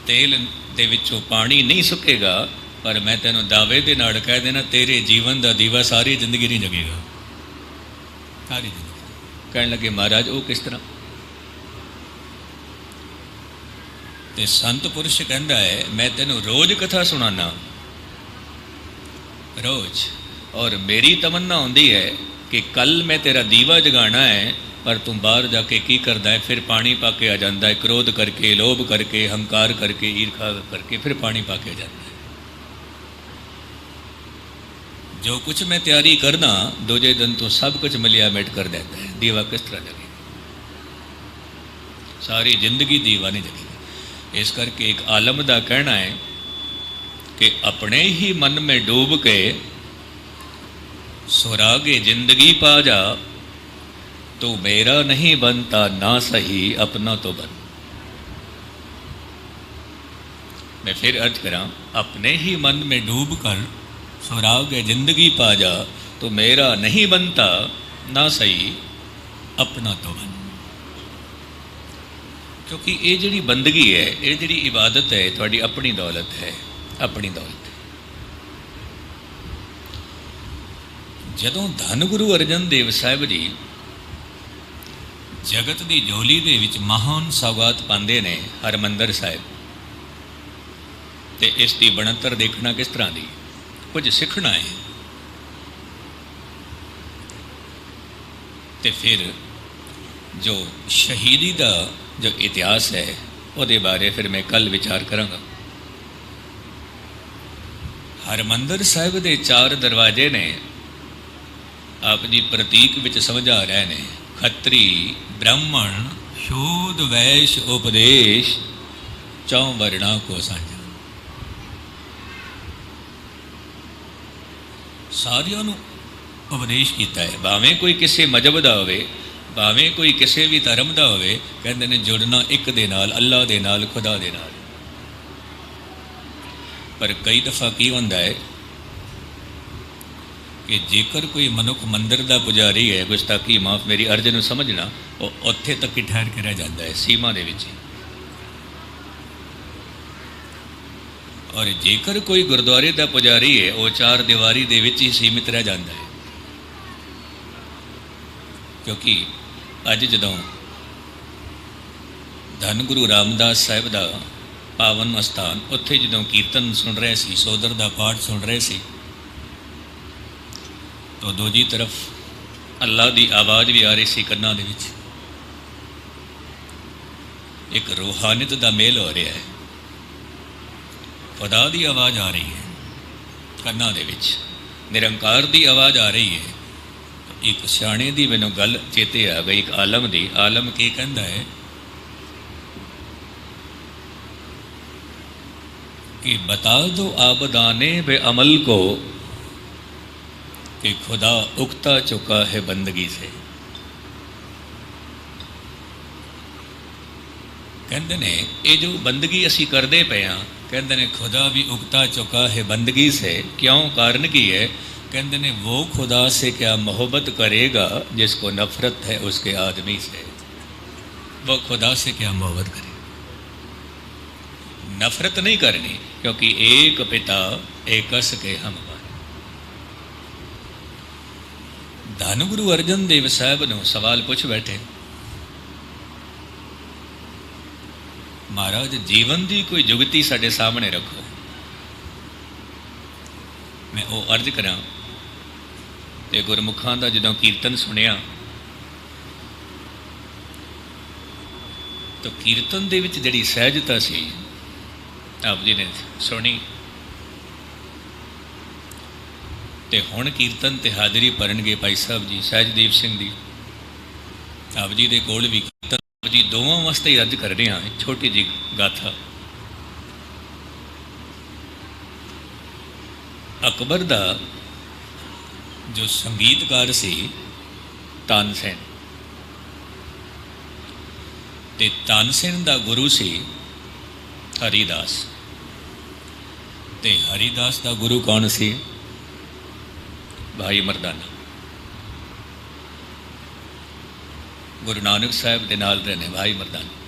ਤੇਲ ਦੇ ਵਿੱਚੋਂ ਪਾਣੀ ਨਹੀਂ ਸੁੱਕੇਗਾ, ਪਰ ਮੈਂ ਤੈਨੂੰ ਦਾਅਵੇ ਦੇ ਨਾਲ ਕਹਿ ਦੇਣਾ ਤੇਰੇ ਜੀਵਨ ਦਾ ਦੀਵਾ ਸਾਰੀ ਜ਼ਿੰਦਗੀ ਨਹੀਂ ਜਗੇਗਾ, ਸਾਰੀ ਜ਼ਿੰਦਗੀ। ਕਹਿਣ ਲੱਗੇ ਮਹਾਰਾਜ ਉਹ ਕਿਸ ਤਰ੍ਹਾਂ? ਤੇ ਸੰਤ ਪੁਰਸ਼ ਕਹਿੰਦਾ ਹੈ ਮੈਂ ਤੈਨੂੰ ਰੋਜ਼ ਕਥਾ ਸੁਣਾਨਾ, ਰੋਜ਼, ਔਰ ਮੇਰੀ ਤਮੰਨਾ ਹੁੰਦੀ ਹੈ ਕਿ ਕੱਲ ਮੈਂ ਤੇਰਾ ਦੀਵਾ ਜਗਾਣਾ ਹੈ, ਪਰ ਤੂੰ ਬਾਹਰ ਜਾ ਕੇ ਕੀ ਕਰਦਾ ਹੈ? ਫਿਰ ਪਾਣੀ ਪਾ ਕੇ ਆ ਜਾਂਦਾ ਹੈ, ਕ੍ਰੋਧ ਕਰਕੇ, ਲੋਭ ਕਰਕੇ, ਹੰਕਾਰ ਕਰਕੇ, ਈਰਖਾ ਕਰਕੇ, ਫਿਰ ਪਾਣੀ ਪਾ ਕੇ ਜਾਂਦਾ ਹੈ। ਜੋ ਕੁਛ ਮੈਂ ਤਿਆਰੀ ਕਰਦਾ ਦੂਜੇ ਦਿਨ ਤੋਂ ਸਭ ਕੁਝ ਮਿਲਿਆ ਮਿਟ ਕਰ ਦਿੰਦਾ ਹੈ। ਦੀਵਾ ਕਿਸ ਤਰ੍ਹਾਂ ਜਗੇ? ਸਾਰੀ ਜ਼ਿੰਦਗੀ ਦੀਵਾ ਨਹੀਂ ਜਗੇਗੀ। ਇਸ ਕਰਕੇ ਇੱਕ ਆਲਮ ਦਾ ਕਹਿਣਾ ਹੈ ਕਿ ਆਪਣੇ ਹੀ ਮਨ में डूब के सुरागे जिंदगी पा जा, तू मेरा नहीं बनता ना सही अपना तो बन। मैं फिर अर्ज करा, अपने ही मन में डूब कर सुरागे जिंदगी पा जा, तो मेरा नहीं बनता ना सही अपना तो बन। क्योंकि ये जिहड़ी बंदगी है, ये जिहड़ी इबादत है, तुहाडी अपनी दौलत है, अपनी दौलत। ਜਦੋਂ ਧੰਨ ਗੁਰੂ ਅਰਜਨ ਦੇਵ ਸਾਹਿਬ ਜੀ ਜਗਤ ਦੀ ਝੋਲੀ ਦੇ ਵਿੱਚ ਮਹਾਨ ਸੌਗਾਤ ਪਾਉਂਦੇ ਨੇ ਹਰਿਮੰਦਰ ਸਾਹਿਬ, ਤੇ ਇਸ ਦੀ ਬਣਤਰ ਦੇਖਣਾ ਕਿਸ ਤਰ੍ਹਾਂ ਦੀ, ਕੁਝ ਸਿੱਖਣਾ ਹੈ। ਤੇ ਫਿਰ ਜੋ ਸ਼ਹੀਦੀ ਦਾ ਜੋ ਇਤਿਹਾਸ ਹੈ ਉਹਦੇ ਬਾਰੇ ਫਿਰ ਮੈਂ ਕੱਲ ਵਿਚਾਰ ਕਰਾਂਗਾ। ਹਰਿਮੰਦਰ ਸਾਹਿਬ ਦੇ 4 ਦਰਵਾਜ਼ੇ ਨੇ, ਆਪ ਜੀ ਪ੍ਰਤੀਕ ਵਿੱਚ ਸਮਝਾ ਰਹੇ ਨੇ, ਖੱਤਰੀ, ਬ੍ਰਾਹਮਣ, ਸ਼ੂਦ, ਵੈਸ਼, ਉਪਦੇਸ਼, 4 ਵਰਣਾ ਕੋ ਸਾਂਝਾ। ਸਾਰਿਆਂ ਨੂੰ ਉਪਦੇਸ਼ ਕੀਤਾ ਹੈ, ਭਾਵੇਂ ਕੋਈ ਕਿਸੇ ਮਜ਼ਹਬ ਦਾ ਹੋਵੇ, ਭਾਵੇਂ ਕੋਈ ਕਿਸੇ ਵੀ ਧਰਮ ਦਾ ਹੋਵੇ। ਕਹਿੰਦੇ ਨੇ ਜੁੜਨਾ ਇੱਕ ਦੇ ਨਾਲ, ਅੱਲਾ ਦੇ ਨਾਲ, ਖੁਦਾ ਦੇ ਨਾਲ। ਪਰ ਕਈ ਦਫਾ ਕੀ ਹੁੰਦਾ ਹੈ ਕਿ ਜੇਕਰ ਕੋਈ ਮਨੁੱਖ ਮੰਦਰ ਦਾ ਪੁਜਾਰੀ ਹੈ, ਗੁਸਤਾਖੀ ਮਾਫ ਮੇਰੀ ਅਰਜ਼ ਨੂੰ ਸਮਝਣਾ, ਉਹ ਉੱਥੇ ਤੱਕ ਹੀ ਠਹਿਰ ਕੇ ਰਹਿ ਜਾਂਦਾ ਹੈ, ਸੀਮਾ ਦੇ ਵਿੱਚ। ਔਰ ਜੇਕਰ ਕੋਈ ਗੁਰਦੁਆਰੇ ਦਾ ਪੁਜਾਰੀ ਹੈ, ਉਹ 4 ਦੀਵਾਰੀ ਦੇ ਵਿੱਚ ਹੀ ਸੀਮਿਤ ਰਹਿ ਜਾਂਦਾ ਹੈ। ਕਿਉਂਕਿ ਅੱਜ ਜਦੋਂ ਧੰਨ ਗੁਰੂ ਰਾਮਦਾਸ ਸਾਹਿਬ ਦਾ ਪਾਵਨ ਅਸਥਾਨ, ਉੱਥੇ ਜਦੋਂ ਕੀਰਤਨ ਸੁਣ ਰਹੇ ਸੀ, ਸੋਦਰ ਦਾ ਪਾਠ ਸੁਣ ਰਹੇ ਸੀ, तो दूजी तरफ अल्लाह की आवाज़ भी आ रही सी कन्ना दे विच। एक रूहानियत का मेल हो रहा है, खुदा की आवाज़ आ रही है कन्ना दे विच, निरंकार की आवाज़ आ रही है। एक सियाणे की मैनूं गल चेते आ गई, एक आलम की। आलम की कहता है कि बता दो आबदाने बे अमल को कि खुदा उगता चुका है बंदगी से। कहते ने ये जो बंदगी असी करते पे हाँ, कहते ने खुदा भी उगता चुका है बंदगी से। क्यों? कारण की है? कहते ने वो खुदा से क्या मोहब्बत करेगा जिसको नफरत है उसके आदमी से। वो खुदा से क्या मोहब्बत करे? नफरत नहीं करनी, क्योंकि एक पिता एक कस के हम। धन गुरु अर्जन देव साहब ने सवाल पूछ बैठे, महाराज जीवन की कोई जुगती साडे सामने रखो। मैं वो अर्ज करा ते गुरमुखां दा जदों कीर्तन सुनिया तो कीर्तन दे विच जिहड़ी सहजता सी आप जी ने सुनी। ते हुण कीर्तन ते हाज़री भरनगे भाई साहब जी सहजदेव सिंह जी। आप जी दे कोल भी कीर्तन आप जी दोवां वास्ते अर्ज कर रहे हैं। छोटी जी गाथा अकबर दा जो संगीतकार सी तानसेन, ते तानसेन दा गुरु सी हरिदास, ते हरिदास दा गुरु कौन सी? भाई मर्दाना। ਗੁਰੂ ਨਾਨਕ ਸਾਹਿਬ ਦੇ ਨਾਲ ਰਹੇ ਨੇ ਭਾਈ ਮਰਦਾਨਾ।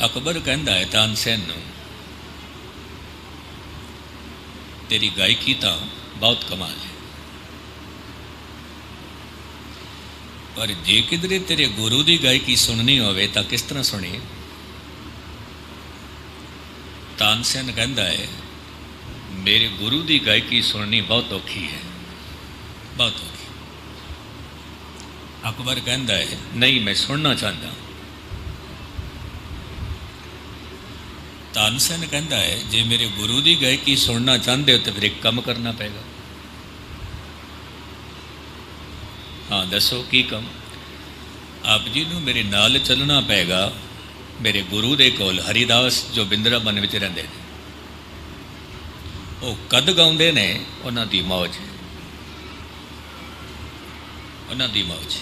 ਅਕਬਰ ਕਹਿੰਦਾ ਹੈ ਤਾਨਸੇਨ ਨੂੰ, ਤੇਰੀ ਗਾਇਕੀ ਤਾਂ ਬਹੁਤ ਕਮਾਲ ਹੈ, ਪਰ ਜੇ ਕਿਧਰੇ ਤੇਰੇ ਗੁਰੂ ਦੀ ਗਾਇਕੀ ਸੁਣਨੀ ਹੋਵੇ ਤਾਂ ਕਿਸ ਤਰ੍ਹਾਂ ਸੁਣੀ? ਤਾਨਸੇਨ ਕਹਿੰਦਾ ਹੈ ਮੇਰੇ ਗੁਰੂ ਦੀ ਗਾਇਕੀ ਸੁਣਨੀ ਬਹੁਤ ਔਖੀ ਹੈ, ਬਹੁਤ ਔਖੀ। ਅਕਬਰ ਕਹਿੰਦਾ ਹੈ ਨਹੀਂ, ਮੈਂ ਸੁਣਨਾ ਚਾਹੁੰਦਾ। ਤਾਨਸੇਨ ਕਹਿੰਦਾ ਹੈ ਜੇ ਮੇਰੇ ਗੁਰੂ ਦੀ ਗਾਇਕੀ ਸੁਣਨਾ ਚਾਹੁੰਦੇ ਹੋ ਤਾਂ ਫਿਰ ਇੱਕ ਕੰਮ ਕਰਨਾ ਪਏਗਾ। ਹਾਂ ਦੱਸੋ ਕੀ ਕੰਮ? ਆਪ ਜੀ ਨੂੰ ਮੇਰੇ ਨਾਲ ਚੱਲਣਾ ਪਏਗਾ ਮੇਰੇ ਗੁਰੂ ਦੇ ਕੋਲ। ਹਰੀਦਾਸ ਜੋ ਬਿੰਦਰਾਬਨ ਵਿੱਚ ਰਹਿੰਦੇ ਨੇ, ਉਹ ਕਦ ਗਾਉਂਦੇ ਨੇ, ਉਹਨਾਂ ਦੀ ਮੌਜ, ਉਹਨਾਂ ਦੀ ਮੌਜ।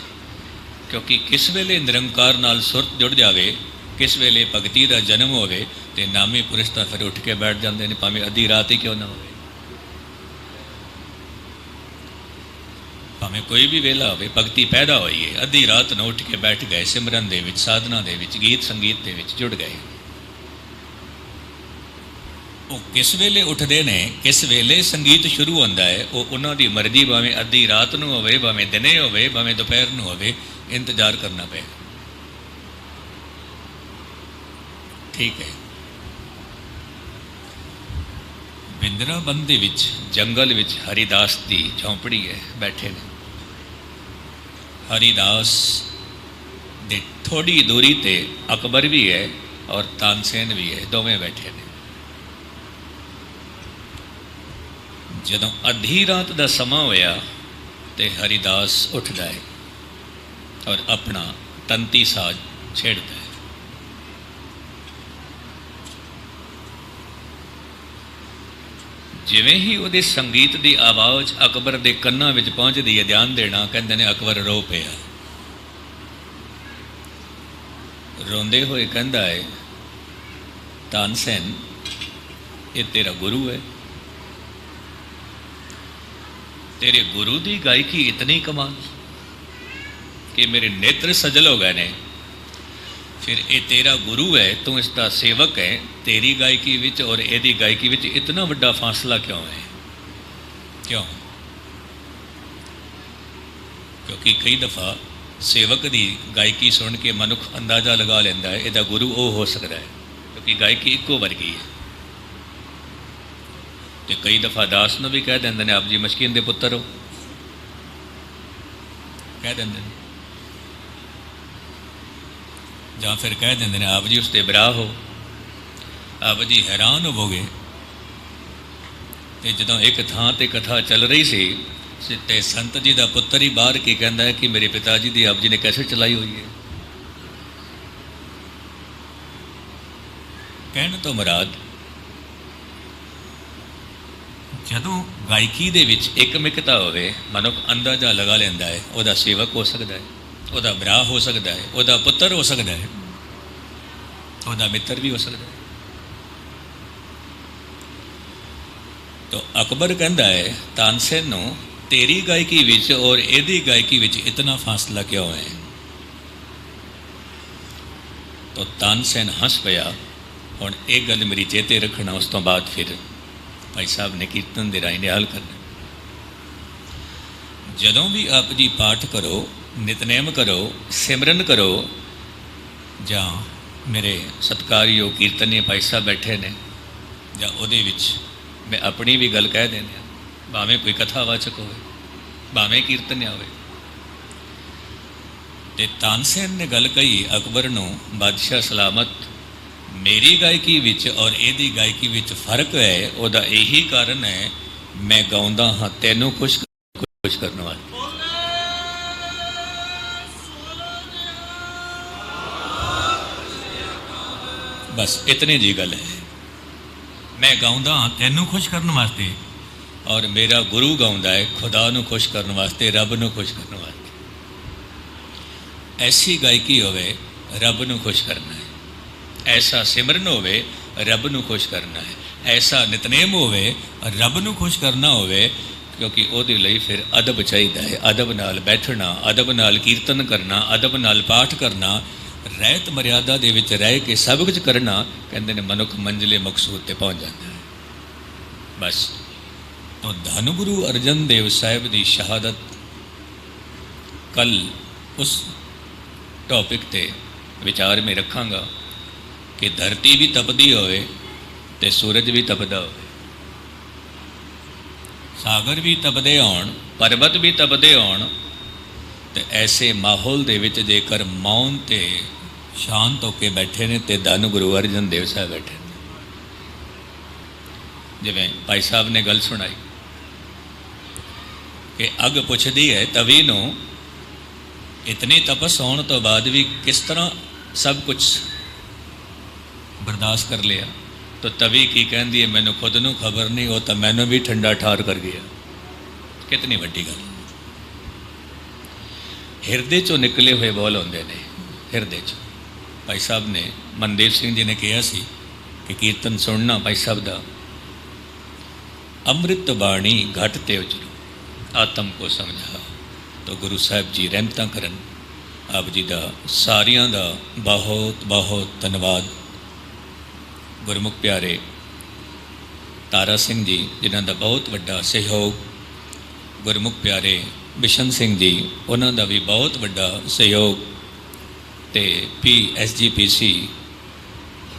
ਕਿਉਂਕਿ ਕਿਸ ਵੇਲੇ ਨਿਰੰਕਾਰ ਨਾਲ ਸੁਰਤ ਜੁੜ ਜਾਵੇ, ਕਿਸ ਵੇਲੇ ਭਗਤੀ ਦਾ ਜਨਮ ਹੋਵੇ ਤੇ ਨਾਮੀ ਪੁਰਸ਼ ਤਾਂ ਫਿਰ ਉੱਠ ਕੇ ਬੈਠ ਜਾਂਦੇ ਨੇ, ਭਾਵੇਂ ਅੱਧੀ ਰਾਤ ਹੀ ਕਿਉਂ ਨਾ ਹੋਵੇ, ਭਾਵੇਂ ਕੋਈ ਵੀ ਵੇਲਾ ਹੋਵੇ, ਭਗਤੀ ਪੈਦਾ ਹੋਈ ਹੈ, ਅੱਧੀ ਰਾਤ ਨੂੰ ਉੱਠ ਕੇ ਬੈਠ ਗਏ, ਸਿਮਰਨ ਦੇ ਵਿੱਚ, ਸਾਧਨਾ ਦੇ ਵਿੱਚ, ਗੀਤ ਸੰਗੀਤ ਦੇ ਵਿੱਚ ਜੁੜ ਗਏ। ਉਹ ਕਿਸ ਵੇਲੇ ਉੱਠਦੇ ਨੇ, ਕਿਸ ਵੇਲੇ ਸੰਗੀਤ ਸ਼ੁਰੂ ਹੁੰਦਾ ਹੈ, ਉਹ ਉਹਨਾਂ ਦੀ ਮਰਜ਼ੀ, ਭਾਵੇਂ ਅੱਧੀ ਰਾਤ ਨੂੰ ਹੋਵੇ, ਭਾਵੇਂ ਦਿਨੇ ਹੋਵੇ, ਭਾਵੇਂ ਦੁਪਹਿਰ ਨੂੰ ਹੋਵੇ, ਇੰਤਜ਼ਾਰ ਕਰਨਾ ਪਏਗਾ। ਠੀਕ ਹੈ। ਬਿੰਦਰਾਬਨ ਦੇ ਵਿੱਚ ਜੰਗਲ ਵਿੱਚ ਹਰੀਦਾਸ ਦੀ ਝੌਂਪੜੀ ਹੈ, ਬੈਠੇ ਨੇ। ਹਰੀਦਾਸ ਦੇ ਥੋੜੀ ਦੂਰੀ ਤੇ ਅਕਬਰ ਵੀ ਹੈ ਔਰ ਤਾਨਸੇਨ ਵੀ ਹੈ, ਦੋਵੇਂ ਬੈਠੇ ਨੇ। ਜਦੋਂ ਅੱਧੀ ਰਾਤ ਦਾ ਸਮਾਂ ਹੋਇਆ ਤੇ ਹਰੀਦਾਸ ਉੱਠਦਾ ਹੈ ਔਰ ਆਪਣਾ ਤੰਤੀ ਸਾਜ਼ ਛੇੜਦਾ ਹੈ। ਜਿਵੇਂ ਹੀ ਉਹਦੇ ਸੰਗੀਤ ਦੀ ਆਵਾਜ਼ ਅਕਬਰ ਦੇ ਕੰਨਾਂ ਵਿੱਚ ਪਹੁੰਚਦੀ ਹੈ, ਧਿਆਨ ਦੇਣਾ, ਕਹਿੰਦੇ ਨੇ ਅਕਬਰ ਰੋ ਪਿਆ। ਰੋਂਦੇ ਹੋਏ ਕਹਿੰਦਾ ਹੈ ਤਾਨਸੇਨ, ਇਹ ਤੇਰਾ ਗੁਰੂ ਹੈ, ਤੇਰੇ ਗੁਰੂ ਦੀ ਗਾਇਕੀ ਇਤਨੀ ਕਮਾਲ ਕਿ ਮੇਰੇ ਨੇਤਰ ਸਜਲ ਹੋ ਗਏ ਨੇ। ਫਿਰ ਇਹ ਤੇਰਾ ਗੁਰੂ ਹੈ, ਤੂੰ ਇਸ ਦਾ ਸੇਵਕ ਹੈ, ਤੇਰੀ ਗਾਇਕੀ ਵਿੱਚ ਔਰ ਇਹਦੀ ਗਾਇਕੀ ਵਿੱਚ ਇਤਨਾ ਵੱਡਾ ਫਾਸਲਾ ਕਿਉਂ ਹੈ? ਕਿਉਂ? ਕਿਉਂਕਿ ਕਈ ਦਫਾ ਸੇਵਕ ਦੀ ਗਾਇਕੀ ਸੁਣ ਕੇ ਮਨੁੱਖ ਅੰਦਾਜ਼ਾ ਲਗਾ ਲੈਂਦਾ ਹੈ ਇਹਦਾ ਗੁਰੂ ਉਹ ਹੋ ਸਕਦਾ ਹੈ, ਕਿਉਂਕਿ ਗਾਇਕੀ ਇੱਕੋ ਵਰਗੀ ਹੈ। ਤੇ ਕਈ ਦਫਾ ਦਾਸ ਨੂੰ ਵੀ ਕਹਿ ਦਿੰਦੇ ਨੇ ਆਪ ਜੀ ਮਸ਼ਕੀਨ ਦੇ ਪੁੱਤਰ ਹੋ, ਕਹਿ ਦਿੰਦੇ ਨੇ, ਜਾਂ ਫਿਰ ਕਹਿ ਦਿੰਦੇ ਨੇ ਆਪ ਜੀ ਉਸ ਤੇ ਬਰਾ ਹੋ। ਆਪ ਜੀ ਹੈਰਾਨ ਹੋਵੋਗੇ ਤੇ ਜਦੋਂ ਇੱਕ ਥਾਂ ਤੇ ਕਥਾ ਚੱਲ ਰਹੀ ਸੀ ਤੇ ਸੰਤ ਜੀ ਦਾ ਪੁੱਤਰ ਹੀ ਬਾਹਰ ਕੀ ਕਹਿੰਦਾ ਹੈ ਕਿ ਮੇਰੇ ਪਿਤਾ ਜੀ ਦੀ ਆਪ ਜੀ ਨੇ ਕੈਸੇਟ ਚਲਾਈ ਹੋਈ ਹੈ। ਕਹਿਣ ਤੋਂ ਮੁਰਾਦ ਜਦੋਂ ਗਾਇਕੀ ਦੇ ਵਿੱਚ ਇੱਕਮਿਕਤਾ ਹੋਵੇ, ਮਨੁੱਖ ਅੰਦਾਜ਼ਾ ਲਗਾ ਲੈਂਦਾ ਹੈ ਉਹਦਾ ਸੇਵਕ ਹੋ ਸਕਦਾ ਹੈ, ਉਹਦਾ ਭਰਾ ਹੋ ਸਕਦਾ ਹੈ, ਉਹਦਾ ਪੁੱਤਰ ਹੋ ਸਕਦਾ ਹੈ, ਉਹਦਾ ਮਿੱਤਰ ਵੀ ਹੋ ਸਕਦਾ ਹੈ। ਤੋ ਅਕਬਰ ਕਹਿੰਦਾ ਹੈ ਤਾਨਸੇਨ ਨੂੰ, ਤੇਰੀ ਗਾਇਕੀ ਵਿੱਚ ਔਰ ਇਹਦੀ ਗਾਇਕੀ ਵਿੱਚ ਇਤਨਾ ਫਾਸਲਾ ਕਿਉਂ ਹੈ? ਤੋ ਤਾਨਸੇਨ ਹੱਸ ਪਿਆ। ਹੁਣ ਇਹ ਗੱਲ ਮੇਰੀ ਚੇਤੇ ਰੱਖਣਾ, ਉਸ ਤੋਂ ਬਾਅਦ ਫਿਰ ਭਾਈ ਸਾਹਿਬ ਨੇ ਕੀਰਤਨ ਦੇ ਰਾਹੀਂ ਨਿਹਾਲ ਕਰਨਾ। ਜਦੋਂ ਵੀ ਆਪ ਜੀ ਪਾਠ ਕਰੋ, ਨਿਤਨੇਮ ਕਰੋ, ਸਿਮਰਨ ਕਰੋ, ਜਾਂ ਮੇਰੇ ਸਤਿਕਾਰਯੋਗ ਕੀਰਤਨੀ ਭਾਈ ਸਾਹਿਬ ਬੈਠੇ ਨੇ, ਜਾਂ ਉਹਦੇ ਵਿੱਚ ਮੈਂ ਆਪਣੀ ਵੀ ਗੱਲ ਕਹਿ ਦਿੰਦਾ, ਭਾਵੇਂ ਕੋਈ ਕਥਾਵਾਚਕ ਹੋਵੇ, ਭਾਵੇਂ ਕੀਰਤਨ ਹੋਵੇ। ਤੇ ਤਾਨਸੇਨ ਨੇ ਗੱਲ ਕਹੀ ਅਕਬਰ ਨੂੰ, ਬਾਦਸ਼ਾਹ ਸਲਾਮਤ, ਮੇਰੀ ਗਾਇਕੀ ਵਿੱਚ ਔਰ ਇਹਦੀ ਗਾਇਕੀ ਵਿੱਚ ਫਰਕ ਹੈ। ਉਹਦਾ ਇਹੀ ਕਾਰਨ ਹੈ ਮੈਂ ਗਾਉਂਦਾ ਹਾਂ ਤੈਨੂੰ ਖੁਸ਼ ਕਰਨ ਵਾਲਾ। ਬਸ ਇਤਨੀ ਜੀ ਗੱਲ ਹੈ। ਮੈਂ ਗਾਉਂਦਾ ਹਾਂ ਤੈਨੂੰ ਖੁਸ਼ ਕਰਨ ਵਾਸਤੇ ਔਰ ਮੇਰਾ ਗੁਰੂ ਗਾਉਂਦਾ ਹੈ ਖੁਦਾ ਨੂੰ ਖੁਸ਼ ਕਰਨ ਵਾਸਤੇ, ਰੱਬ ਨੂੰ ਖੁਸ਼ ਕਰਨ ਵਾਸਤੇ। ਐਸੀ ਗਾਇਕੀ ਹੋਵੇ ਰੱਬ ਨੂੰ ਖੁਸ਼ ਕਰਨਾ ਹੈ, ਐਸਾ ਸਿਮਰਨ ਹੋਵੇ ਰੱਬ ਨੂੰ ਖੁਸ਼ ਕਰਨਾ ਹੈ, ਐਸਾ ਨਿਤਨੇਮ ਹੋਵੇ ਰੱਬ ਨੂੰ ਖੁਸ਼ ਕਰਨਾ ਹੋਵੇ। क्योंकि ਉਹਦੇ ਲਈ ਫਿਰ ਅਦਬ ਚਾਹੀਦਾ ਹੈ। ਅਦਬ ਨਾਲ ਬੈਠਣਾ, ਅਦਬ ਨਾਲ ਕੀਰਤਨ ਕਰਨਾ, ਅਦਬ ਨਾਲ ਪਾਠ ਕਰਨਾ, ਰਹਿਤ ਮਰਿਆਦਾ ਦੇ ਵਿੱਚ ਰਹਿ ਕੇ ਸਭ ਕੁਝ ਕਰਨਾ, ਕਹਿੰਦੇ ਨੇ ਮਨੁੱਖ ਮੰਜ਼ਿਲੇ ਮਕਸੂਦ ਤੇ ਪਹੁੰਚ ਜਾਂਦਾ ਹੈ। ਬਸ तो धन गुरु अर्जन देव साहिब की शहादत कल उस टॉपिक ते विचार में रखांगा कि धरती भी तपदी होवे ते सूरज भी तपदा होवे, सागर भी तपदे होण, पर्वत भी तपदे होण, ते ऐसे माहौल दे विच जेकर मौन ते शांत होके बैठे ने ते धन गुरु अर्जन देव साहिब बैठे। जिवें भाई साहब ने गल सुनाई कि अग पुछदी है तवी नूं, इतनी तपस होने तो बाद भी किस तरह सब कुछ बर्दाश्त कर लिया, तो तवी की कहती है मैनू खुद नूं खबर नहीं, वो तो मैनू भी ठंडा ठार कर गया। कितनी वड्डी गल। हिरदे चों निकले हुए बोल होंदे ने, हिरदे चों। भाई साहब ने मनदीप सिंह जी ने कहा सी कि कीर्तन सुनना भाई साहब दा, अमृत बाणी घट ते उजरू आत्म को समझा। तो गुरु साहब जी रहमत करन, आप जी का सारियां दा बहुत बहुत धन्यवाद। गुरमुख प्यारे तारा सिंह जी जिन्हां दा बहुत वड्डा सहयोग, गुरमुख प्यारे बिशन सिंह जी उन्हां दा भी बहुत वड्डा सहयोग, ते PSGPC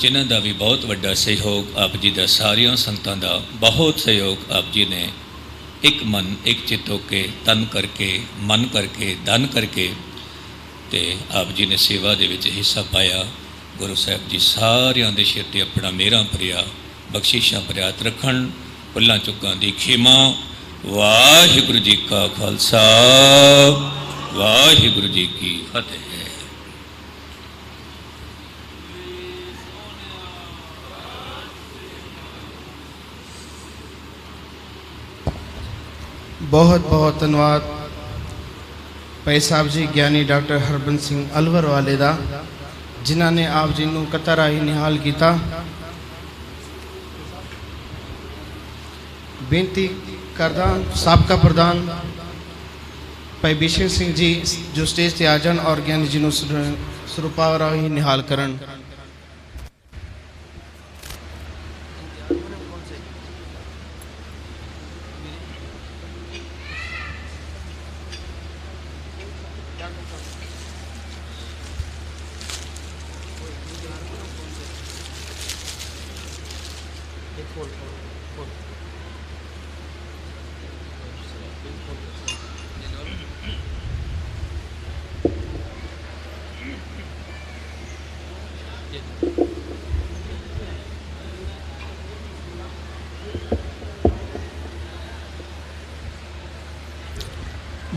जिन्हां दा भी बहुत वड्डा सहयोग, आप जी का सारियां संगतां दा बहुत सहयोग। आप जी ने एक मन एक चित्त होके तन करके मन करके धन करके ते आप जी ने सेवा दे विच हिस्सा पाया। गुरु साहब जी सारियां दे सिर ते अपना मेहरां भरिया बख्शिशां भरियात रखण, भुल्लां चुकां दी खिमा। वाहिगुरू जी का खालसा, वाहिगुरू जी की फतेह। बहुत बहुत धन्यवाद भाई साहब जी ज्ञानी डॉक्टर हरबंस सिंह अलवर वाले दा, जिन्हों ने आप जी नूं कथा राही निहाल किया। बेनती करदा साबका प्रधान भाई बिशन सिंह जी जो स्टेज से आ जान और ज्ञानी जी नूं स्वरूपा राही निहाल करन।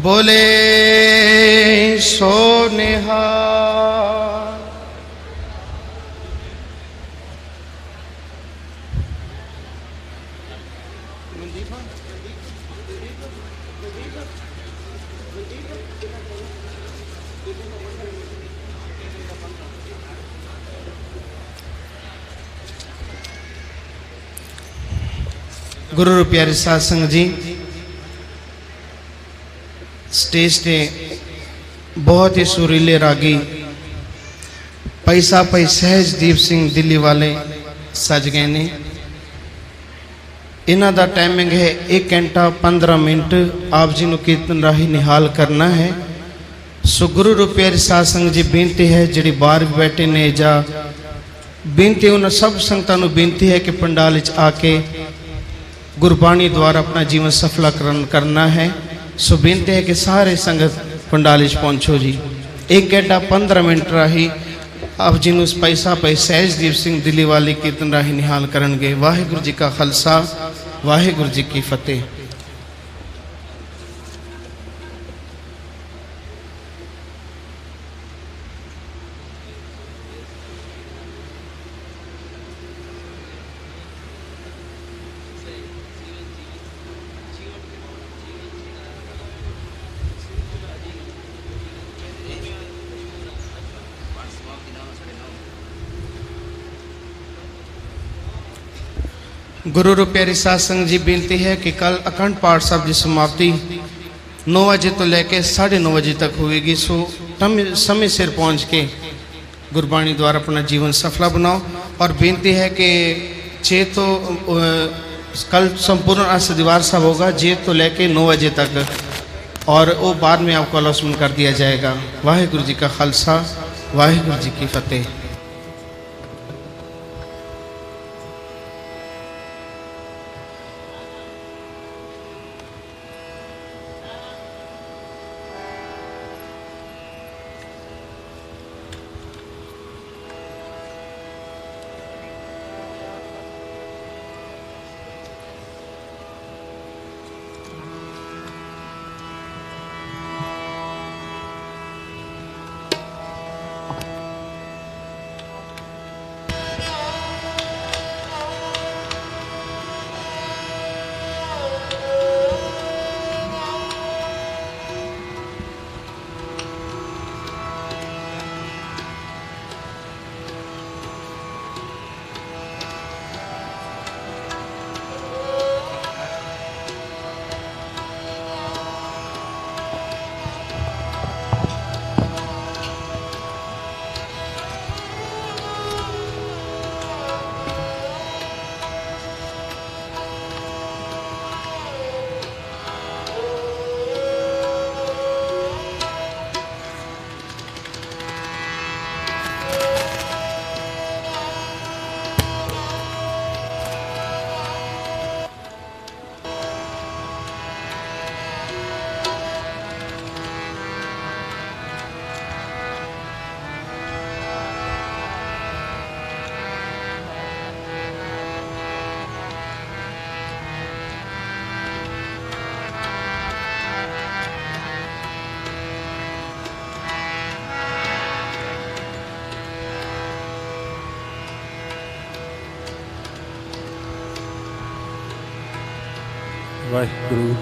बोले सो निहाल। गुरु प्यारे साध संगत जी, स्टेज पे बहुत ही सुरीले रागी भाई साहब भाई सहजदीप सिंह दिल्ली वाले सज गए ने। इन्हों का टाइमिंग है 1 घंटा 15 मिनट आप जी को कीर्तन राही निहाल करना है। सो गुरु रूपियारी साध संगत जी बेनती है जिहड़ी बाहर भी बैठे ने जा बेनती उन्होंने सब संगतां नूं बेनती है कि पंडाल विच आके गुरबाणी द्वारा अपना जीवन सफलीकरण करना है। सो बेनती है कि सारे संगत पंडाल विच पहुंचो जी। 1 घंटा 15 मिनट राही आप जी नूं भाई साहब भाई सहजदीप सिंह दिल्ली वाले कीर्तन राही निहाल करनगे। वाहिगुरू जी का खालसा, वाहिगुरू जी की फतेह। गुरु रो प्यारी साध संगत जी, बेनती है कि कल अखंड पाठ साहब की समाप्ति 9 बजे तो लेकर 9:30 बजे तक होगी। सो समय सिर पहुंच के गुरबाणी द्वारा अपना जीवन सफला बनाओ। और बेनती है कि जे तो कल संपूर्ण अष्टदिवार साहब होगा, जे तो लेके 9 बजे तक, और वो बाद में आपको अनाउंसमेंट कर दिया जाएगा। वाहिगुरु जी का खालसा, वाहिगुरु जी की फतेह। ਵਾਹਿਗੁਰੂ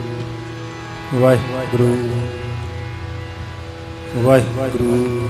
ਵਾਹਿਗੁਰੂ ਵਾਹਿਗੁਰੂ ਵਾਹਿਗੁਰੂ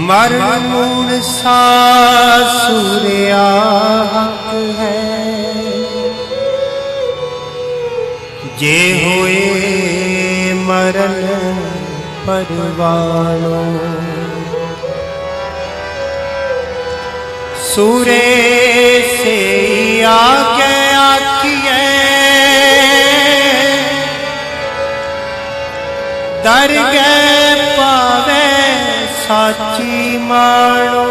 ਮਰਨ ਮੂੜ ਸਾਸੁਰਿਆ ਹੱਕ ਹੈ ਜੇ ਹੋਏ ਮਰਨ ਪਰਵਾਨੋ ਸੂਰੇ ਸੇ ਆਕੇ ਦਰਗਹਿ ਪਾਵੇ ਸਾਚੀ ਮਾਣੋ,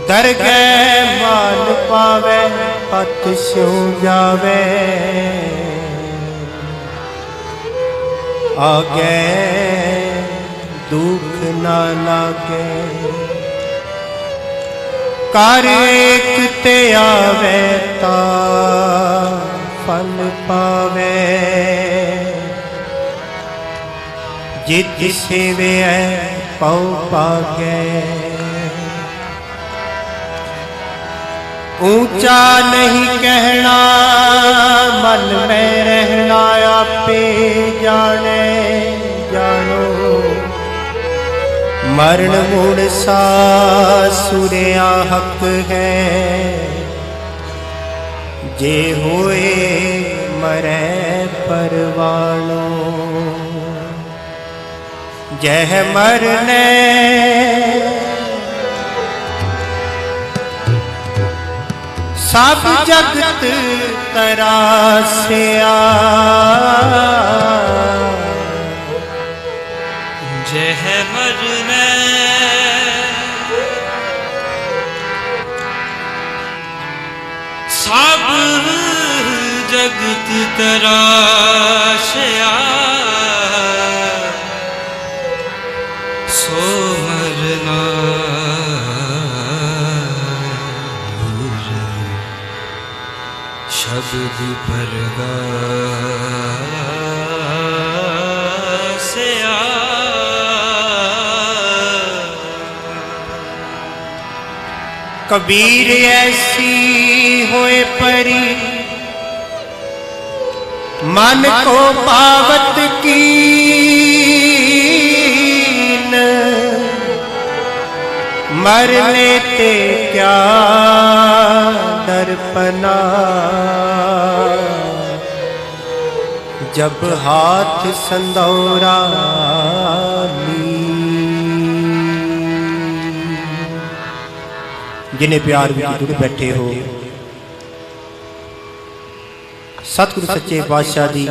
ਦਰਗਹਿ ਮਾਨ ਪਾਵੇ ਪਤ ਸਿਉ ਜਾਵੇ, ਆਗੇ ਦੁਖ ਨਾ ਲਾਗੇ, ਕਰ ਏਕ ਤੇ ਆਵੇ ਤਾ ਫਲ ਪਾਵੇ, ਜਿਤ ਸੇਵਿਐ ਪਉ ਪਾਗੇ, ऊंचा नहीं कहना मन में रहना आपे जाने जानो, मरण मुड़ सा सुरिया हक है, जे होए मरे परवानो, जह मरने सब जगत तरासिया, जह मरने सब जगत तरासिया, सो मरना शब्द परगासिया, कबीर ऐसी होए परी मन को पावत कीन, मर लेते क्या दर्पना, जब हाथ संदौरा ली। जिन्हें प्यार विच जुड़ बैठे हो, सतगुरु सच्चे पातशाह दी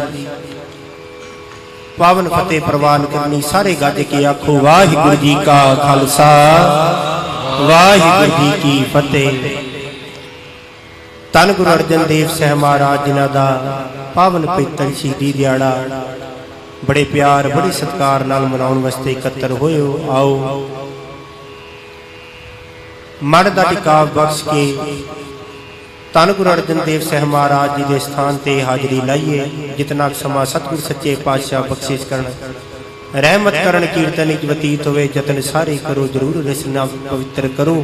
पावन फतेह प्रवान करनी। सारे गज के आखो वाहिगुरु जी का खालसा वाहिगुरु जी की फतेह। धन गुरु अर्जन देव साहब महाराज जिन्हां दा पावन पवित्र शहीदी दिहाड़ा बड़े प्यार बड़े सत्कार नाल मनाउण वास्ते इकत्तर होए हो। आओ मन दा टिकाव बख्श के धन गुरु अर्जन देव साहब महाराज जी के स्थान ते हाजरी लाइए। जितना समा सतगुरु सच्चे पातशाह बख्शिश करन रहमत करन कीर्तन विच बतीत होवे, जतन सारे करो जरूर रसना पवित्र करो।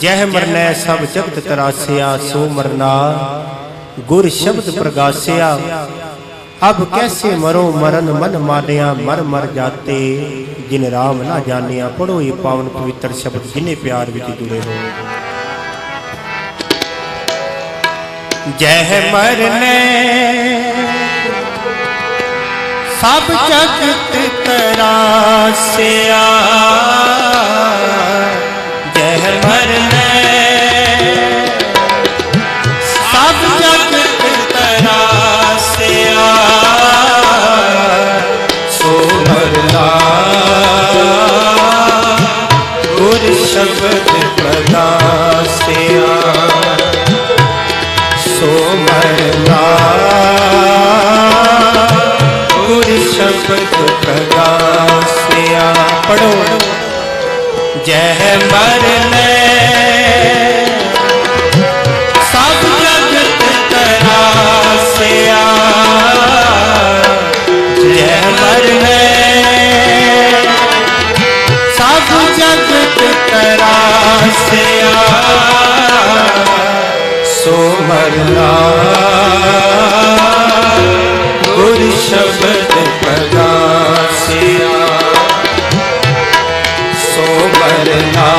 जह मरना सब जगत तरासिया, सो मरना गुर शब्द प्रगासिया। अब कैसे मरो मरन मन मानिया, मर मर जाते जिन राम ना जानिया। पढ़ो ये पावन पवित्र शब्द जिन्हें प्यार विच जुड़े हो। जह मरने सब जगत तरासिया, जह मरने सब जगत तरासिया, सो मरना गुर शब्द प्रगासिया, सो मरना गुर शब्द प्रगासिया। पढ़ो जह मरने सब जगत तरासिया, जह मरने सब जगत तरासिया, सो मरना गुर शब्द प्रगासिया, सो मरना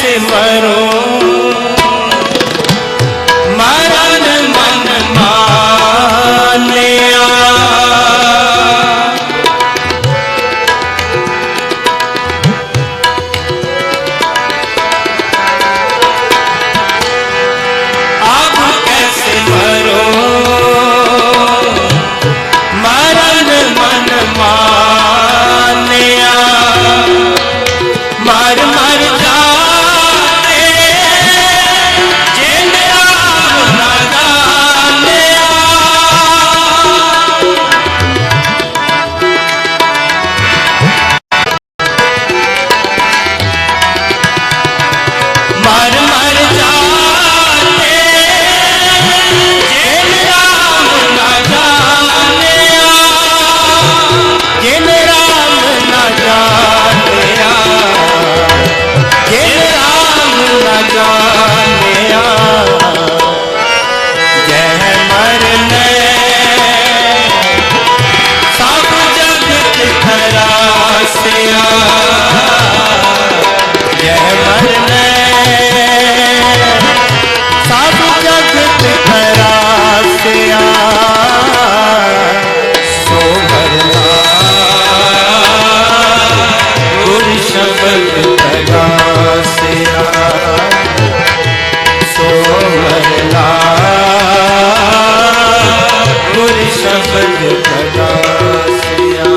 कैसे मरो मरण मन मानिया। अब कैसे मरो मरण मन मानिया। मर मर जाते जिन राम न जानिया। मर मर जाते जिन राम न जानिया। जिन राम न जानिया। जिन राम न जानिया। जय मरने सब जगत खरासिया। जय मरने सब जगत खरासिया। सो मरना गुर शब्द प्रगासिया। सो मरना गुर शब्द प्रगासिया।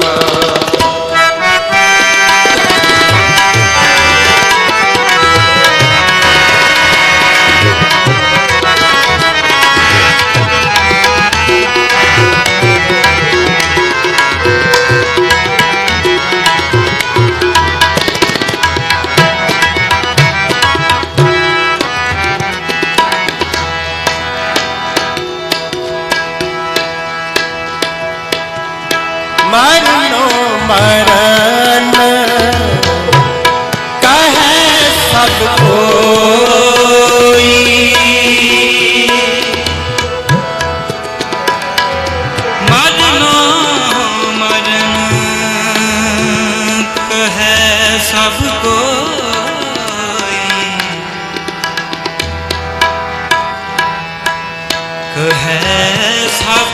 मरनो मरण कहे सब कोई। मरनो मरण कहे सब कोई। कहे सब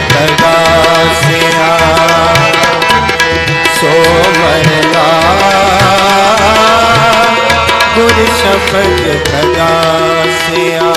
प्रगासिया सो मरना गुर शब्द प्रगासिया।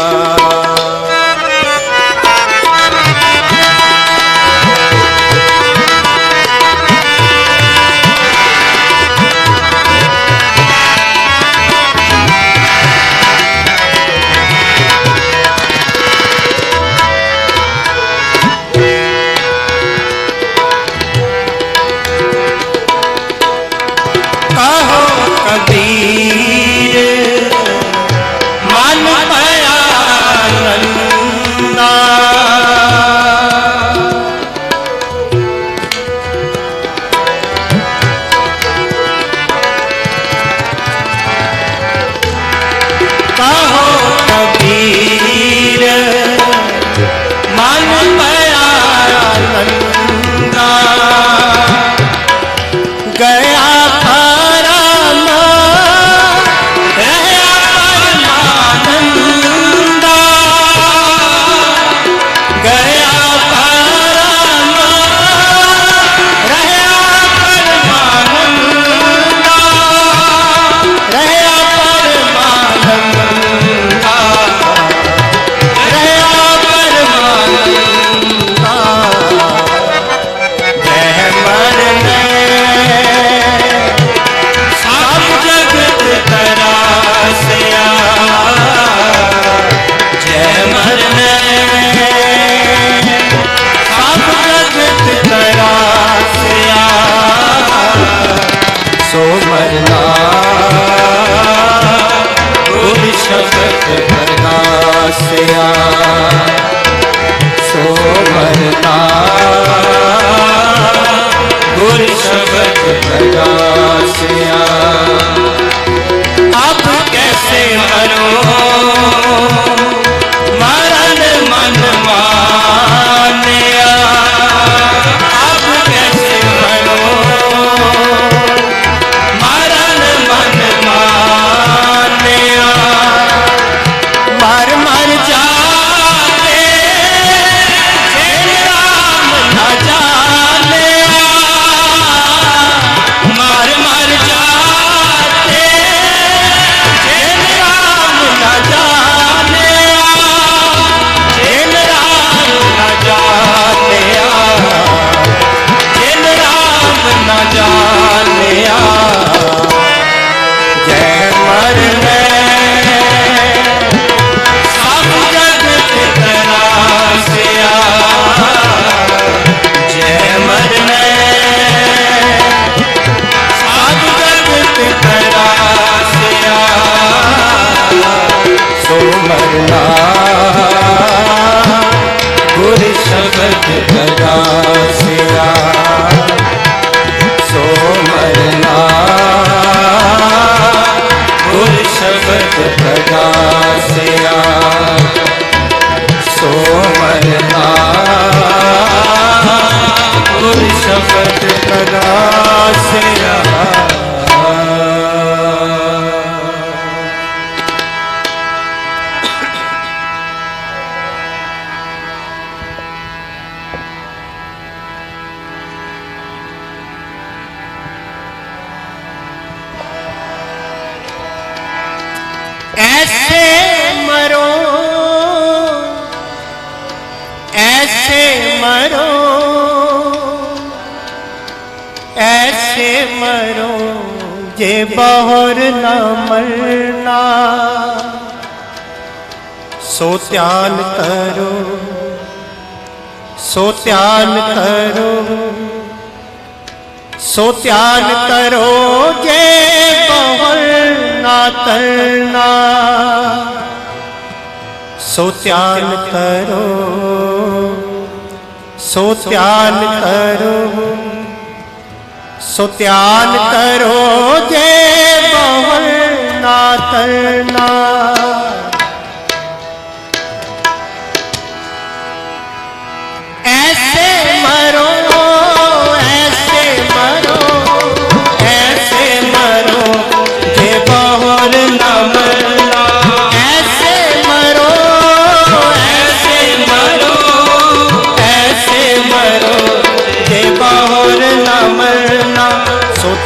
जे बाहर न मरना सो ध्यान करो, सो ध्यान करो, सो ध्यान करो जे बाहर न तरना सो ध्यान करो, सो ध्यान करो, सो ध्यान करो जे बाहर ना तरना। ऐसे मरो, ऐसे मरो, ऐसे मरो जे बाहर ना मरना। ऐसे मरो, ऐसे मरो, ऐसे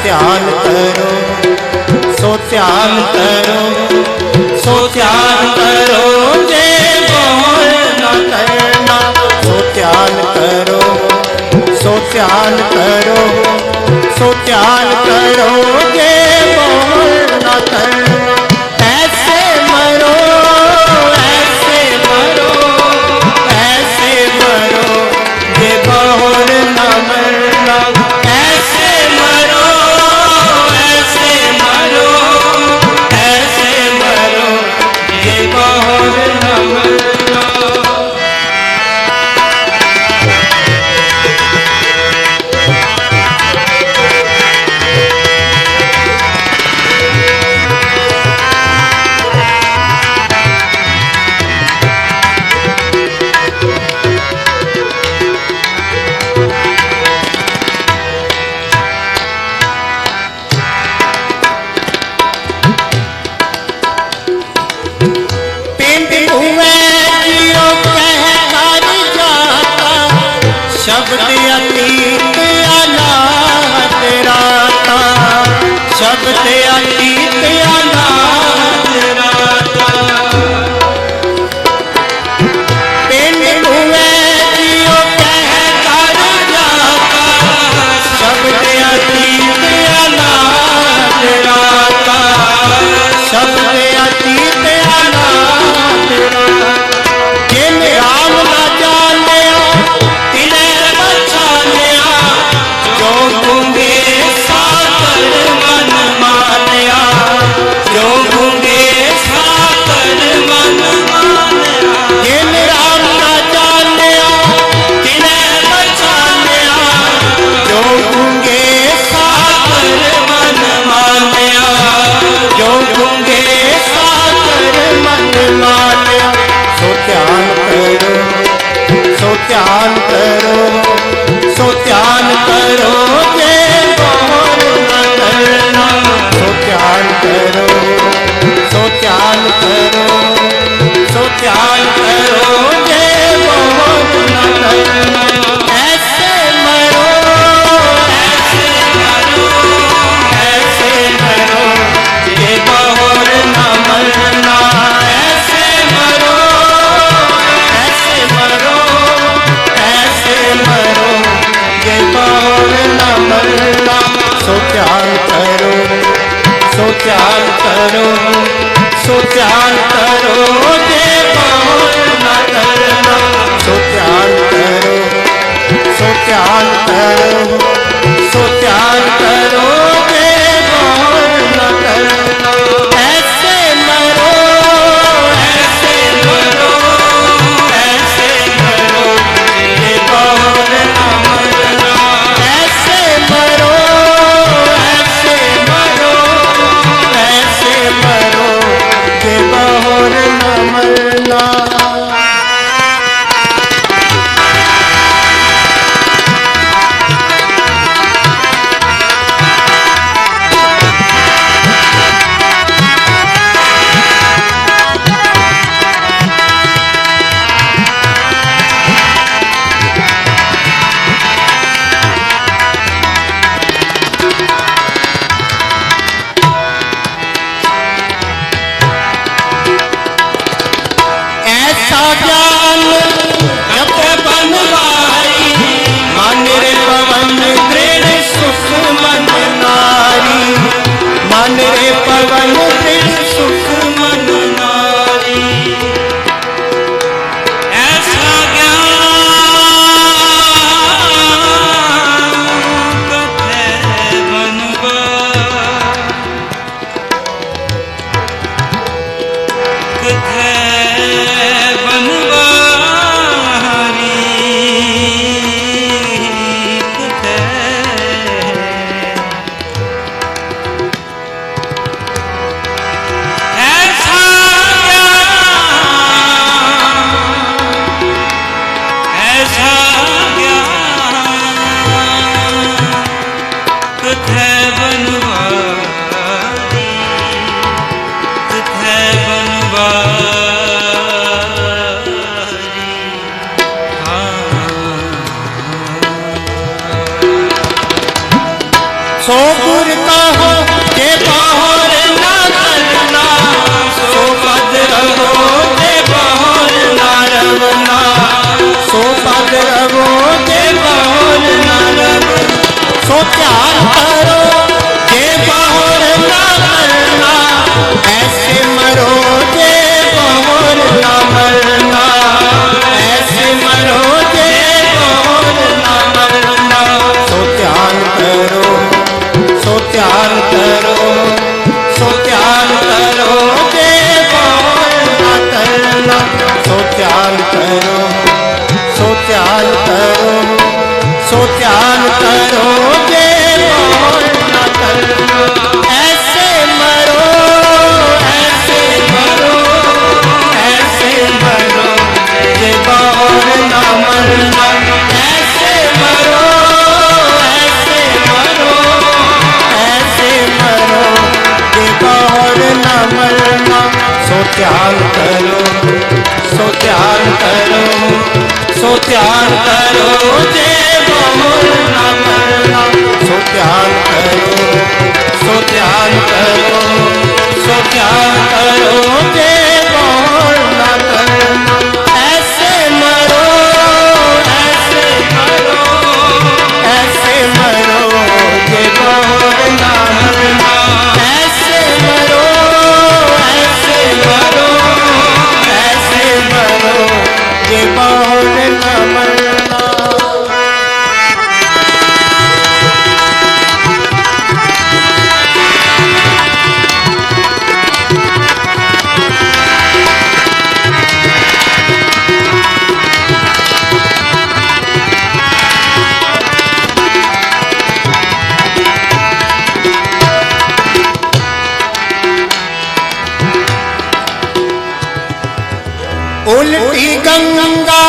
ध्यान करो, सो ध्यान करो, सो ध्यान करो, जे मोह न करना। सो ध्यान करो, सो ध्यान करो, सो ध्यान करो, जे मोह न करना। ऐसे मरो, ऐसे मरो, ऐसे मरो, ये मोह न मरना। ऐसे मरो, ऐसे मरो, ऐसे मरो, ये मोह न मरना। शब्द अतीत अनाद राता, शब्द अतीत अनाद राता। पिंड हुए जियो कह कर जाता, शब्द अतीत अनाद राता, शब्द अतीत अनाद राता। जिन राम न जानिया तिन्हें पहचानिया, जो गूंगे साकर मन मानिया, जो गूंगे साकर मन मानिया। जिन राम न जानिया तिन्हें पहचानिया, जो गूंगे साकर मन मानिया, जो गूंगे साकर मन मानिया। सो ध्यान करो, सो ध्यान करो, सो ध्यान करो, जे मोह न करना। सो ध्यान करो, सो ध्यान करो, सो ध्यान करो, जे मोह न करना। ऐसे मरो, ऐसे मरो, ऐसे मरो, जे मोह न मरना। ऐसे मरो, ऐसे मरो, ऐसे मरो, ये मोह न मरना। सो ध्यान करो, सो ध्यान करो, सो ध्यान करो, ये मोह न करना। सो ध्यान करो, सो ध्यान करो, सो ध्यान करो, ये मोह न करना। ऐसे मरो, ऐसे मरो, ऐसे मरो, ये मोह न मरना। ऐसे मरो, ऐसे मरो, ऐसे मरो, ये मोह न मरना। ऐसा ज्ञान जप बनवाई, मन रे पवन दृढ़ सुख मन नारी, मन रे पवन दृढ़ सुख मन नारी। ऐसा ज्ञान कथै बनवा, कथै बनवाई। सो गुर कहो जे बाहर ना करना, सो पद रहो जे बाहर ना रवना, सो पद रहो जे बाहर ना रवना, सो ध्यान करो जे बाहर ना करना, ऐसे मरो जे बाहर ना मरना, ऐसे मरो जे बाहर ना मरना। सो ध्यान करो, सो ध्यान करो, सो ध्यान करो जे बाहर ना करना, सो ध्यान करो, सो ध्यान करो, सो ध्यान करो जे बाहर ना करना। ऐसे मरो, ऐसे मरो, ऐसे मरो जे बाहर ना मरना, ऐसे मरो, ऐसे मरो, ऐसे मरो जे बाहर ना मरना। सो ध्यान करो, सो ध्यान करो, सो ध्यान करो जे बाहर ना मरना, सो ध्यान करो, सो ध्यान करो, सो ध्यान करो जे बाहर ना करना। ऐसे मरो, ऐसे मरो, ऐसे मरो जे बाहर ना मरना, ऐसे मरो, ऐसे मरो, ऐसे मरो जे बाहर ना मरना। उल्टी गंगा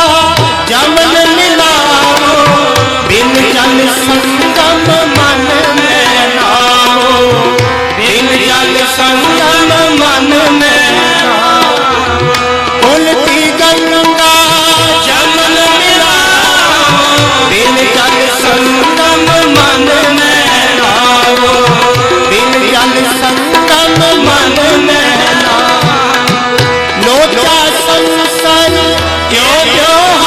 जमन मिलाओ, बिन जल संगम मन में नाओ, बिन जल संगम मन में नाओ। उल्टी गंगा जमन मिलाओ, बिन जल संगम मन में नाओ, बिन जल संगम मन में नाओ। लोचा संसार क्यों क्यों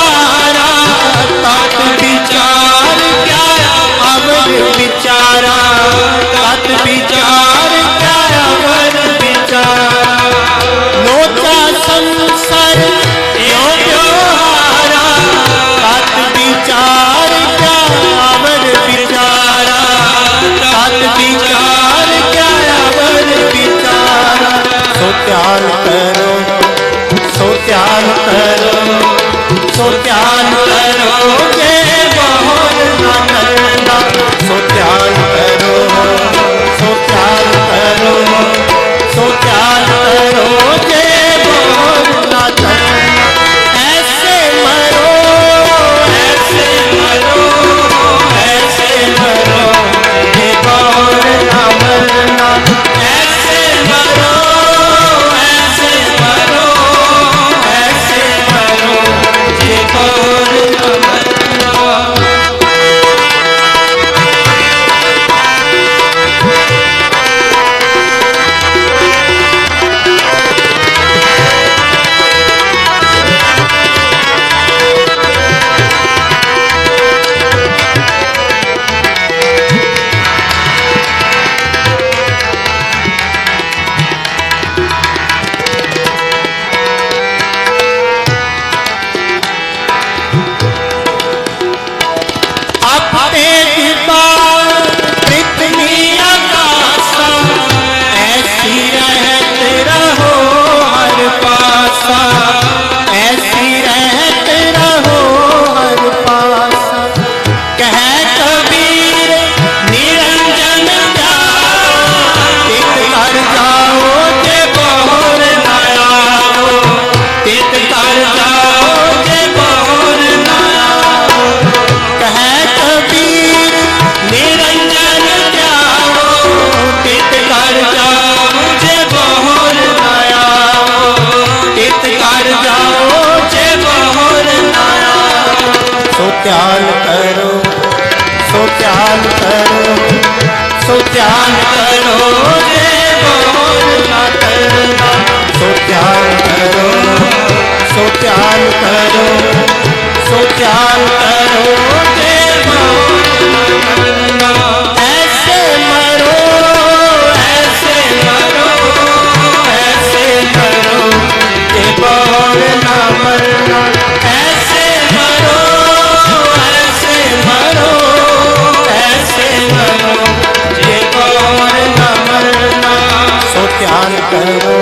करो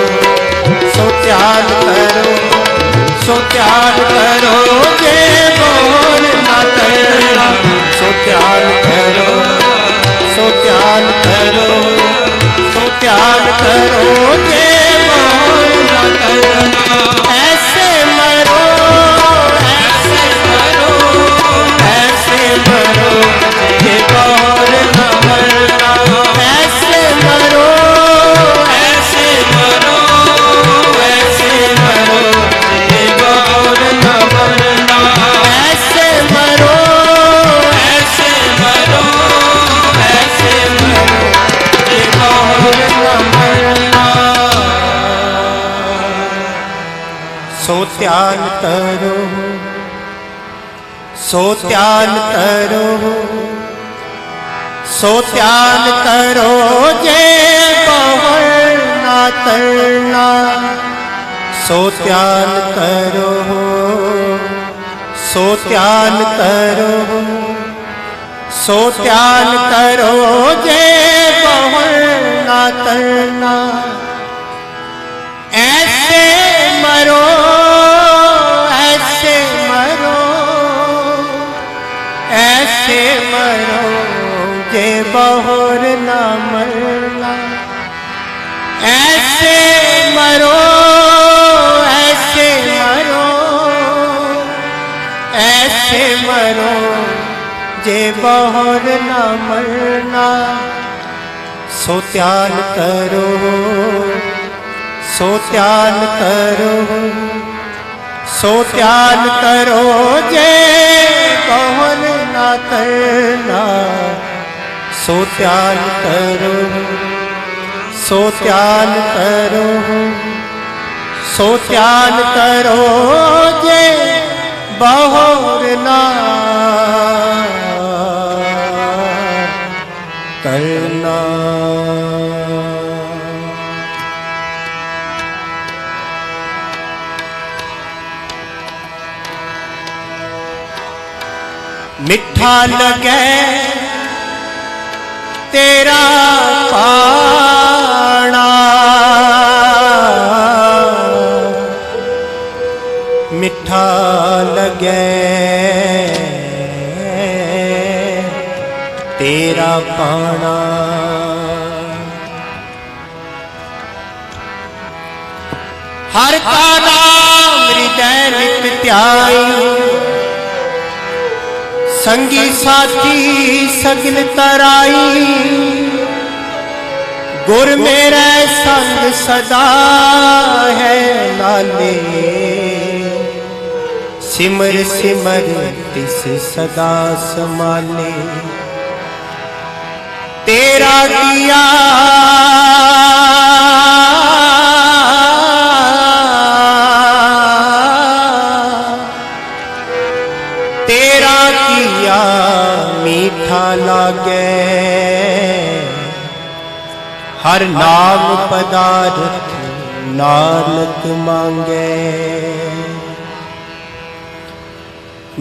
सो ध्यान करो सो ध्यान करो जे बोल ना करना सो ध्यान करो सो ध्यान करो सो ध्यान करो जे बोल ना करना ऐसे मरो ऐसे मरो ऐसे मरो जे बोल ना मरना ऐसे मरो ऐसे मरो ऐसे मरो जे बोल ना मरना ऐसे मरो ऐसे मरो ऐसे मरो जे बोल ना मरना सो ध्यान करो सो ध्यान करो सो ध्यान करो जे बहुर ना तरना सो ध्यान करो सो ध्यान करो सो ध्यान करो जे बहुर ना तरना ऐसे मरो ऐसे मरो ऐसे मरो जे बहुर ना मरना ऐसे मरो ऐसे मरो ऐसे मरो जे बहुर ना मरना सो ध्यान करो सो ध्यान करो सो ध्यान करो जे बहुर ना करना सो ध्यान करो सो ध्यान करो सो ध्यान करो जे बहुर ना करना मिठा लगे तेरा पाना मिठा लगे तेरा पाना हर का नाम हृदय नित ध्याई संगी साथी सगल तराई गुर मेरा संग सदा है लाले सिमर सिमर तिस सदा समाले तेरा किया तेरा किया मीठा लागे हर नाम पदार्थ नानक मांगे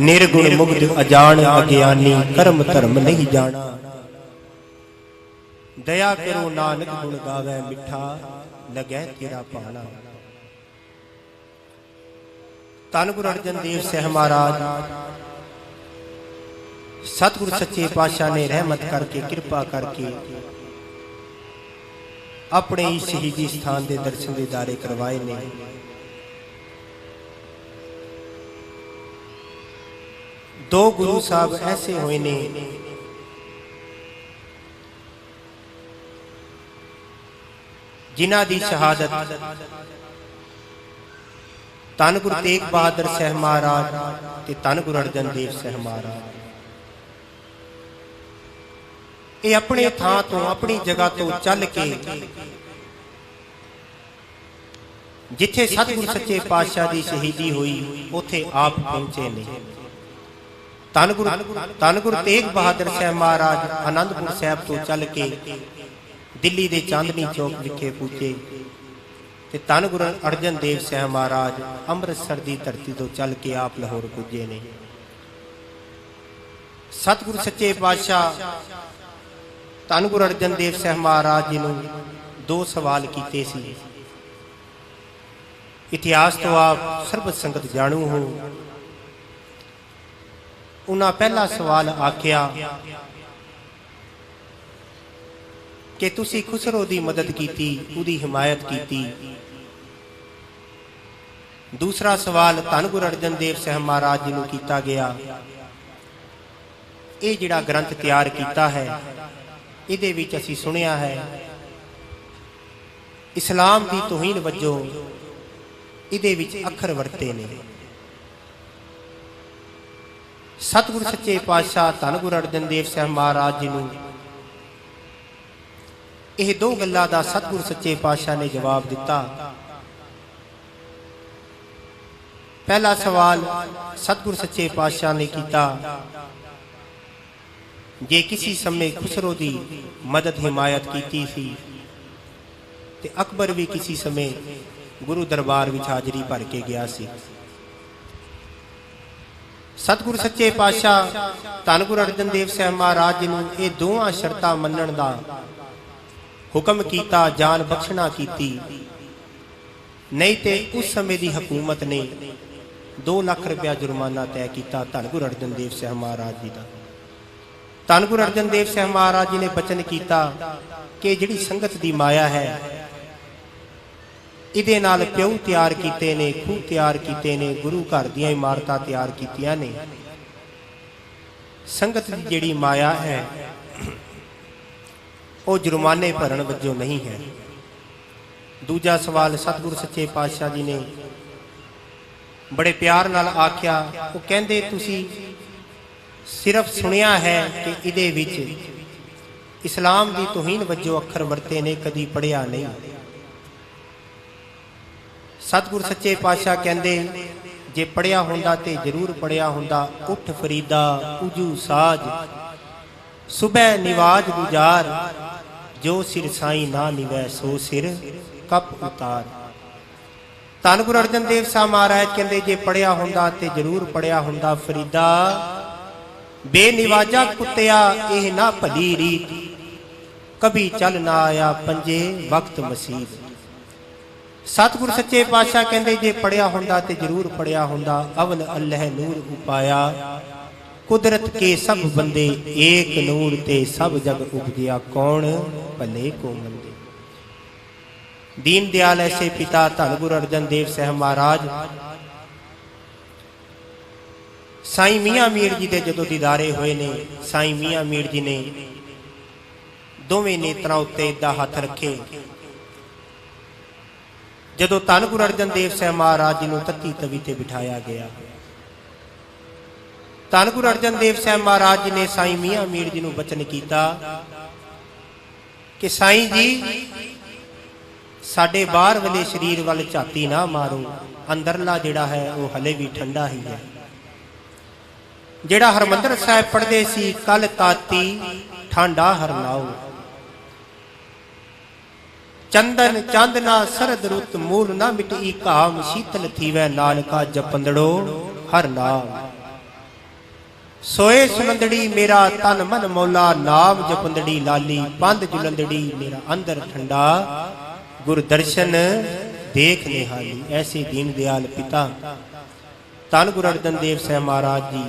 निर्गुण मुग्ध अजान अज्ञानी कर्म धर्म नहीं जाना दया करो नानक गुण गावे मिठा लगे तेरा पाना धन गुरु अर्जन देव साहब महाराज सतगुरु सच्चे पातशाह ने रहमत करके कृपा करके अपने ही शहीदी स्थान के दर्शन दीदारे करवाए ने दो गुरु साहब ऐसे हुए ने जिन्हां दी शहादत धन गुरु तेग बहादुर साहब महाराज ते धन गुरु अर्जन देव साहब महाराज ये अपने थां तो अपनी जगह तो चल के जिथे सतगुरु सच्चे पातशाह की शहीदी हुई उथे आप पहुंचे ने धन गुरु तेग बहादुर साहब महाराज आनंदपुर साहब तो चल के दिल्ली के चांदनी चौक विखे पूजे ते धन गुरु अर्जन देव साहब महाराज अमृतसर की धरती तो चल के आप लाहौर पुजे ने सतगुरु सच्चे पातशाह धन गुरु अर्जन देव साहब महाराज जी ने दो सवाल किए सी ਇਤਿਹਾਸ ਤੋਂ ਆਪ ਸਰਬਤ ਸੰਗਤ ਜਾਣੂ ਹੋ। ਉਹਨਾਂ ਪਹਿਲਾ ਸਵਾਲ ਆਖਿਆ ਕਿ ਤੁਸੀਂ ਖੁਸਰੋ ਦੀ ਮਦਦ ਕੀਤੀ, ਉਹਦੀ ਹਿਮਾਇਤ ਕੀਤੀ। ਦੂਸਰਾ ਸਵਾਲ ਧੰਨ ਗੁਰੂ ਅਰਜਨ ਦੇਵ ਸਾਹਿਬ ਮਹਾਰਾਜ ਜੀ ਨੂੰ ਕੀਤਾ ਗਿਆ, ਇਹ ਜਿਹੜਾ ਗ੍ਰੰਥ ਤਿਆਰ ਕੀਤਾ ਹੈ ਇਹਦੇ ਵਿੱਚ ਅਸੀਂ ਸੁਣਿਆ ਹੈ ਇਸਲਾਮ ਦੀ ਤੋਹੀਨ ਵਜੋਂ ਇਹਦੇ ਵਿੱਚ ਅੱਖਰ ਵਰਤੇ ਨੇ। ਸਤਿਗੁਰ ਸੱਚੇ ਪਾਤਸ਼ਾਹ ਧੰਨ ਗੁਰੂ ਅਰਜਨ ਦੇਵ ਸਾਹਿਬ ਮਹਾਰਾਜ ਜੀ ਨੂੰ ਇਹ ਦੋ ਗੱਲਾਂ ਦਾ ਸਤਿਗੁਰ ਸੱਚੇ ਪਾਤਸ਼ਾਹ ਨੇ ਜਵਾਬ ਦਿੱਤਾ। ਪਹਿਲਾ ਸਵਾਲ ਸਤਿਗੁਰ ਸੱਚੇ ਪਾਤਸ਼ਾਹ ਨੇ ਕੀਤਾ, ਜੇ ਕਿਸੇ ਸਮੇਂ ਖੁਸਰੋ ਦੀ ਮਦਦ ਹਿਮਾਇਤ ਕੀਤੀ ਸੀ ਤੇ ਅਕਬਰ ਵੀ ਕਿਸੇ ਸਮੇਂ ਗੁਰੂ ਦਰਬਾਰ ਵਿੱਚ ਹਾਜ਼ਰੀ ਭਰ ਕੇ ਗਿਆ ਸੀ। ਸਤਿਗੁਰ ਸੱਚੇ ਪਾਤਸ਼ਾਹ ਧੰਨ ਗੁਰੂ ਅਰਜਨ ਦੇਵ ਸਾਹਿਬ ਮਹਾਰਾਜ ਜੀ ਨੂੰ ਇਹ ਦੋਹਾਂ ਸ਼ਰਤਾਂ ਮੰਨਣ ਦਾ ਹੁਕਮ ਕੀਤਾ, ਜਾਨ ਬਖਸ਼ਣਾ ਕੀਤੀ। ਨਹੀਂ ਤੇ ਉਸ ਸਮੇਂ ਦੀ ਹਕੂਮਤ ਨੇ 2 ਲੱਖ ਰੁਪਇਆ ਜੁਰਮਾਨਾ ਤੈਅ ਕੀਤਾ ਧੰਨ ਗੁਰੂ ਅਰਜਨ ਦੇਵ ਸਾਹਿਬ ਮਹਾਰਾਜ ਜੀ ਦਾ। ਧੰਨ ਗੁਰੂ ਅਰਜਨ ਦੇਵ ਸਾਹਿਬ ਮਹਾਰਾਜ ਜੀ ਨੇ ਬਚਨ ਕੀਤਾ ਕਿ ਜਿਹੜੀ ਸੰਗਤ ਦੀ ਮਾਇਆ ਹੈ ਇਹਦੇ ਨਾਲ ਪਿਓ ਤਿਆਰ ਕੀਤੇ ਨੇ, ਖੂਹ ਤਿਆਰ ਕੀਤੇ ਨੇ, ਗੁਰੂ ਘਰ ਦੀਆਂ ਇਮਾਰਤਾਂ ਤਿਆਰ ਕੀਤੀਆਂ ਨੇ। ਸੰਗਤ ਦੀ ਜਿਹੜੀ ਮਾਇਆ ਹੈ ਉਹ ਜੁਰਮਾਨੇ ਭਰਨ ਵਜੋਂ ਨਹੀਂ ਹੈ। ਦੂਜਾ ਸਵਾਲ ਸਤਿਗੁਰੂ ਸੱਚੇ ਪਾਤਸ਼ਾਹ ਜੀ ਨੇ ਬੜੇ ਪਿਆਰ ਨਾਲ ਆਖਿਆ, ਉਹ ਕਹਿੰਦੇ ਤੁਸੀਂ ਸਿਰਫ ਸੁਣਿਆ ਹੈ ਕਿ ਇਹਦੇ ਵਿੱਚ ਇਸਲਾਮ ਦੀ ਤੋਹੀਨ ਵਜੋਂ ਅੱਖਰ ਵਰਤੇ ਨੇ, ਕਦੀ ਪੜ੍ਹਿਆ ਨਹੀਂ। ਸਤਿਗੁਰ ਸੱਚੇ ਪਾਤਸ਼ਾਹ ਕਹਿੰਦੇ ਜੇ ਪੜ੍ਹਿਆ ਹੁੰਦਾ ਤੇ ਜ਼ਰੂਰ ਪੜ੍ਹਿਆ ਹੁੰਦਾ। ਉੱਠ ਫਰੀਦਾ ਉਜੂ ਸਾਜ ਸੁਬਹ ਨਿਵਾਜ ਗੁਜ਼ਾਰ, ਜੋ ਸਿਰ ਸਾਈਂ ਨਾ ਨਿਵੈ ਸੋ ਸਿਰ ਕਪ ਉਤਾਰ। ਧੰਨ ਗੁਰੂ ਅਰਜਨ ਦੇਵ ਸਾਹਿਬ ਮਹਾਰਾਜ ਕਹਿੰਦੇ ਜੇ ਪੜ੍ਹਿਆ ਹੁੰਦਾ ਤੇ ਜ਼ਰੂਰ ਪੜ੍ਹਿਆ ਹੁੰਦਾ। ਫਰੀਦਾ ਬੇਨਿਵਾਜਾ ਕੁੱਤਿਆ ਇਹ ਨਾ ਭਲੀ ਰੀਤ, ਕਭੀ ਚੱਲ ਨਾ ਆਇਆ ਪੰਜੇ ਵਕਤ ਮਸੀਦ। ਸਤਿਗੁਰ ਸੱਚੇ ਪਾਤਸ਼ਾਹ ਕਹਿੰਦੇ ਜੇ ਪੜ੍ਹਿਆ ਹੁੰਦਾ ਤੇ ਜ਼ਰੂਰ ਪੜ੍ਹਿਆ ਹੁੰਦਾ। ਅਵਲ ਅੱਲਹ ਨੂਰ ਉਪਾਇਆ, ਕੁਦਰਤ ਕੇ ਸਭ ਬੰਦੇ ਏਕ ਨੂਰ ਤੇ ਸਭ ਜਗ ਉਪਜਿਆ, ਕੌਣ ਭਲੇ ਕੋ ਮੰਦੇ। ਦੀਨ ਦਿਆਲ ਐਸੇ ਪਿਤਾ ਧੰਨ ਗੁਰੂ ਅਰਜਨ ਦੇਵ ਸਾਹਿਬ ਮਹਾਰਾਜ ਸਾਈਂ ਮੀਆਂ ਮੀਰ ਜੀ ਦੇ ਜਦੋਂ ਦੀਦਾਰੇ ਹੋਏ ਨੇ, ਸਾਈਂ ਮੀਆਂ ਮੀਰ ਜੀ ਨੇ ਦੋਵੇਂ ਨੇਤਰਾਂ ਉੱਤੇ ਏਦਾਂ ਹੱਥ ਰੱਖੇ। ਜਦੋਂ ਧੰਨ ਗੁਰੂ ਅਰਜਨ ਦੇਵ ਸਾਹਿਬ ਮਹਾਰਾਜ ਜੀ ਨੂੰ ਤੱਤੀ ਤਵੀ ਤੇ ਬਿਠਾਇਆ ਗਿਆ, ਧੰਨ ਗੁਰੂ ਅਰਜਨ ਦੇਵ ਸਾਹਿਬ ਮਹਾਰਾਜ ਜੀ ਨੇ ਸਾਈਂ ਮੀਆਂ ਮੀਰ ਜੀ ਨੂੰ ਬਚਨ ਕੀਤਾ ਕਿ ਸਾਈਂ ਜੀ ਸਾਡੇ ਬਾਹਰ ਵਾਲੇ ਸਰੀਰ ਵੱਲ ਝਾਤੀ ਨਾ ਮਾਰੋ, ਅੰਦਰਲਾ ਜਿਹੜਾ ਹੈ ਉਹ ਹਲੇ ਵੀ ਠੰਡਾ ਹੀ ਹੈ। ਜਿਹੜਾ ਹਰਮੰਦਰ ਸਾਹਿਬ ਪੜ੍ਹਦੇ ਸੀ, ਕੱਲ ਤਾਤੀ ਠਾਂਡਾ ਹਰਨਾਓ, ਚੰਦਨ ਚਾਂਦਨਾ ਸਰਦ ਰੁੱਤ ਮੂਲ ਨਾ ਮਿਟੀ ਘਾਮ, ਸ਼ੀਤਲ ਥੀਵੈ ਨਾਨਕਾ ਜਪੰਦੜੋ ਹਰ ਨਾਮ। ਸੋਏ ਸੁਨੰਦੜੀ ਮੇਰਾ ਤਨ ਮਨ ਮੌਲਾ, ਨਾਮ ਜਪੰਦੜੀ ਲਾਲੀ ਪੰਧ ਜੁਲੰਦੜੀ, ਮੇਰਾ ਅੰਦਰ ਠੰਡਾ ਗੁਰ ਦਰਸ਼ਨ ਦੇਖ ਨਿਹਾਲੀ। ਐਸੇ ਦੀਨ ਦਿਆਲ ਪਿਤਾ ਧੰਨ ਗੁਰੂ ਅਰਜਨ ਦੇਵ ਸਾਹਿਬ ਮਹਾਰਾਜ ਜੀ,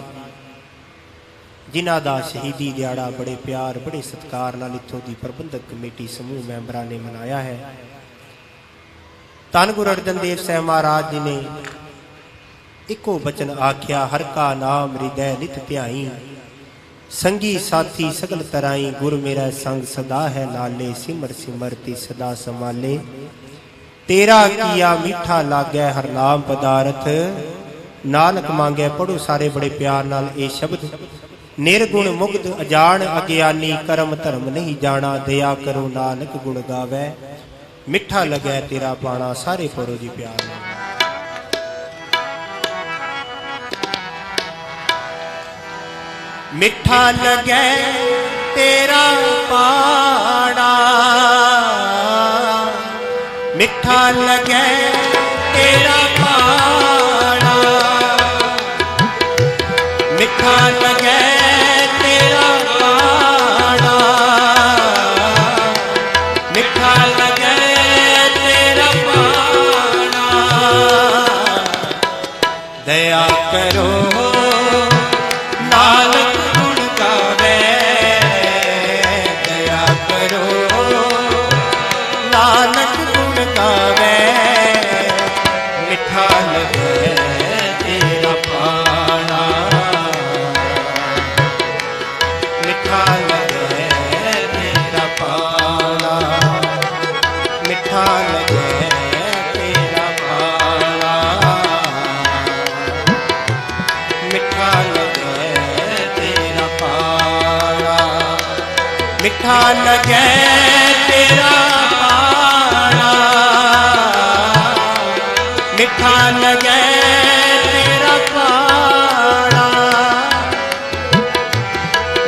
ਜਿਨ੍ਹਾਂ ਦਾ ਸ਼ਹੀਦੀ ਦਿਹਾੜਾ ਬੜੇ ਪਿਆਰ ਬੜੇ ਸਤਿਕਾਰ ਨਾਲ ਇੱਥੋਂ ਦੀ ਪ੍ਰਬੰਧਕ ਕਮੇਟੀ ਸਮੂਹ ਮੈਂਬਰਾਂ ਨੇ ਮਨਾਇਆ ਹੈ। ਧੰਨ ਗੁਰੂ ਅਰਜਨ ਦੇਵ ਸਾਹਿਬ ਮਹਾਰਾਜ ਜੀ ਨੇ ਇੱਕੋ ਬਚਨ ਆਖਿਆ, ਹਰ ਕਾ ਨਾਮ ਹਿਰਦੈ ਨਿਤ ਧਿਆਈ, ਸੰਗੀ ਸਾਥੀ ਸਗਲ ਤਰਾਈ, ਗੁਰ ਮੇਰਾ ਸੰਗ ਸਦਾ ਹੈ ਨਾਲੇ, ਸਿਮਰ ਸਿਮਰਤੀ ਸਦਾ ਸੰਭਾਲੇ, ਤੇਰਾ ਕੀਆ ਮਿੱਠਾ ਲਾਗੈ ਹਰ ਨਾਮ ਪਦਾਰਥ, ਨਾਨਕ ਮੰਗੈ। ਪੜੋ ਸਾਰੇ ਬੜੇ ਪਿਆਰ ਨਾਲ ਇਹ ਸ਼ਬਦ। ਨਿਰਗੁਣ ਮੁਗਧ ਅਜਾਣ ਅਗਿਆਨੀ, ਕਰਮ ਧਰਮ ਨਹੀਂ ਜਾਣਾ, ਦਇਆ ਕਰੋ ਨਾਨਕ ਗੁਣ ਗਾਵੈ, ਮਿੱਠਾ ਲੱਗੈ ਤੇਰਾ ਬਾਣਾ। ਸਾਰੇ ਪੜੋ ਜੀ ਪਿਆਰ ਨਾਲ। ਮਿੱਠਾ ਲੱਗੈ ਤੇਰਾ ਬਾਣਾ, ਮਿੱਠਾ ਲੱਗੈ ਤੇਰਾ ਬਾਣਾ, ਮਿੱਠਾ ਲੱਗੈ ਤੇਰਾ ਬਾਣਾ, ਮਿੱਠਾ ਲੱਗੈ ਤੇਰਾ ਬਾਣਾ। लगे तेरा पाना, मिठा लगे तेरा पाना,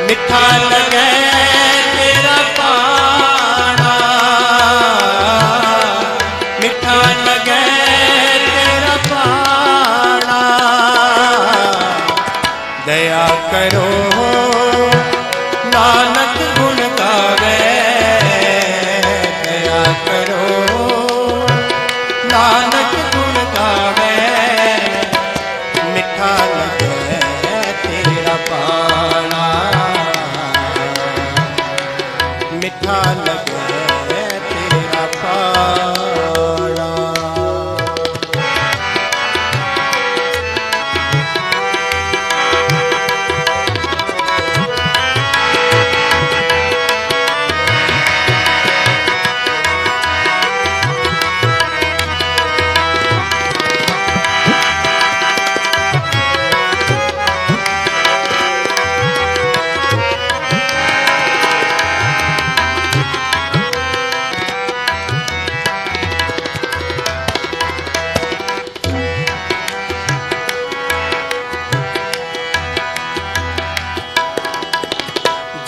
मिठा लगे तेरा पाना, मिठा लगे तेरा पाना। दया करो नानक गुण गावे, दया करो नानक गुण गावे, मिठा लगे तेरा पाना, मिठा लगे तेरा पाना।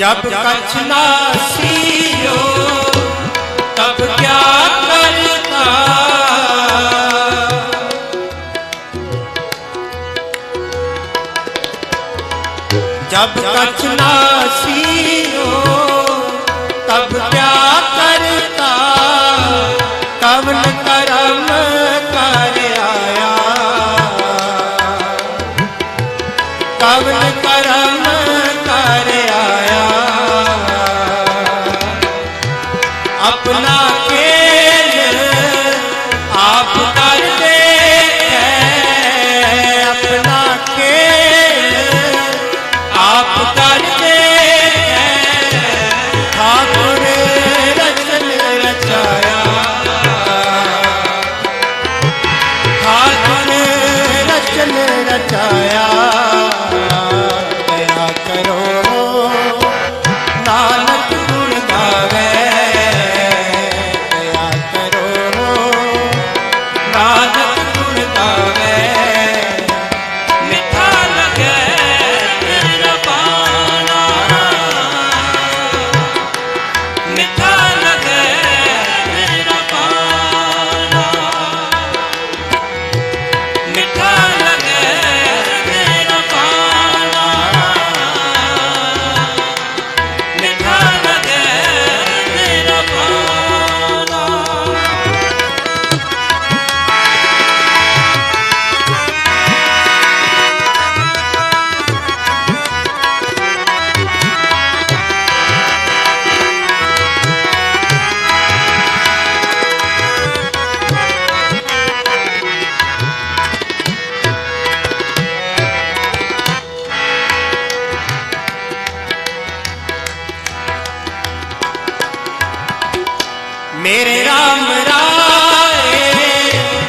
जब कछ ना सीयो तब क्या करता, जब कछ ना सीयो तब क्या करता, कवन करम कर आया, कवन करम कर आया, अपना खेल आप कर दे, अपना खेल आप कर दे, ठाकुर रचन रचाया, ठाकुर रचन रचाया। दया करो नानक गुण गावे, दया करो नानक गुण गावे, मिठा लगे तेरा पाना, मिठा लगे तेरा पाना, मिठा लगे तेरा पाना, मिठा लगे तेरा पाना। मेरे राम राय,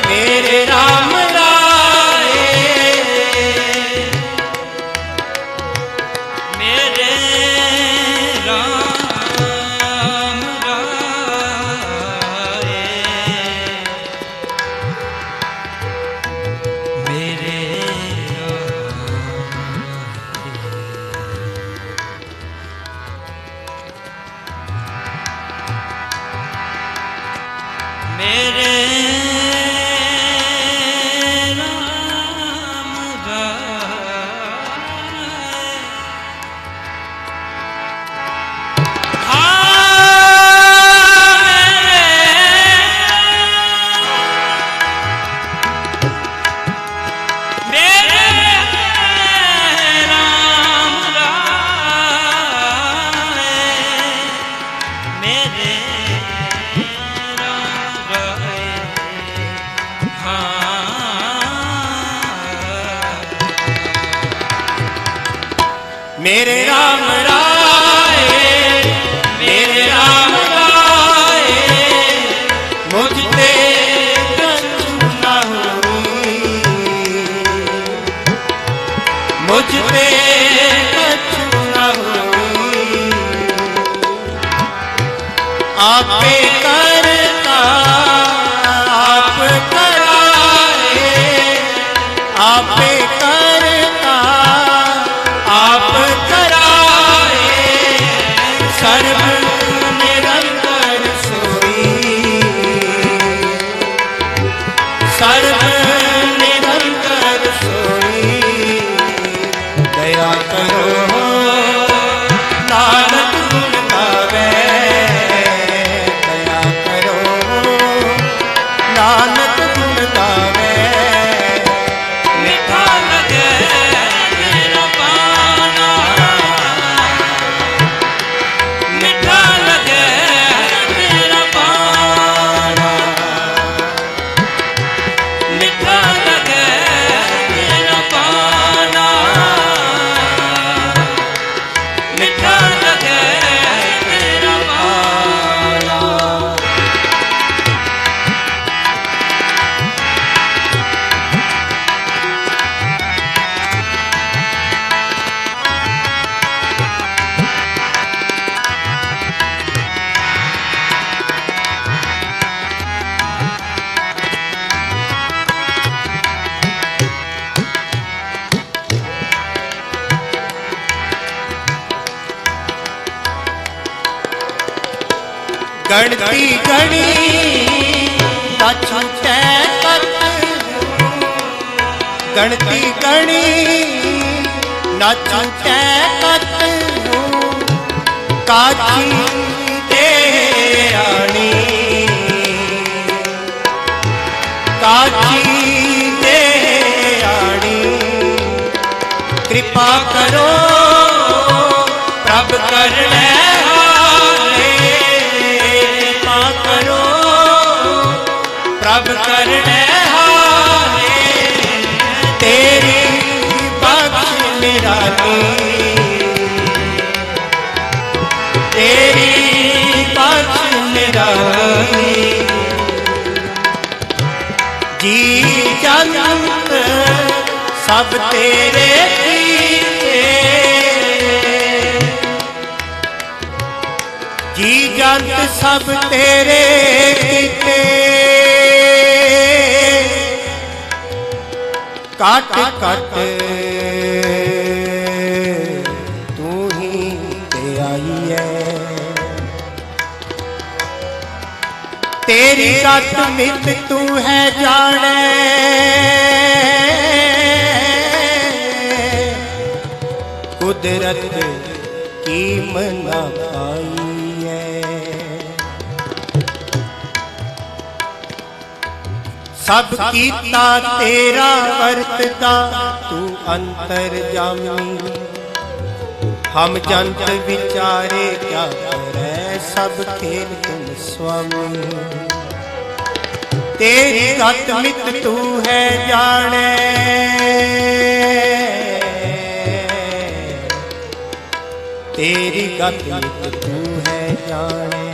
मेरे राम राय, मेरे राम राय, मेरे मेरे राम मेरे राम राय, मेरे राम राय, मुझ ते कछु न होई, मुझ ते कछु न होई, आपे करता आप कराए, आपे करता आप कराए, सर्व निरंतर सोई, सर्व निरंतर सोई, दया करो नानक गुण गावे, दया करो नानक गुण गावे, मिठा लगे मेरा पाना, मिठा लगे मेरा पाना, मिठा लगे मेरा पाना, मिठा लगे मेरा पाना। गणती गणी न छूटे कत, गणती गणी न छूटे कत, काची दे आनी, काची दे आनी, कृपा करो प्रभ करने करो, प्रभ करने हारे, तेरी बख्श निराली, तेरी बख्श निराली, जी जंत सब तेरे कीते, जी जंत सब तेरे कीते, कट कट तू ही ते आई है, तेरी गत मित तू है जाने, कुदरत की मना पाई है, सब कीता तेरा वर्तता तू अंतर जामी, हम जंत विचारे क्या करे, सब खेल तुम स्वामी, तेरी गत मित तू है जाने, तेरी गत मित तू है जाने,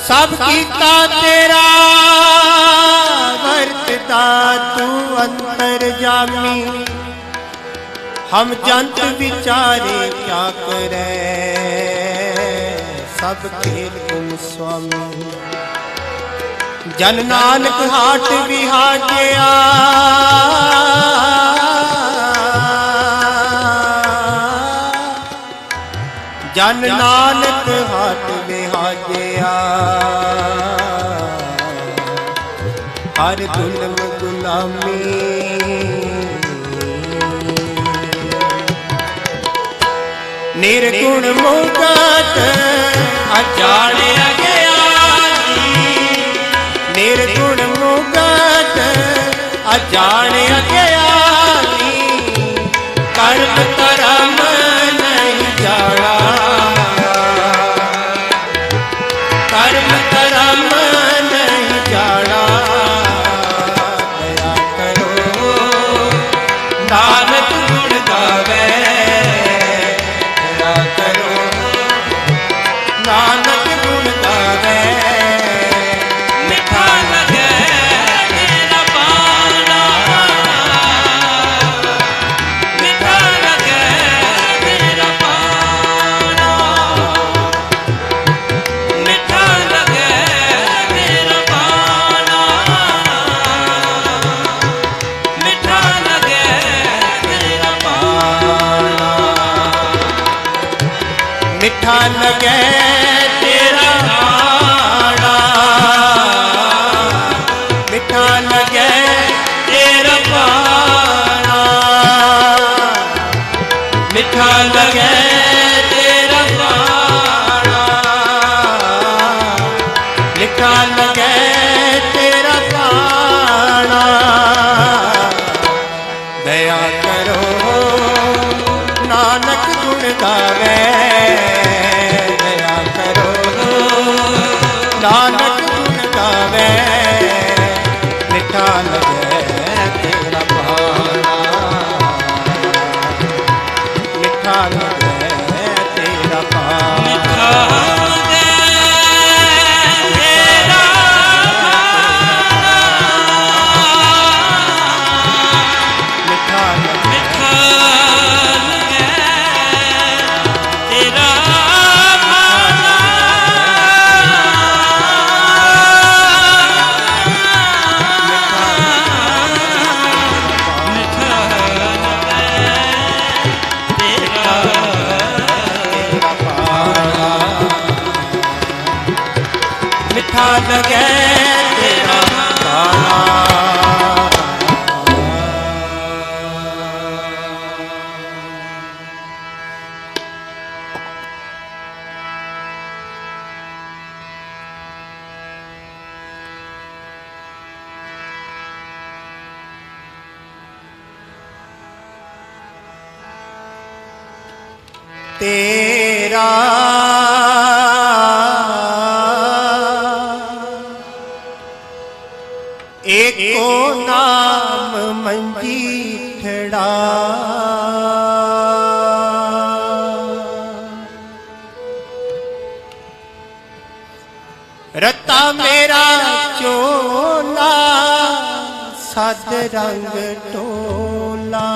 सब कीता तेरा वर्तता तू अंतर जामी, हम जंत विचारे क्या करे, सब खेल तुम स्वामी, जन नानक हाट विहाजया, जन नानक हाट विहाजया, हर गुलम गुलामी, निर्गुण मुगत अजाणिया ज्ञानी, निर्गुण मुगत अजाणिया ज्ञानी, कर्म करम नहीं जाना, कर्म करम नहीं जाना, दया करो नानक गुण गावे, दया करो नानक गुण गावे, मिठा लगे मेरा पाना, मिठा लगे मिठा लगे तेरा भाड़ा, मिठा लगे तेरा भाड़ा, मिठा लगे तेरा भाड़ा, मिठा लगे तेरा भाड़ा। दया करो नानक गुण गावे, दया करो नानक गुण गावे, मिठा लगे तेरा भाड़ा, मिठा लगे तेरा भाड़ा। मिठा लगे तेरा भाड़ा। तेरा एको नाम मंजीठड़ा, रता मेरा चोला सद रंग टोला।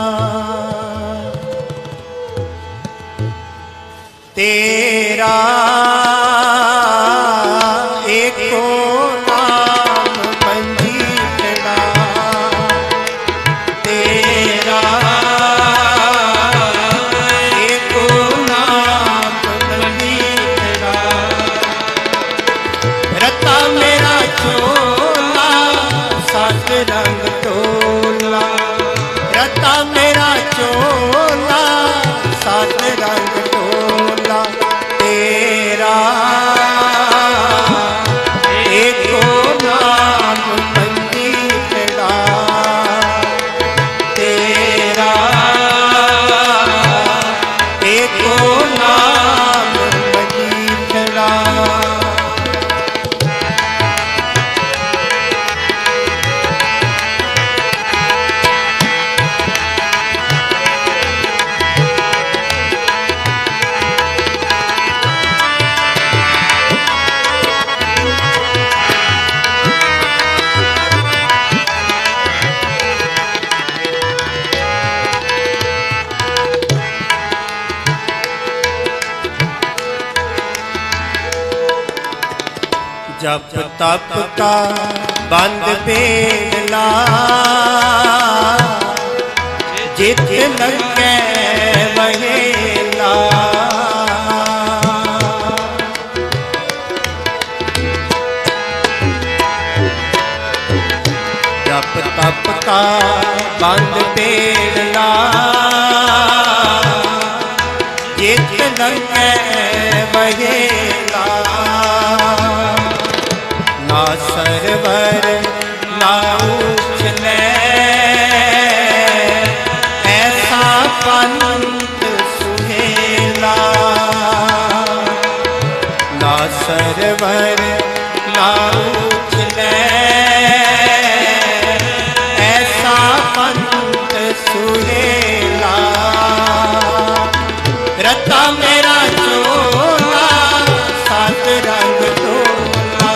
तेरा एको नाम मंजीठड़ा, तेरा एको नाम मंजीठड़ा, रता मेरा चोला सत रंग टोला, रता मेरा चोला सत रंग टोला। तेरा एको नाम मंजीठड़ा, तेरा एको नाम मंजीठड़ा। जप तप का बंद बेला, जित लगे वहेला। जप तप का बंद बेला, जित लगे वहेला। ना सरवर ना उछले ऐसा पंथ सुहेला। ना सरवर ना उछले ऐसा पंथ सुहेला। रता मेरा चोला सात रंग टोला,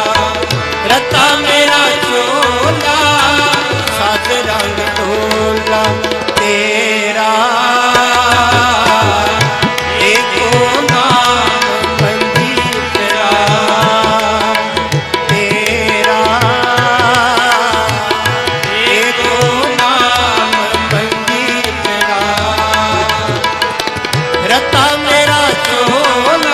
रता मेरा चोला सात रंग टोला। तेरा एको नाम मंजीठड़ा, तेरा एको नाम मंजीठड़ा। रता मेरा चोला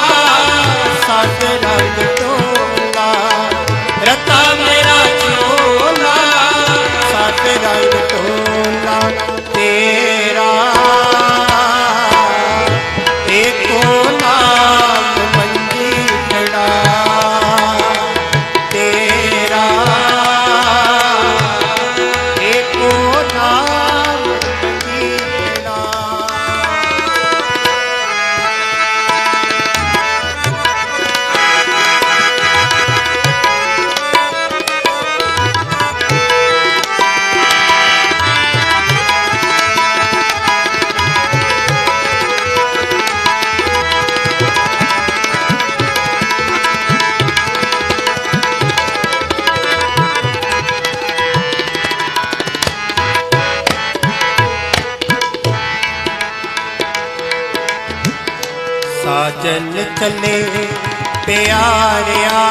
साजन चले प्यारिया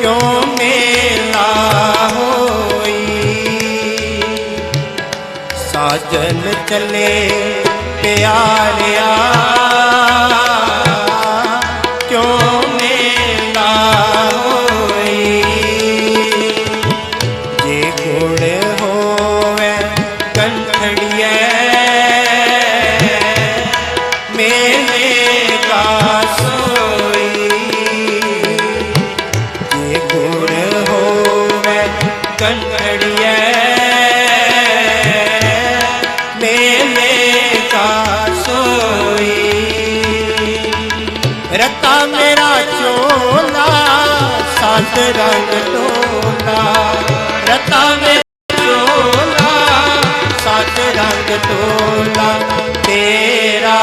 क्यों मेला होई। साजन चले प्यारिया क्यों मेला होई। जे गुण होवे कंठड़िए मेले का सोई। जे गुण होवे कंठड़िए मेले का सोई। रता मेरा चोला सात रंग टोला। रता मेरा चोला सात रंग टोला तेरा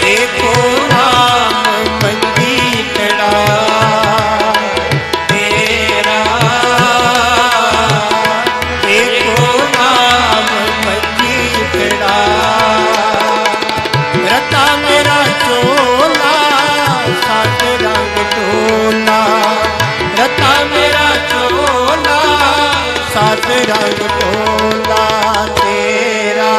देखो नाम मंजीठड़ा। तेरा देखो नाम मंजीठड़ा। रता मेरा चोला सात रंग टोला। रता मेरा चोला सात रंग टोला तेरा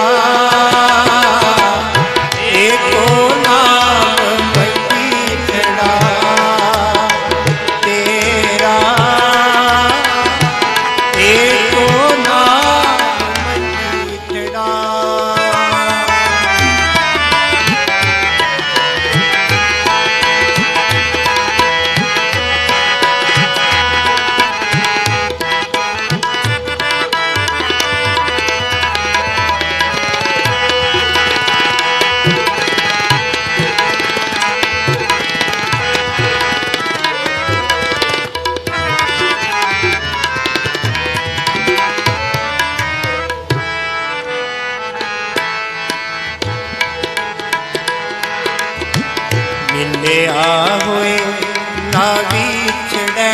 एको नाम मंजीठड़ा। तेरा एको नाम मंजीठड़ा। मिलिया होए ना बिछड़े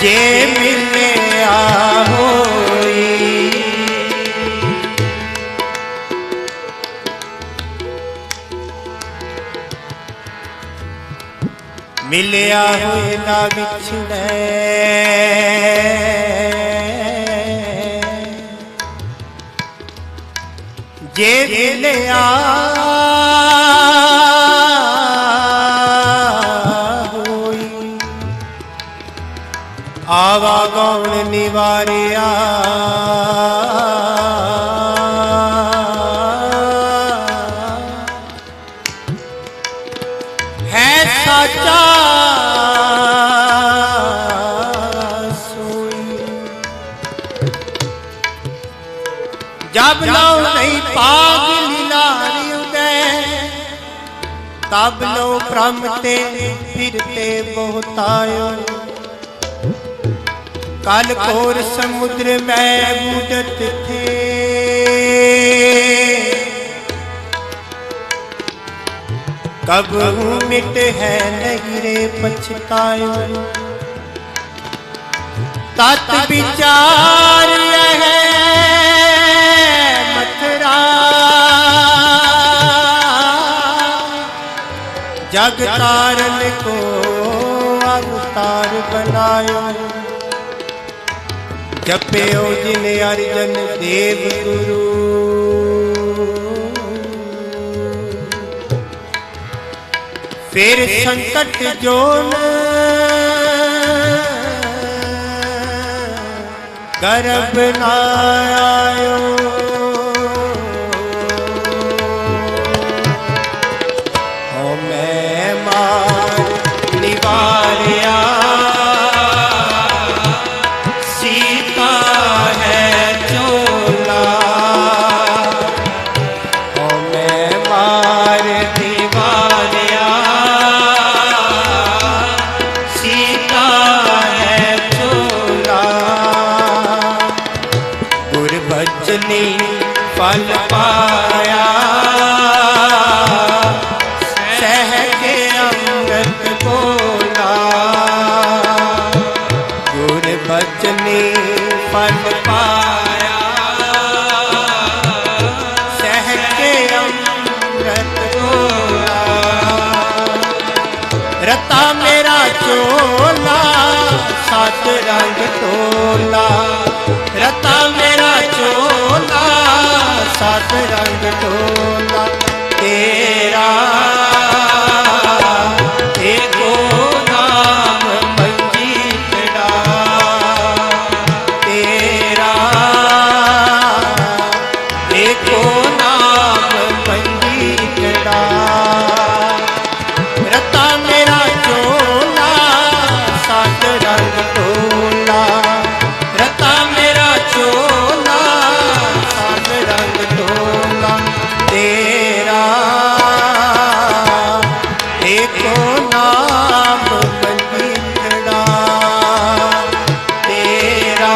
जे मिलिया होई। मिलिया होए ना बिछड़े जे मिलिया होई। आवा गौण निवारिया है साचा सोई। जब लो नहीं पाग लीलारी उदय तब लो भ्रमते फिरते बहुतायो। काल कोर समुद्र में बूढ़त थे कब मिट है नहीं रे पछतायो। तत् विचार है मथुरा जग तारन को अवतार बनायो। जपयो जिन अर्जन देव गुरु फिर संकट जोन गर्भ ना आयो। ओ मैं मार निवारिया सीता है चोला। ओ मैं मार निवारिया सीता है चोला। गुरबचनी फल पाया सह के अमृत बोला। गुरबचनी फल पाया रता मेरा चोला सात रंग टोला, रता मेरा चोला सात रंग टोला, तेरा एको नाम मंजीठड़ा, तेरा एको नाम मंजीठड़ा, रता मेरा चोला सात रंग टोला, रता मेरा चोला सात रंग टोला, तेरा एको नाम मंजीठड़ा, तेरा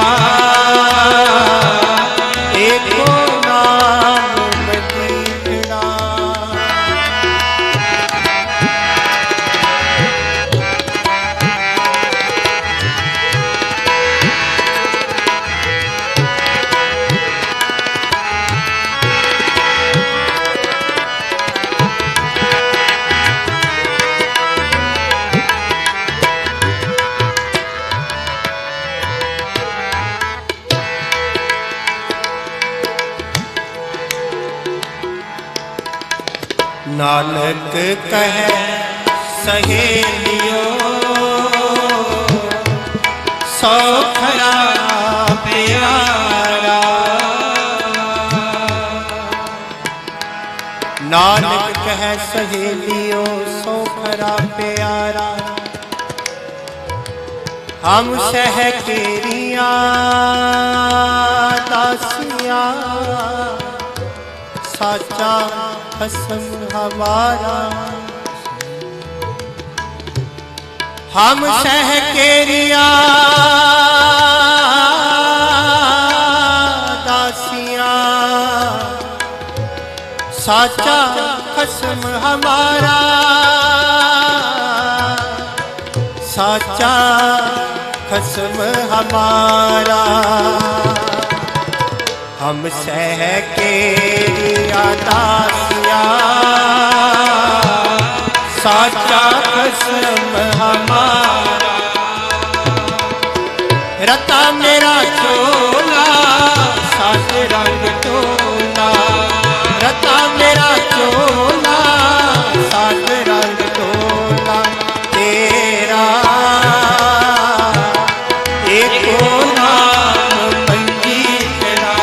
एको नाम मंजीठड़ा। नानक कहे सहेलियों सौ खरा प्यारा, नानक कहे सहेलियों सौ खरा प्यारा, हम सह केरिया दासिया साचा खसम हमारा, हम सह केरिया दासिया साचा खसम हमारा, साचा खसम हमारा, हम सह केरिया दासिया साचा खसम हमारा, रता मेरा चोला सात रंग टोला, रता मेरा चोला सात रंग टोला, तेरा एको नाम मंजीठड़ा,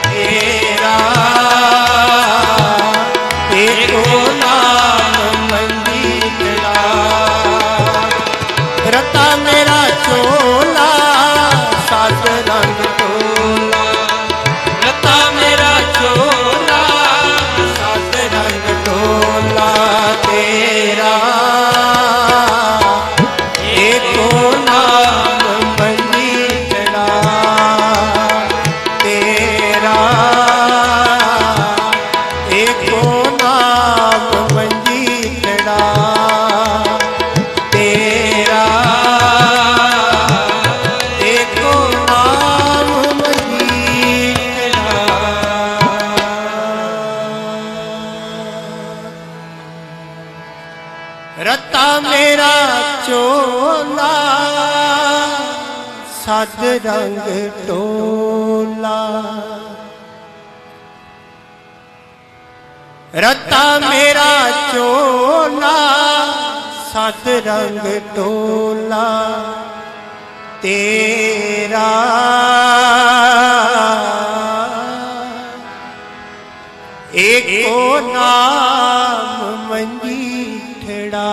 तेरा एको नाम मंजीठड़ा, रता मेरा चोला सात रंग टोला, रता मेरा चोला सात रंग टोला, तेरा एको नाम मंजीठड़ा, तेरा एको नाम मंजीठड़ा, तेरा एको नाम मंजीठड़ा। रता मेरा चोला सात रंग टोला, रता मेरा चोला सात रंग टोला, तेरा एको नाम मंजीठड़ा,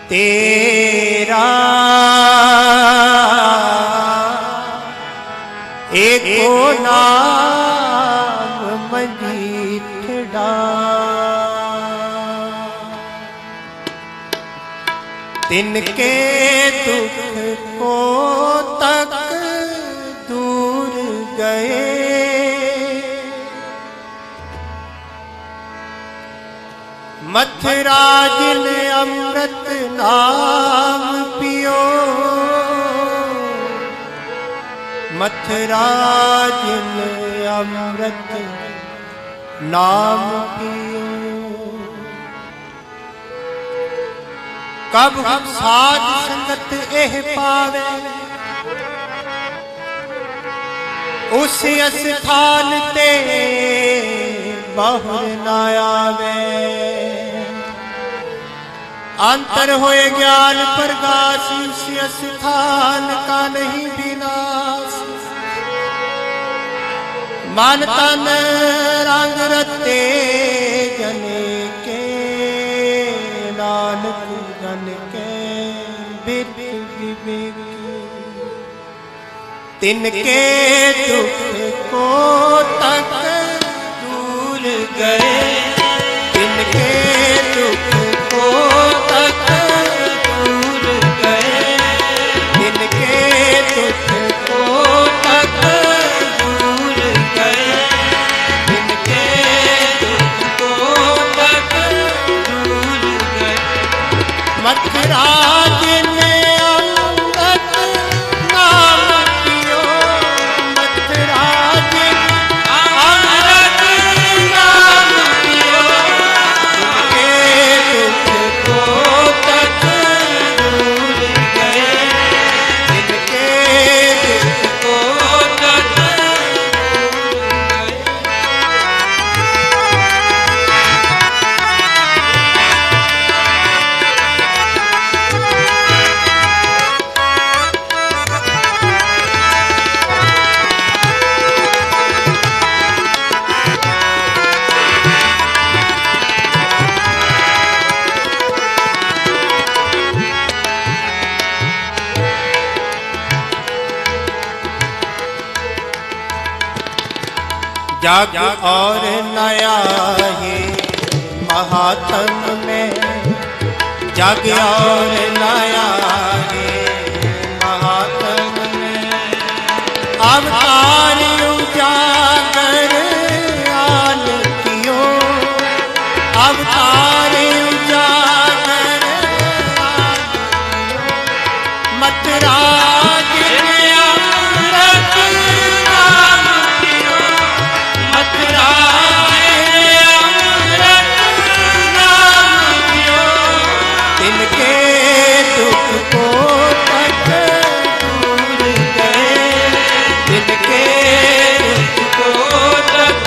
तेरा एको नाम मंजीठड़ा, तिनके दुख को तक दूर गए, मथुरा जिन अमृत नाम पियो, मथुरा जिन अमृत नाम पियो, कब साध संगत एह पावे, उस स्थान ते बाहर ना आवे। अंतर होए ज्ञान प्रकाश, उस स्थान का नहीं विनाश। मन तन रंग रते जने के, नानक जन के बिरत विवेक। तिनके दुख को तक दूर गए, तिनके दुख को तक दूर गए, तिनके दुख को तक दूर गए, तिनके दुख को तक दूर गए। मथुराज ने अंगद नाम पियो, मथुराज अंगद नाम पियो, तिनके दुख को तक दूर गए, तिनके दुख को तक दूर गए। जग और नया है महात्म में, जग और नया है महात्म में। अवतार उजागर आन कियो, अवतार उजागर आन कियो। मथुराज ने अमृत नाम पियो, मथुराज ने अमृत नाम पियो। तिनके दुख को तक दूर गए, तिनके दुख को तक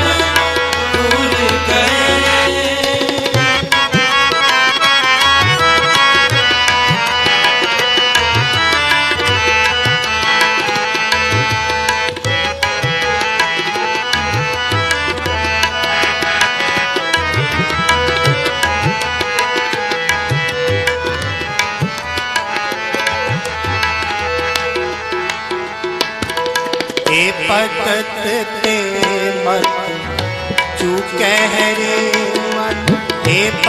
दूर गए। ए पतत ते मत चूके रे मन, हे